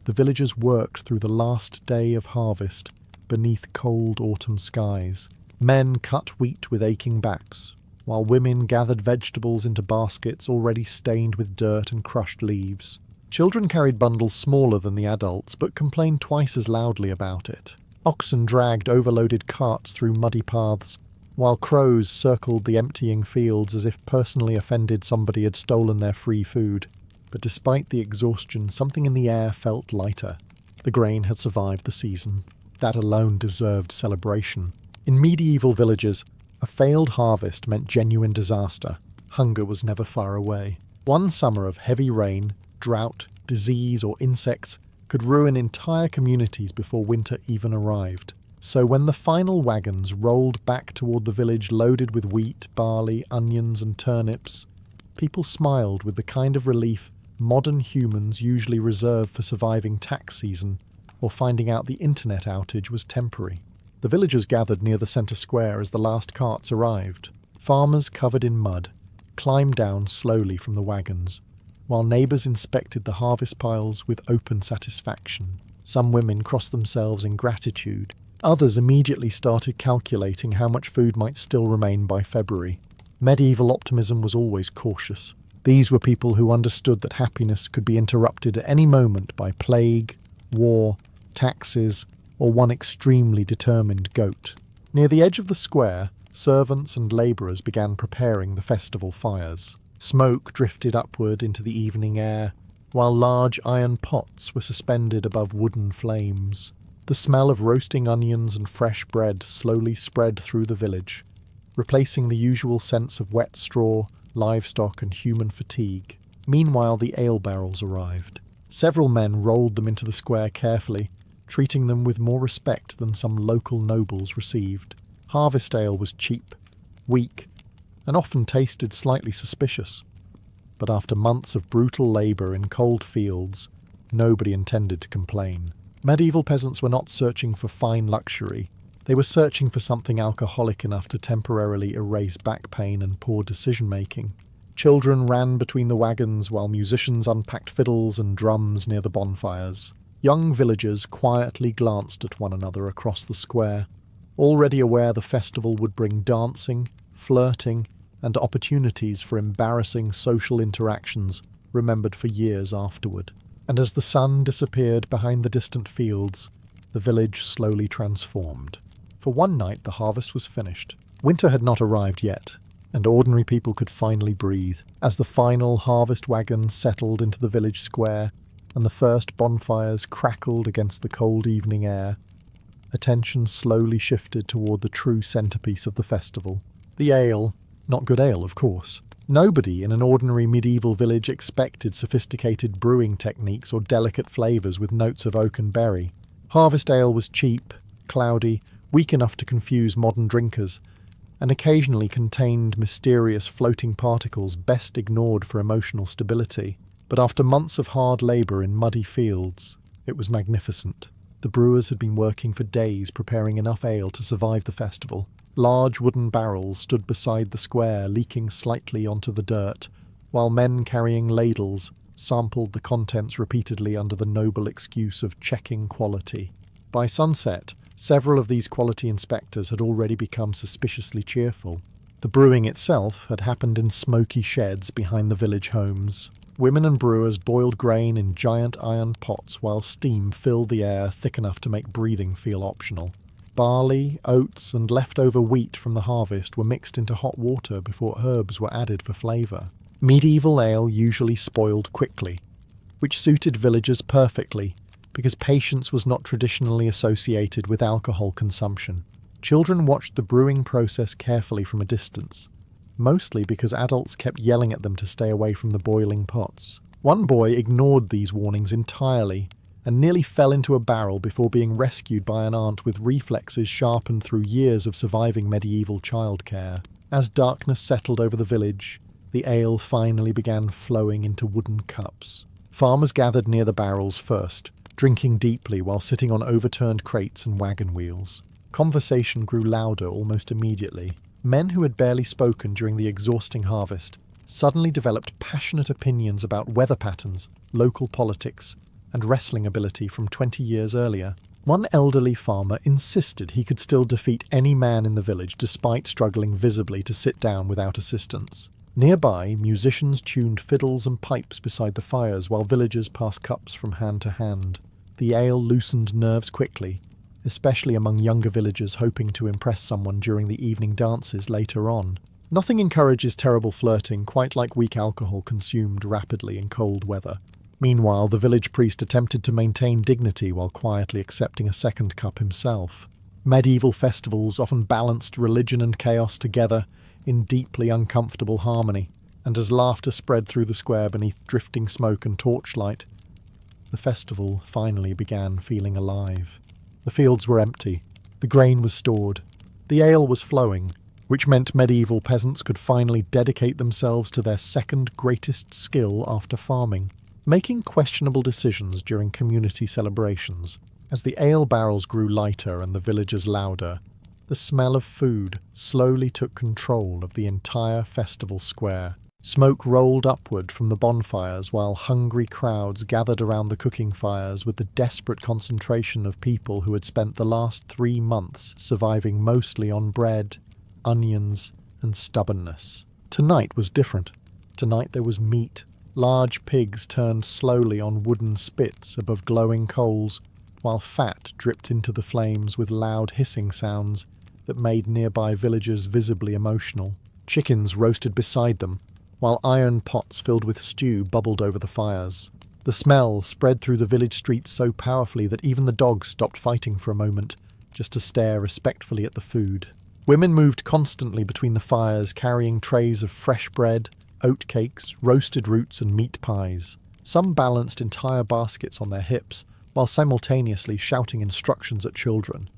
the villagers worked through the last day of harvest beneath cold autumn skies. Men cut wheat with aching backs, while women gathered vegetables into baskets already stained with dirt and crushed leaves. Children carried bundles smaller than the adults, but complained twice as loudly about it. Oxen dragged overloaded carts through muddy paths, while crows circled the emptying fields as if personally offended somebody had stolen their free food. But despite the exhaustion, something in the air felt lighter. The grain had survived the season. That alone deserved celebration. In medieval villages, a failed harvest meant genuine disaster. Hunger was never far away. One summer of heavy rain, drought, disease, or insects could ruin entire communities before winter even arrived. So when the final wagons rolled back toward the village loaded with wheat, barley, onions, and turnips, people smiled with the kind of relief modern humans usually reserve for surviving tax season or finding out the internet outage was temporary. The villagers gathered near the centre square as the last carts arrived. Farmers covered in mud climbed down slowly from the wagons, while neighbours inspected the harvest piles with open satisfaction. Some women crossed themselves in gratitude. Others immediately started calculating how much food might still remain by February. Medieval optimism was always cautious. These were people who understood that happiness could be interrupted at any moment by plague, war, taxes, or one extremely determined goat. Near the edge of the square, servants and labourers began preparing the festival fires. Smoke drifted upward into the evening air, while large iron pots were suspended above wooden flames. The smell of roasting onions and fresh bread slowly spread through the village, replacing the usual sense of wet straw, livestock, and human fatigue. Meanwhile, the ale barrels arrived. Several men rolled them into the square carefully, treating them with more respect than some local nobles received. Harvest ale was cheap, weak, and often tasted slightly suspicious. But after months of brutal labour in cold fields, nobody intended to complain. Medieval peasants were not searching for fine luxury. They were searching for something alcoholic enough to temporarily erase back pain and poor decision-making. Children ran between the wagons while musicians unpacked fiddles and drums near the bonfires. Young villagers quietly glanced at one another across the square, already aware the festival would bring dancing, flirting, and opportunities for embarrassing social interactions remembered for years afterward. And as the sun disappeared behind the distant fields, the village slowly transformed. For one night the harvest was finished. Winter had not arrived yet, and ordinary people could finally breathe. As the final harvest wagons settled into the village square, and the first bonfires crackled against the cold evening air, attention slowly shifted toward the true centrepiece of the festival. The ale. Not good ale, of course. Nobody in an ordinary medieval village expected sophisticated brewing techniques or delicate flavours with notes of oak and berry. Harvest ale was cheap, cloudy, weak enough to confuse modern drinkers, and occasionally contained mysterious floating particles best ignored for emotional stability. But after months of hard labour in muddy fields, it was magnificent. The brewers had been working for days preparing enough ale to survive the festival. Large wooden barrels stood beside the square, leaking slightly onto the dirt, while men carrying ladles sampled the contents repeatedly under the noble excuse of checking quality. By sunset, several of these quality inspectors had already become suspiciously cheerful. The brewing itself had happened in smoky sheds behind the village homes. Women and brewers boiled grain in giant iron pots while steam filled the air thick enough to make breathing feel optional. Barley, oats, and leftover wheat from the harvest were mixed into hot water before herbs were added for flavour. Medieval ale usually spoiled quickly, which suited villagers perfectly because patience was not traditionally associated with alcohol consumption. Children watched the brewing process carefully from a distance, mostly because adults kept yelling at them to stay away from the boiling pots. One boy ignored these warnings entirely and nearly fell into a barrel before being rescued by an aunt with reflexes sharpened through years of surviving medieval childcare. As darkness settled over the village, the ale finally began flowing into wooden cups. Farmers gathered near the barrels first, drinking deeply while sitting on overturned crates and wagon wheels. Conversation grew louder almost immediately. Men who had barely spoken during the exhausting harvest suddenly developed passionate opinions about weather patterns, local politics, and wrestling ability from 20 years earlier. One elderly farmer insisted he could still defeat any man in the village despite struggling visibly to sit down without assistance. Nearby, musicians tuned fiddles and pipes beside the fires while villagers passed cups from hand to hand. The ale loosened nerves quickly, especially among younger villagers hoping to impress someone during the evening dances later on. Nothing encourages terrible flirting quite like weak alcohol consumed rapidly in cold weather. Meanwhile, the village priest attempted to maintain dignity while quietly accepting a second cup himself. Medieval festivals often balanced religion and chaos together in deeply uncomfortable harmony, and as laughter spread through the square beneath drifting smoke and torchlight, the festival finally began feeling alive. The fields were empty, the grain was stored, the ale was flowing, which meant medieval peasants could finally dedicate themselves to their second greatest skill after farming, making questionable decisions during community celebrations. As the ale barrels grew lighter and the villagers louder, the smell of food slowly took control of the entire festival square. Smoke rolled upward from the bonfires while hungry crowds gathered around the cooking fires with the desperate concentration of people who had spent the last 3 months surviving mostly on bread, onions, and stubbornness. Tonight was different. Tonight there was meat. Large pigs turned slowly on wooden spits above glowing coals, while fat dripped into the flames with loud hissing sounds that made nearby villagers visibly emotional. Chickens roasted beside them, while iron pots filled with stew bubbled over the fires. The smell spread through the village streets so powerfully that even the dogs stopped fighting for a moment, just to stare respectfully at the food. Women moved constantly between the fires, carrying trays of fresh bread, oatcakes, roasted roots, and meat pies. Some balanced entire baskets on their hips, while simultaneously shouting instructions at children,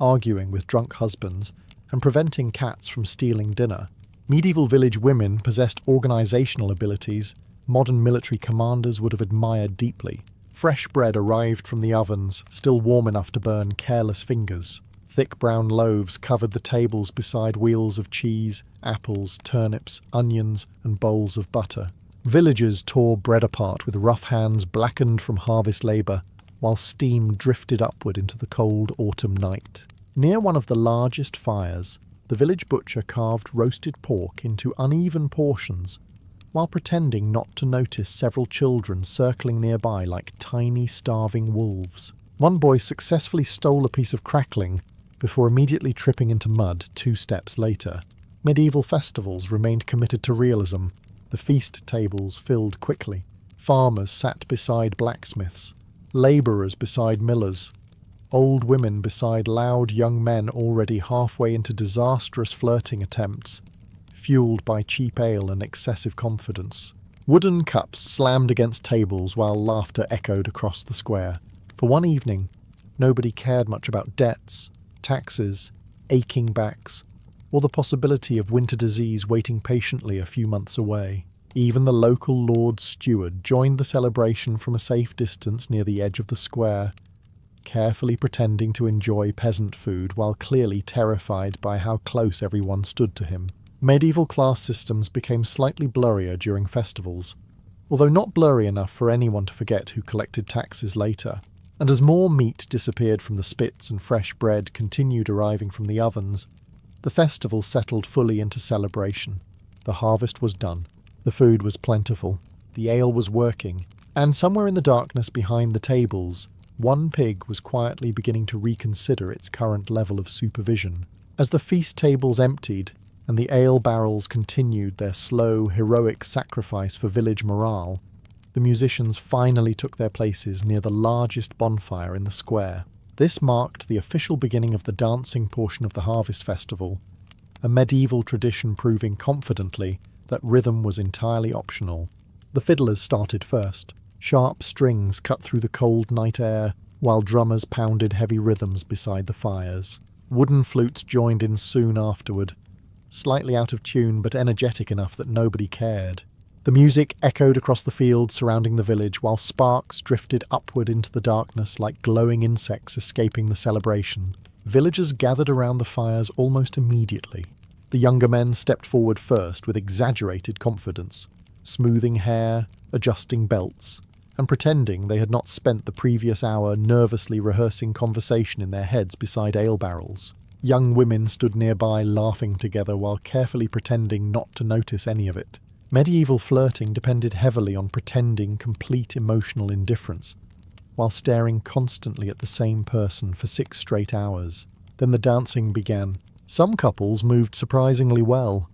arguing with drunk husbands, and preventing cats from stealing dinner. Medieval village women possessed organizational abilities modern military commanders would have admired deeply. Fresh bread arrived from the ovens, still warm enough to burn careless fingers. Thick brown loaves covered the tables beside wheels of cheese, apples, turnips, onions, and bowls of butter. Villagers tore bread apart with rough hands blackened from harvest labour, while steam drifted upward into the cold autumn night. Near one of the largest fires, the village butcher carved roasted pork into uneven portions, while pretending not to notice several children circling nearby like tiny, starving wolves. One boy successfully stole a piece of crackling before immediately tripping into mud 2 steps later. Medieval festivals remained committed to realism. The feast tables filled quickly. Farmers sat beside blacksmiths, labourers beside millers, old women beside loud young men already halfway into disastrous flirting attempts, fueled by cheap ale and excessive confidence. Wooden cups slammed against tables while laughter echoed across the square. For one evening, nobody cared much about debts, taxes, aching backs, or the possibility of winter disease waiting patiently a few months away. Even the local Lord Steward joined the celebration from a safe distance near the edge of the square, carefully pretending to enjoy peasant food while clearly terrified by how close everyone stood to him. Medieval class systems became slightly blurrier during festivals. although not blurry enough for anyone to forget who collected taxes later. And as more meat disappeared from the spits and fresh bread continued arriving from the ovens, the festival settled fully into celebration. The harvest was done. The food was plentiful. The ale was working. And somewhere in the darkness behind the tables, one pig was quietly beginning to reconsider its current level of supervision. As the feast tables emptied, and the ale barrels continued their slow, heroic sacrifice for village morale, the musicians finally took their places near the largest bonfire in the square. This marked the official beginning of the dancing portion of the harvest festival, a medieval tradition proving confidently that rhythm was entirely optional. The fiddlers started first. Sharp strings cut through the cold night air, while drummers pounded heavy rhythms beside the fires. Wooden flutes joined in soon afterward, slightly out of tune but energetic enough that nobody cared. The music echoed across the fields surrounding the village, while sparks drifted upward into the darkness like glowing insects escaping the celebration. Villagers gathered around the fires almost immediately. The younger men stepped forward first with exaggerated confidence, smoothing hair, adjusting belts, and pretending they had not spent the previous hour nervously rehearsing conversation in their heads beside ale barrels. Young women stood nearby laughing together while carefully pretending not to notice any of it. Medieval flirting depended heavily on pretending complete emotional indifference, while staring constantly at the same person for 6 straight hours. Then the dancing began. Some couples moved surprisingly well,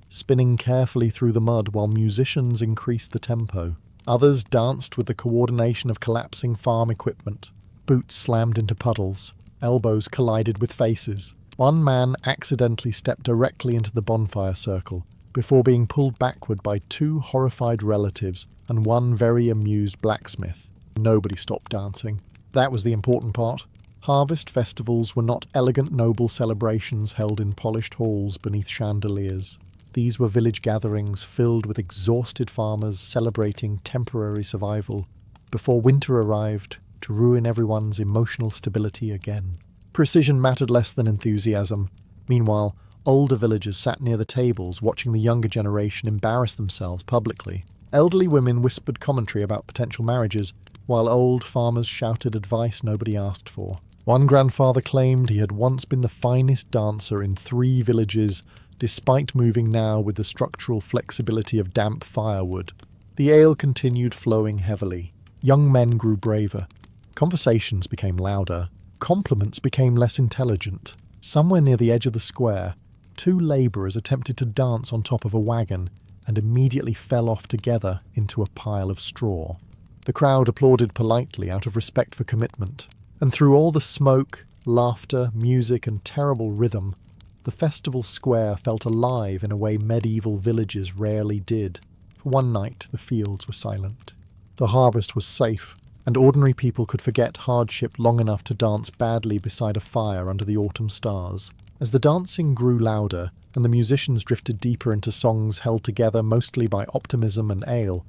spinning carefully through the mud while musicians increased the tempo. Others danced with the coordination of collapsing farm equipment. Boots slammed into puddles. Elbows collided with faces. One man accidentally stepped directly into the bonfire circle, before being pulled backward by 2 horrified relatives and one very amused blacksmith. Nobody stopped dancing. That was the important part. Harvest festivals were not elegant noble celebrations held in polished halls beneath chandeliers. These were village gatherings filled with exhausted farmers celebrating temporary survival before winter arrived to ruin everyone's emotional stability again. Precision mattered less than enthusiasm. Meanwhile, older villagers sat near the tables watching the younger generation embarrass themselves publicly. Elderly women whispered commentary about potential marriages, while old farmers shouted advice nobody asked for. One grandfather claimed he had once been the finest dancer in 3 villages, despite moving now with the structural flexibility of damp firewood. The ale continued flowing heavily. Young men grew braver. Conversations became louder. Compliments became less intelligent. Somewhere near the edge of the square, 2 labourers attempted to dance on top of a wagon and immediately fell off together into a pile of straw. The crowd applauded politely out of respect for commitment. And through all the smoke, laughter, music and terrible rhythm, the festival square felt alive in a way medieval villages rarely did. For one night, the fields were silent. The harvest was safe, and ordinary people could forget hardship long enough to dance badly beside a fire under the autumn stars. As the dancing grew louder, and the musicians drifted deeper into songs held together mostly by optimism and ale,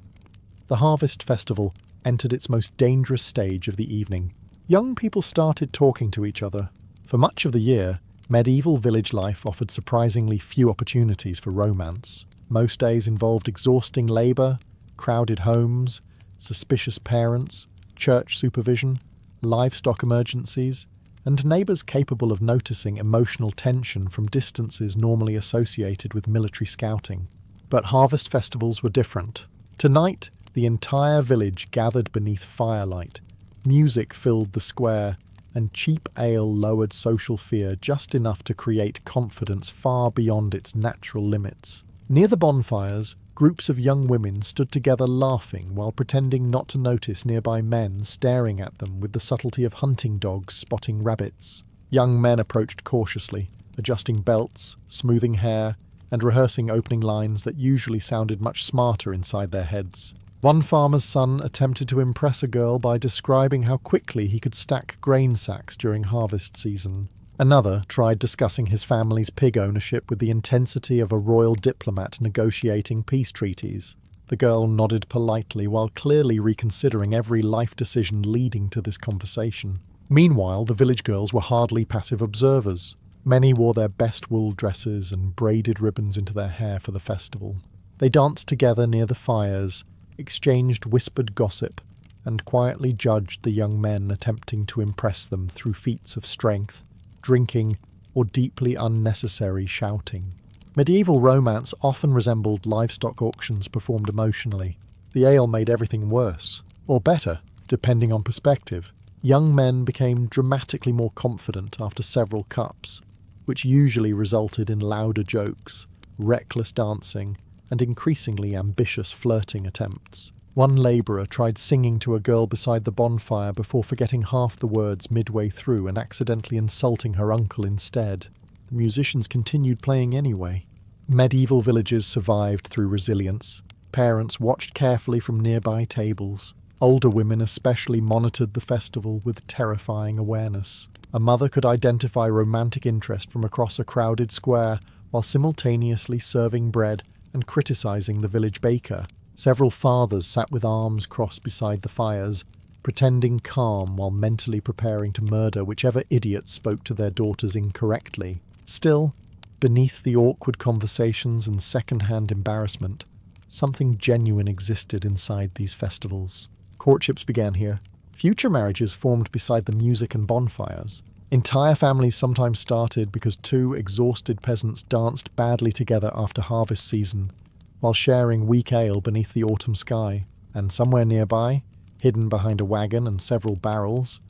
the harvest festival entered its most dangerous stage of the evening. Young people started talking to each other. For much of the year, medieval village life offered surprisingly few opportunities for romance. Most days involved exhausting labour, crowded homes, suspicious parents, church supervision, livestock emergencies, and neighbours capable of noticing emotional tension from distances normally associated with military scouting. But harvest festivals were different. Tonight, the entire village gathered beneath firelight. Music filled the square, and cheap ale lowered social fear just enough to create confidence far beyond its natural limits. Near the bonfires, groups of young women stood together laughing while pretending not to notice nearby men staring at them with the subtlety of hunting dogs spotting rabbits. Young men approached cautiously, adjusting belts, smoothing hair, and rehearsing opening lines that usually sounded much smarter inside their heads. One farmer's son attempted to impress a girl by describing how quickly he could stack grain sacks during harvest season. Another tried discussing his family's pig ownership with the intensity of a royal diplomat negotiating peace treaties. The girl nodded politely while clearly reconsidering every life decision leading to this conversation. Meanwhile, the village girls were hardly passive observers. Many wore their best wool dresses and braided ribbons into their hair for the festival. They danced together near the fires, exchanged whispered gossip, and quietly judged the young men attempting to impress them through feats of strength, drinking, or deeply unnecessary shouting. Medieval romance often resembled livestock auctions performed emotionally. The ale made everything worse, or better, depending on perspective. Young men became dramatically more confident after several cups, which usually resulted in louder jokes, reckless dancing, and increasingly ambitious flirting attempts. One labourer tried singing to a girl beside the bonfire before forgetting half the words midway through and accidentally insulting her uncle instead. The musicians continued playing anyway. Medieval villages survived through resilience. Parents watched carefully from nearby tables. Older women especially monitored the festival with terrifying awareness. A mother could identify romantic interest from across a crowded square while simultaneously serving bread and criticising the village baker. Several fathers sat with arms crossed beside the fires, pretending calm while mentally preparing to murder whichever idiot spoke to their daughters incorrectly. Still, beneath the awkward conversations and second-hand embarrassment, something genuine existed inside these festivals. Courtships began here. Future marriages formed beside the music and bonfires. Entire families sometimes started because two exhausted peasants danced badly together after harvest season, while sharing weak ale beneath the autumn sky. And somewhere nearby, hidden behind a wagon and several barrels,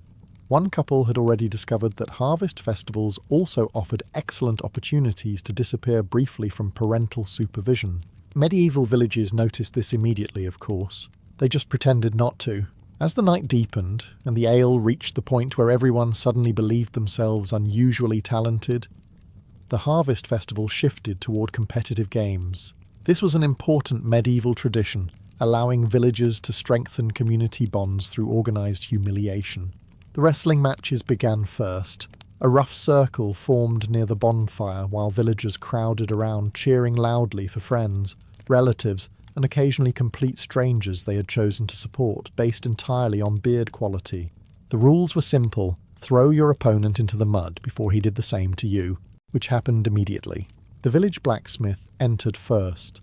one couple had already discovered that harvest festivals also offered excellent opportunities to disappear briefly from parental supervision. Medieval villages noticed this immediately, of course. They just pretended not to. As the night deepened, and the ale reached the point where everyone suddenly believed themselves unusually talented, the harvest festival shifted toward competitive games. This was an important medieval tradition, allowing villagers to strengthen community bonds through organized humiliation. The wrestling matches began first. A rough circle formed near the bonfire while villagers crowded around cheering loudly for friends, relatives, and occasionally complete strangers they had chosen to support, based entirely on beard quality. The rules were simple: throw your opponent into the mud before he did the same to you, which happened immediately. The village blacksmith entered first,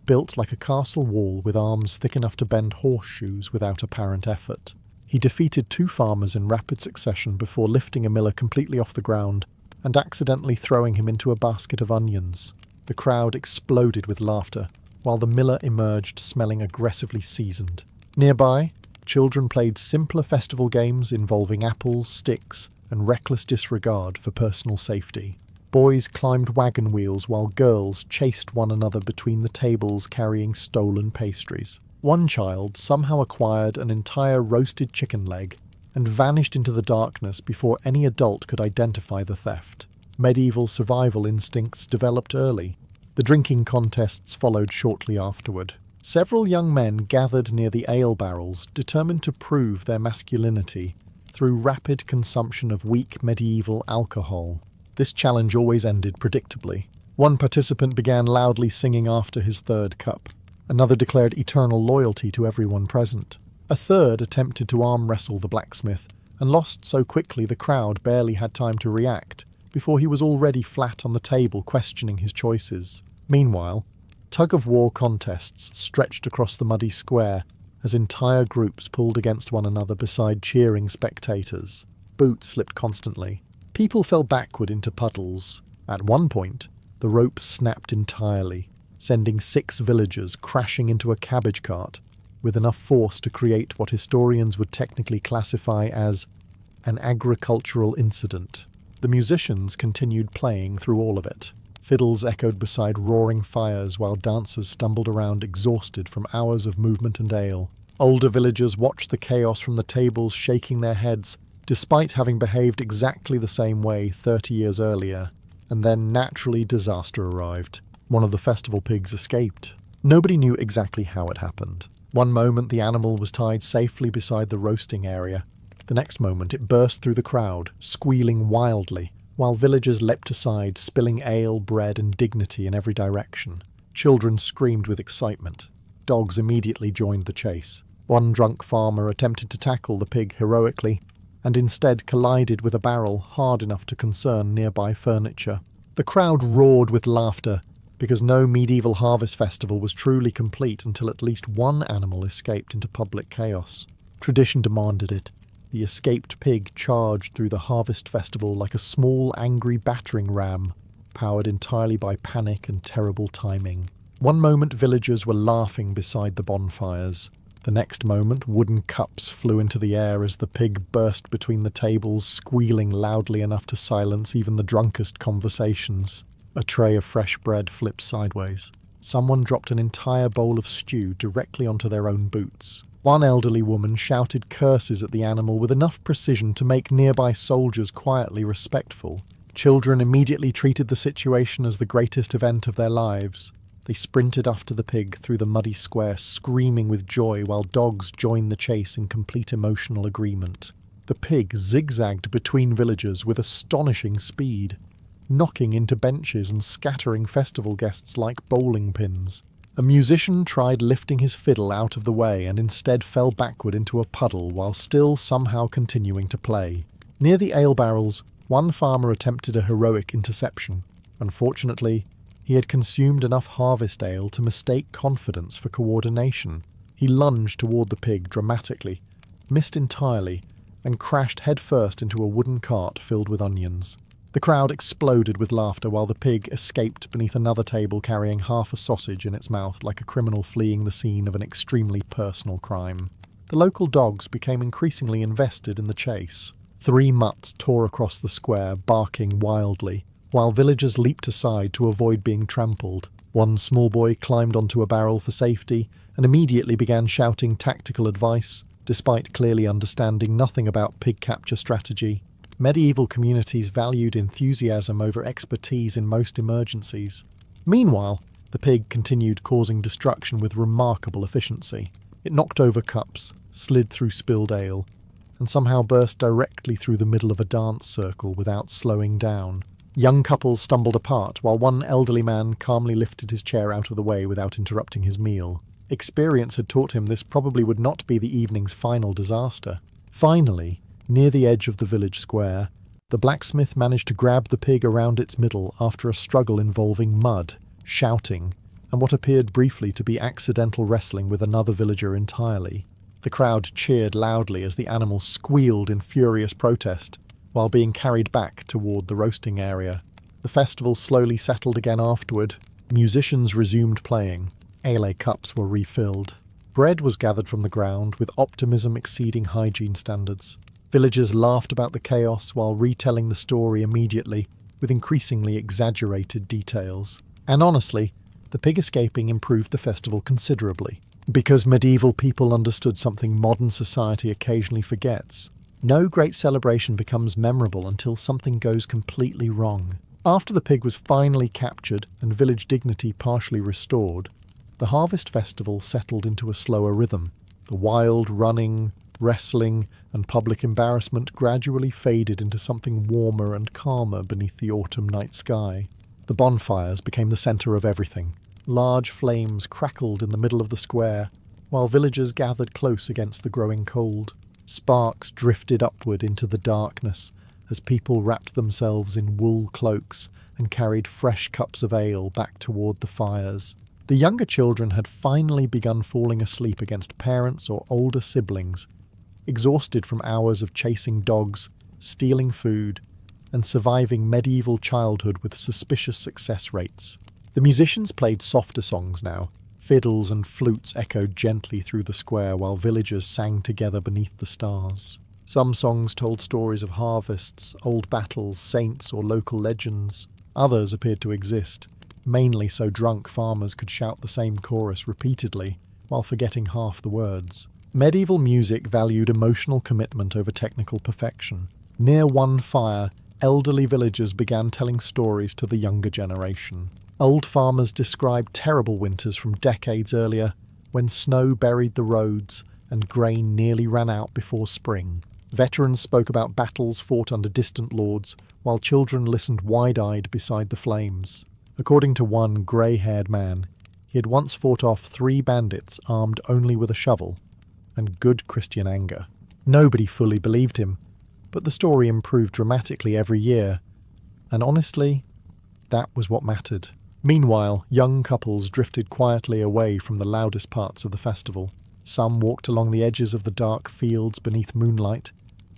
built like a castle wall with arms thick enough to bend horseshoes without apparent effort. He defeated two farmers in rapid succession before lifting a miller completely off the ground and accidentally throwing him into a basket of onions. The crowd exploded with laughter, while the miller emerged smelling aggressively seasoned. Nearby, children played simpler festival games involving apples, sticks, and reckless disregard for personal safety. Boys climbed wagon wheels while girls chased one another between the tables carrying stolen pastries. One child somehow acquired an entire roasted chicken leg and vanished into the darkness before any adult could identify the theft. Medieval survival instincts developed early. The drinking contests followed shortly afterward. Several young men gathered near the ale barrels, determined to prove their masculinity through rapid consumption of weak medieval alcohol. This challenge always ended predictably. One participant began loudly singing after his third cup. Another declared eternal loyalty to everyone present. A third attempted to arm wrestle the blacksmith, and lost so quickly the crowd barely had time to react, before he was already flat on the table questioning his choices. Meanwhile, tug-of-war contests stretched across the muddy square as entire groups pulled against one another beside cheering spectators. Boots slipped constantly. People fell backward into puddles. At one point, the rope snapped entirely, sending 6 villagers crashing into a cabbage cart with enough force to create what historians would technically classify as an agricultural incident. The musicians continued playing through all of it. Fiddles echoed beside roaring fires while dancers stumbled around exhausted from hours of movement and ale. Older villagers watched the chaos from the tables, shaking their heads, despite having behaved exactly the same way 30 years earlier. And then naturally disaster arrived. One of the festival pigs escaped. Nobody knew exactly how it happened. One moment the animal was tied safely beside the roasting area. The next moment it burst through the crowd, squealing wildly, while villagers leapt aside, spilling ale, bread, and dignity in every direction. Children screamed with excitement. Dogs immediately joined the chase. One drunk farmer attempted to tackle the pig heroically, and instead collided with a barrel hard enough to concern nearby furniture. The crowd roared with laughter, because no medieval harvest festival was truly complete until at least one animal escaped into public chaos. Tradition demanded it. The escaped pig charged through the harvest festival like a small, angry battering ram, powered entirely by panic and terrible timing. One moment villagers were laughing beside the bonfires. The next moment wooden cups flew into the air as the pig burst between the tables, squealing loudly enough to silence even the drunkest conversations. A tray of fresh bread flipped sideways. Someone dropped an entire bowl of stew directly onto their own boots. One elderly woman shouted curses at the animal with enough precision to make nearby soldiers quietly respectful. Children immediately treated the situation as the greatest event of their lives. They sprinted after the pig through the muddy square, screaming with joy, while dogs joined the chase in complete emotional agreement. The pig zigzagged between villagers with astonishing speed, knocking into benches and scattering festival guests like bowling pins. A musician tried lifting his fiddle out of the way and instead fell backward into a puddle while still somehow continuing to play. Near the ale barrels, one farmer attempted a heroic interception. Unfortunately, he had consumed enough harvest ale to mistake confidence for coordination. He lunged toward the pig dramatically, missed entirely, and crashed headfirst into a wooden cart filled with onions. The crowd exploded with laughter while the pig escaped beneath another table carrying half a sausage in its mouth like a criminal fleeing the scene of an extremely personal crime. The local dogs became increasingly invested in the chase. 3 mutts tore across the square, barking wildly, while villagers leaped aside to avoid being trampled. One small boy climbed onto a barrel for safety and immediately began shouting tactical advice, despite clearly understanding nothing about pig capture strategy. Medieval communities valued enthusiasm over expertise in most emergencies. Meanwhile, the pig continued causing destruction with remarkable efficiency. It knocked over cups, slid through spilled ale, and somehow burst directly through the middle of a dance circle without slowing down. Young couples stumbled apart, while one elderly man calmly lifted his chair out of the way without interrupting his meal. Experience had taught him this probably would not be the evening's final disaster. Finally, near the edge of the village square, the blacksmith managed to grab the pig around its middle after a struggle involving mud, shouting, and what appeared briefly to be accidental wrestling with another villager entirely. The crowd cheered loudly as the animal squealed in furious protest, while being carried back toward the roasting area. The festival slowly settled again afterward. Musicians resumed playing. Ale cups were refilled. Bread was gathered from the ground, with optimism exceeding hygiene standards. Villagers laughed about the chaos while retelling the story immediately, with increasingly exaggerated details. And honestly, the pig escaping improved the festival considerably. Because medieval people understood something modern society occasionally forgets. No great celebration becomes memorable until something goes completely wrong. After the pig was finally captured and village dignity partially restored, the harvest festival settled into a slower rhythm. The wild running, wrestling, and public embarrassment gradually faded into something warmer and calmer beneath the autumn night sky. The bonfires became the centre of everything. Large flames crackled in the middle of the square, while villagers gathered close against the growing cold. Sparks drifted upward into the darkness as people wrapped themselves in wool cloaks and carried fresh cups of ale back toward the fires. The younger children had finally begun falling asleep against parents or older siblings, exhausted from hours of chasing dogs, stealing food, and surviving medieval childhood with suspicious success rates. The musicians played softer songs now. Fiddles and flutes echoed gently through the square while villagers sang together beneath the stars. Some songs told stories of harvests, old battles, saints, or local legends. Others appeared to exist, mainly so drunk farmers could shout the same chorus repeatedly, while forgetting half the words. Medieval music valued emotional commitment over technical perfection. Near one fire, elderly villagers began telling stories to the younger generation. Old farmers described terrible winters from decades earlier, when snow buried the roads and grain nearly ran out before spring. Veterans spoke about battles fought under distant lords, while children listened wide-eyed beside the flames. According to one grey-haired man, he had once fought off 3 bandits armed only with a shovel, and good Christian anger. Nobody fully believed him, but the story improved dramatically every year, and honestly, that was what mattered. Meanwhile, young couples drifted quietly away from the loudest parts of the festival. Some walked along the edges of the dark fields beneath moonlight,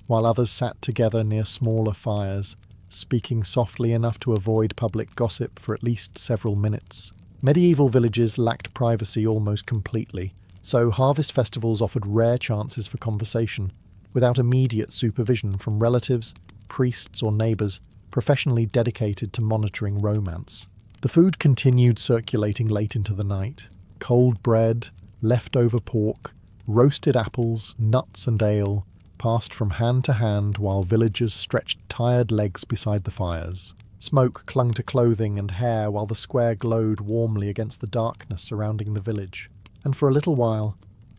while others sat together near smaller fires, speaking softly enough to avoid public gossip for at least several minutes. Medieval villages lacked privacy almost completely, so harvest festivals offered rare chances for conversation, without immediate supervision from relatives, priests or neighbours professionally dedicated to monitoring romance. The food continued circulating late into the night. Cold bread, leftover pork, roasted apples, nuts and ale passed from hand to hand while villagers stretched tired legs beside the fires. Smoke clung to clothing and hair while the square glowed warmly against the darkness surrounding the village. And for a little while,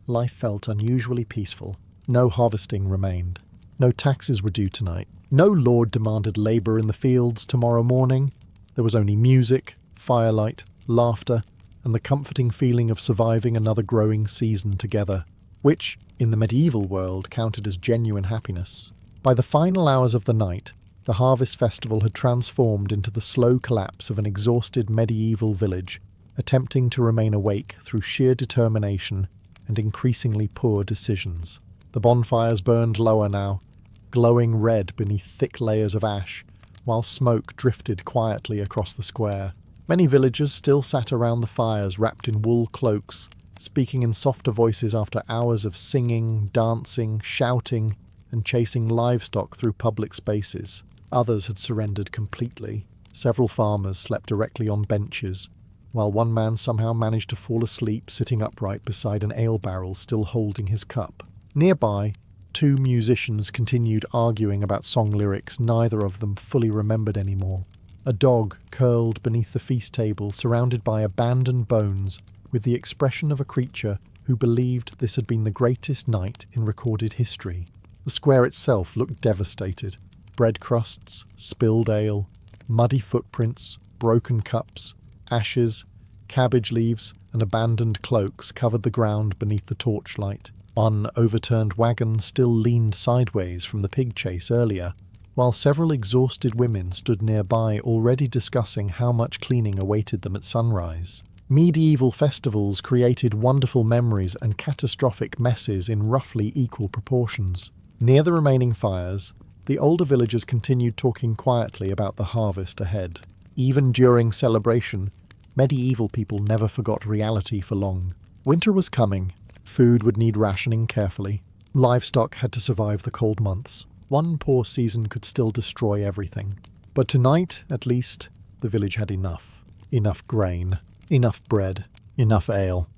life felt unusually peaceful. No harvesting remained. No taxes were due tonight. No lord demanded labour in the fields tomorrow morning. There was only music, firelight, laughter, and the comforting feeling of surviving another growing season together, which, in the medieval world, counted as genuine happiness. By the final hours of the night, the harvest festival had transformed into the slow collapse of an exhausted medieval village, attempting to remain awake through sheer determination and increasingly poor decisions. The bonfires burned lower now, glowing red beneath thick layers of ash, while smoke drifted quietly across the square. Many villagers still sat around the fires wrapped in wool cloaks, speaking in softer voices after hours of singing, dancing, shouting, and chasing livestock through public spaces. Others had surrendered completely. Several farmers slept directly on benches, while one man somehow managed to fall asleep sitting upright beside an ale barrel still holding his cup. Nearby, two musicians continued arguing about song lyrics neither of them fully remembered anymore. A dog curled beneath the feast table surrounded by abandoned bones with the expression of a creature who believed this had been the greatest night in recorded history. The square itself looked devastated. Bread crusts, spilled ale, muddy footprints, broken cups, ashes, cabbage leaves, and abandoned cloaks covered the ground beneath the torchlight. One overturned wagon still leaned sideways from the pig chase earlier, while several exhausted women stood nearby already discussing how much cleaning awaited them at sunrise. Medieval festivals created wonderful memories and catastrophic messes in roughly equal proportions. Near the remaining fires, the older villagers continued talking quietly about the harvest ahead. Even during celebration, medieval people never forgot reality for long. Winter was coming. Food would need rationing carefully. Livestock had to survive the cold months. One poor season could still destroy everything. But tonight, at least, the village had enough. Enough grain. Enough bread. Enough ale.